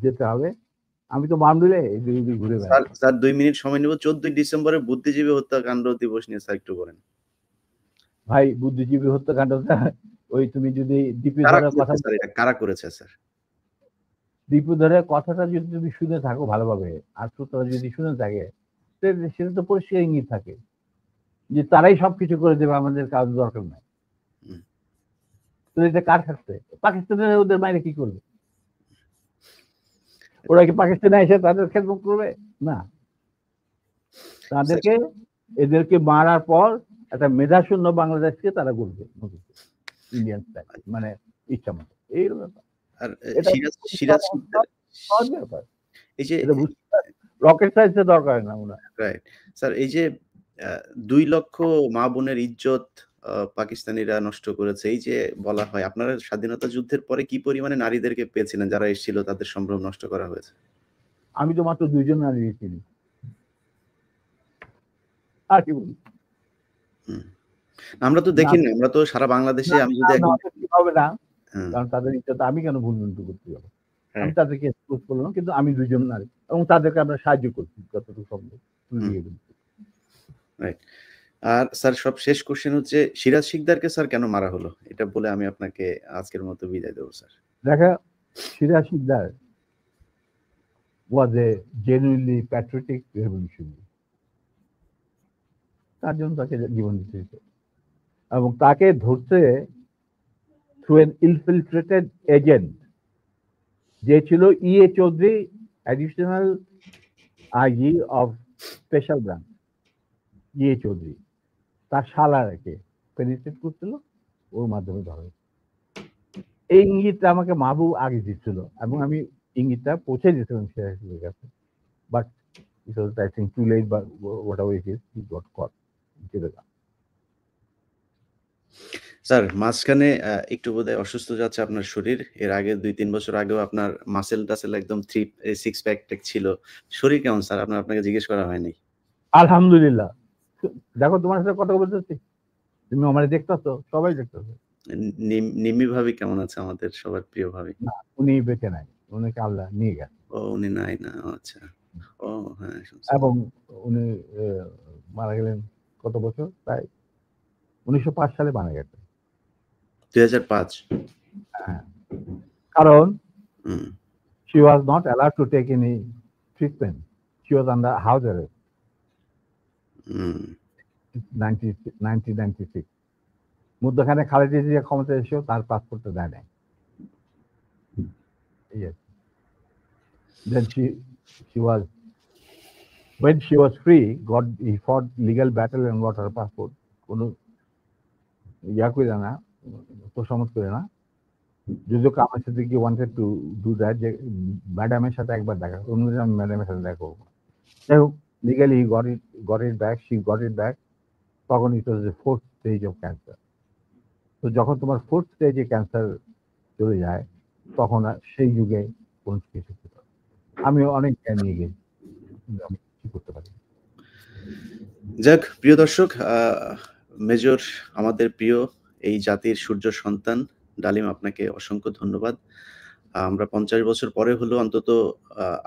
যেতে হবে। আমি তো মামদুলে ঘুরে বেড়াই। স্যার 2 মিনিট সময় নেব। 14 ডিসেম্বরে বুদ্ধিজীবী হত্যাকাণ্ড দিবস নিয়ে স্যার একটু বলেন। ভাই, বুদ্ধিজীবী হত্যাকাণ্ডটা ওই তুমি যদি দীপুধরের কথা, এটা কারা করেছে স্যার? দীপুধরের কথাটা যদি তুমি শুনে থাকো ভালোভাবে, আর শ্রোতারা যদি শুনে থাকে, সেটা তো পরিষ্কার ইঙ্গিত থাকে যে তারাই সবকিছু করে দেবে, আমাদের কাজ দরকার নাই। এটা কার খাচ্ছে? পাকিস্তানের ওদের বাইরে কি করবে? ওরা কি পাকিস্তানে এসে তাদের খেদমত করবে? না, তাদেরকে এদেরকে মারার পর একটা মেধাশূন্য বাংলাদেশকে তারা করবে ইন্ডিয়ান স্টাইল, মানে ইচ্ছা মতো। এই ব্যাপার, এই যে রকেট সায়েন্সে দরকার না ওনার। রাইট স্যার, এই যে 2 লক্ষ মা বোনের ইজ্জত পাকিস্তানিরা নষ্ট করেছে, এই যে বলা হয়, আপনারা স্বাধীনতা যুদ্ধের পরে কি পরিমাণে নারীদেরকে পেয়েছিলেন যারা এসেছিল, তাদের সম্ভ্রম নষ্ট করা হয়েছে? আমি তো মাত্র 2 জন নারী চিনি। আর কি বলি? হুম। আমরা তো না, দেখি না। আমরা তো সারা বাংলাদেশে না, আমি না, যদি না, একদম ঠিক হবে না। হ্যাঁ, কারণ তাদের ইচ্ছাতে আমি কেন ভুল করতে যাবো? আমি রাইট, তাদেরকে এক্সপোজ করলাম, কিন্তু আমি ২ জন নারী এবং তাদেরকে আমরা সাহায্য করছি যতটুকু সম্ভব। হুম, দিয়ে দিচ্ছি। রাইট। আর স্যার সব শেষ কোয়েশ্চেন হচ্ছে সিরাজ শিকদারকে স্যার কেন মারা হলো? এটা বলে আমি আপনাকে আজকের মতো বিদায় দেব স্যার। দেখা, Siraj Sikdar was a genuinely patriotic revolutionary. তার জন্য তাকে জীবন দিতে হয়েছে এবং তাকে ধরতে through an infiltrated agent যে ছিল E.A. Chowdhury, additional IG of special branch. E.A. Chowdhury তার শালাকে পেনিট্রেট করছিল, ওর মাধ্যমে ধরা হয়েছে। এই ইঙ্গিতটা আমাকে মাহবুব আগে দিচ্ছিল এবং আমি ইঙ্গিতটা পৌঁছে দিয়েছিলাম সিরাজের কাছে, but it was I think too late, but whatever it is, he got caught. Sir মাঝখানে একটু বোধহয় অসুস্থ যাচ্ছে আপনার শরীর। এর আগে ২-৩ বছর আগেও আপনার মাসল-টাসল একদম সিক্স প্যাক ট্যাক ছিল। শরীর কেমন স্যার? আপনাকে জিজ্ঞেস করা হয়নি। আলহামদুলিল্লাহ। দেখো তোমার সাথে কথা বলতেছি, তুমি আমারে দেখতেছো, সবাই দেখতেছে। নিম্মি ভাবি কেমন আছে আমাদের সবার প্রিয় ভাবি? না, উনি বেঁচে নাই, উনাকে আল্লাহ নিয়ে গেছে ও উনি নাই না। ও আচ্ছা। ও হ্যাঁ শুনছি। এবং উনি মারা গেলেন কত বছর, প্রায় 1905 সালে মারা গেছেন। ২০০৫ হ্যাঁ, কারণ হুম, she was not allowed to take any treatment. She was under house arrest হুম। 1996. মধ্যখানে খালেদা জিয়া ক্ষমতা এসেও তার পাসপোর্টটা দেয় নাই। Yes. Then she was, when she was free, he fought legal battle and got her passport. কোনো ইয়া করে না, তোষামত করে না। যদিও আমার সাথে কি ওয়ান্টেড টু ডু দ্যাট, যে ম্যাডামের সাথে একবার দেখা, অন্যদিন আমি ম্যাডামের সাথে দেখা করবো। যাই হোক, legally got it back, she got it back. তখন it was the 4th stage of cancer. তো যখন তোমার 4th স্টেজে ক্যান্সার চলে যায়, তখন আর সেই যুগে কোনো চিকিৎসা ছিল না। আমি অনেক জ্ঞান নিয়ে গেছি, কিন্তু আমি কিছু করতে পারি। যাক প্রিয় দর্শক, মেজর আমাদের প্রিয় এই জাতির সূর্য সন্তান ডালিম আপনাকে অসংখ্য ধন্যবাদ। আমরা ৫০ বছর পরে হলেও অন্তত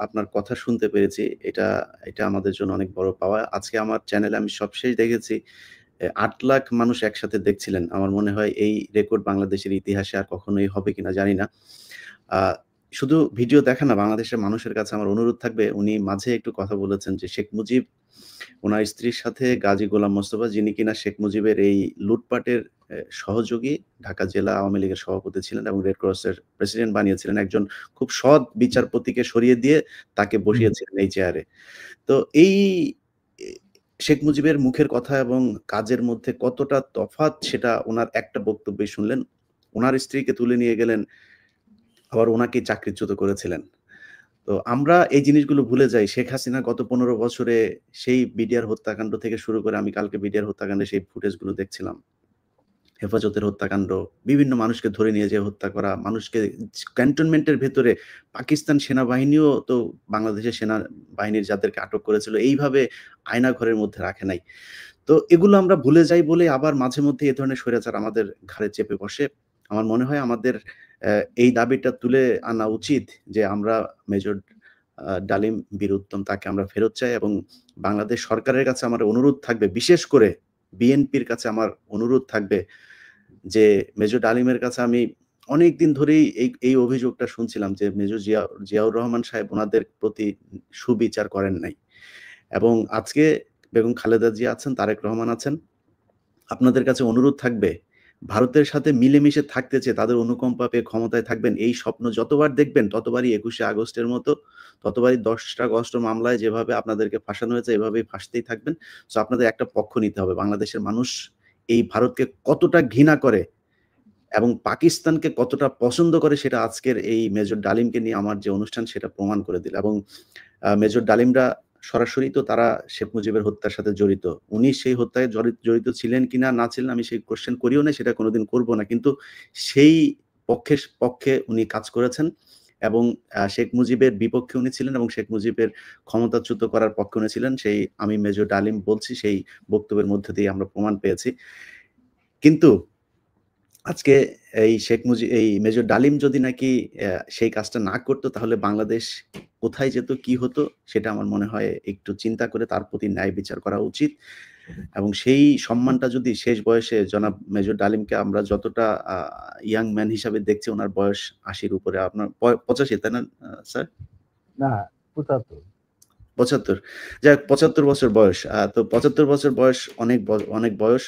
আপনার কথা শুনতে পেরেছি। এটা আমাদের জন্য অনেক বড় পাওয়া। আজকে আমার চ্যানেলে আমি সবশেষ দেখেছি ৮ লাখ মানুষ একসাথে দেখছিলেন। আমার মনে হয় এই রেকর্ড বাংলাদেশের ইতিহাসে আর কখনোই হবে কিনা জানি না। আ শুধু ভিডিও দেখা না, বাংলাদেশের মানুষের কাছে আমার অনুরোধ থাকবে, উনি মাঝে একটু কথা বলেছেন যে শেখ মুজিব উনার স্ত্রীর সাথে গাজী গোলাম মোস্তফা, যিনি কিনা শেখ মুজিবের এই লুটপাটের সহযোগী, ঢাকা জেলা আওয়ামী লীগের সভাপতি ছিলেন এবং রেড ক্রসের প্রেসিডেন্ট বানিয়েছিলেন। একজন খুব সৎ বিচারপতিকে সরিয়ে দিয়ে তাকে বসিয়েছিলেন এই চেয়ারে। তো এই এ শেখ মুজিবের মুখের কথা এবং কাজের মধ্যে কতটা তফাৎ সেটা উনার একটা বক্তব্যেই শুনলেন। উনার স্ত্রীকে তুলে নিয়ে গেলেন, আবার উনাকেই চাকরিচ্যুত করেছিলেন। তো আমরা এই জিনিসগুলো ভুলে যাই। শেখ হাসিনা গত ১৫ বছরে সেই বিডিআর হত্যাকাণ্ড থেকে শুরু করে, আমি কালকে বিডিআর হত্যাকাণ্ডের সেই ফুটেজগুলো দেখছিলাম। হেফাজতের হত্যাকাণ্ড, বিভিন্ন মানুষকে ধরে নিয়ে যেয়ে হত্যা করা, মানুষকে ক্যান্টনমেন্টের ভেতরে পাকিস্তান সেনাবাহিনীও তো বাংলাদেশের সেনাবাহিনীর যাদেরকে আটক করেছিল এইভাবে আয়নাঘরের মধ্যে রাখে নাই। তো এগুলো আমরা ভুলে যাই বলে আবার মাঝে মধ্যে এ ধরনের স্বৈরাচার আমাদের ঘাড়ে চেপে বসে। আমার মনে হয় আমাদের এই দাবিটা তুলে আনা উচিত যে আমরা মেজর ডালিম বীর উত্তম তাকে আমরা ফেরত চাই এবং বাংলাদেশ সরকারের কাছে আমার অনুরোধ থাকবে, বিশেষ করে বিএনপির কাছে আমার অনুরোধ থাকবে যে মেজর ডালিমের কাছে আমি অনেকদিন ধরেই এই অভিযোগটা শুনছিলাম যে মেজর জিয়াউর রহমান সাহেব উনাদের প্রতি সুবিচার করেন নাই। এবং আজকে বেগম খালেদা জিয়া আছেন, তারেক রহমান আছেন। আপনাদের কাছে অনুরোধ থাকবে, ভারতের সাথে মিলেমিশে থাকতে চেয়ে তাদের অনুকম্পা পেয়ে ক্ষমতায় থাকবেন। এই স্বপ্ন যতবার দেখবেন ততবারই ২১শে আগস্টের মতো, ততবারই ১০টা অস্ত্র মামলায় যেভাবে আপনাদেরকে ফাঁসানো হয়েছে এভাবেই ফাঁসতেই থাকবেন। সো আপনাদের একটা পক্ষ নিতে হবে। বাংলাদেশের মানুষ এই ভারতকে কতটা ঘৃণা করে এবং পাকিস্তানকে কতটা পছন্দ করে সেটা আজকের এই মেজর ডালিমকে নিয়ে আমার যে অনুষ্ঠান সেটা প্রমাণ করে দিল। এবং মেজর ডালিমরা সরাসরি তো তারা শেখ মুজিবের হত্যার সাথে জড়িত। উনি সেই হত্যায় জড়িত ছিলেন কিনা না ছিলেন আমি সেই কোয়েশ্চেন করিও নাই, সেটা কোনদিন করব না। কিন্তু সেই পক্ষে উনি কাজ করেছেন এবং শেখ মুজিবের বিপক্ষে উনি ছিলেন এবং শেখ মুজিবের ক্ষমতাচ্যুত করার পক্ষে উনি ছিলেন। সেই আমি মেজর ডালিম বলছি সেই বক্তব্যের মধ্যে দিয়ে আমরা প্রমাণ পেয়েছি। কিন্তু আজকে এই মেজর ডালিম যদি নাকি সেই কাজটা না করত তাহলে বাংলাদেশ কোথায় যেত, কি হতো সেটা আমার মনে হয় একটু চিন্তা করে তার প্রতি ন্যায় বিচার করা উচিত। এবং সেই সম্মানটা যদি শেষ বয়সে জনাব মেজর ডালিমকে আমরা যতটা আ ইয়াং ম্যান হিসাবে দেখছি উনার বয়স ৮০ র উপরে আপনার ৮৫ তাই না স্যার? না ৭৫। ৭৫ যাই হোক ৭৫ বছর বয়স। তো ৭৫ বছর বয়স অনেক বয়স।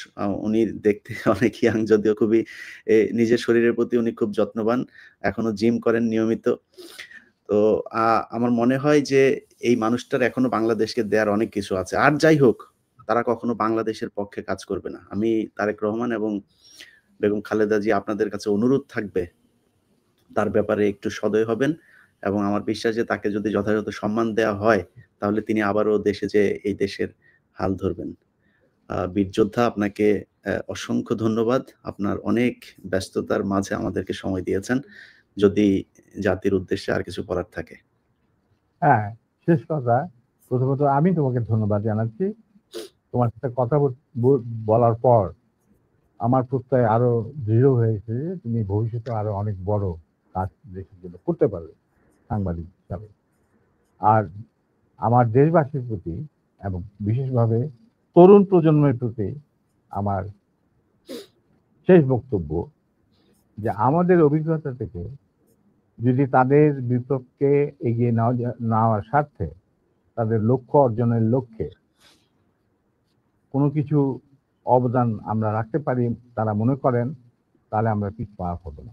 উনি দেখতে অনেক ইয়াং যদিও খুবই নিজের শরীরের প্রতি উনি খুব যত্নবান। এখনো জিম করেন নিয়মিত। তো আ আমার মনে হয় যে এই মানুষটার এখনো বাংলাদেশকে দেয়ার অনেক কিছু আছে। আর যাই হোক, তারা কখনো বাংলাদেশের পক্ষে কাজ করবে না। আমি তারেক রহমান এবং বেগম খালেদা জিয়া আপনাদের কাছে অনুরোধ থাকবে তার ব্যাপারে একটু সদয় হবেন এবং আমার বিশ্বাস যে তাকে যদি যথাযথ সম্মান দেয়া হয়, তাহলে তিনি আবারও দেশে যেয়ে এই দেশের হাল ধরবেন। বীর যোদ্ধা আপনাকে অসংখ্য ধন্যবাদ। আপনার অনেক ব্যস্ততার মাঝে আমাদেরকে সময় দিয়েছেন। যদি জাতির উদ্দেশ্যে আর কিছু বলার থাকে। হ্যাঁ, শেষ কথা, প্রথমত আমি তোমাকে ধন্যবাদ জানাচ্ছি। তোমার সাথে কথা বলার পর আমার প্রত্যয় আরো দৃঢ় হয়েছে যে তুমি ভবিষ্যতে আরো অনেক বড় কাজ দেশের জন্য করতে পারবে সাংবাদিক হিসাবে। আর আমার দেশবাসীর প্রতি এবং বিশেষভাবে তরুণ প্রজন্মের প্রতি আমার শেষ বক্তব্য যে আমাদের অভিজ্ঞতা থেকে যদি তাদের বিপক্ষে এগিয়ে নেওয়ার স্বার্থে তাদের লক্ষ্য অর্জনের লক্ষ্যে কোনো কিছু অবদান আমরা রাখতে পারি তারা মনে করেন, তাহলে আমরা পিছপা হব না।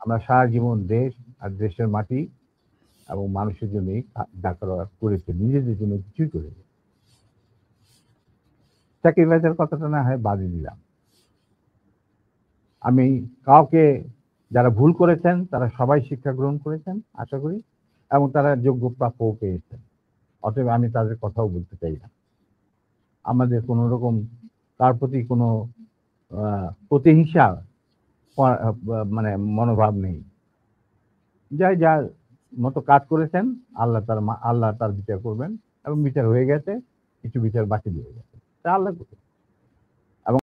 আমরা সারা জীবন দেশ আর দেশের মাটি এবং মানুষের জন্যই করেছি, নিজেদের জন্য কিছুই করিনি। স্যাক্রিফাইসের কথাটা না হয় বাদই দিলাম। আমি কাউকে, যারা ভুল করেছেন তারা সবাই শিক্ষা গ্রহণ করেছেন আশা করি, এবং তারা যোগ্য প্রাপ্যও পেয়েছেন। অতএব আমি তাদের কথাও বলতে চাই না। আমাদের কোন রকম তার প্রতি কোনো প্রতিহিংসা মানে মনোভাব নেই। যার মতো কাজ করেছেন আল্লাহ তার বিচার করবেন এবং বিচার হয়ে গেছে, কিছু বিচার বাকি দিয়ে গেছে, তা আল্লাহ করবেন।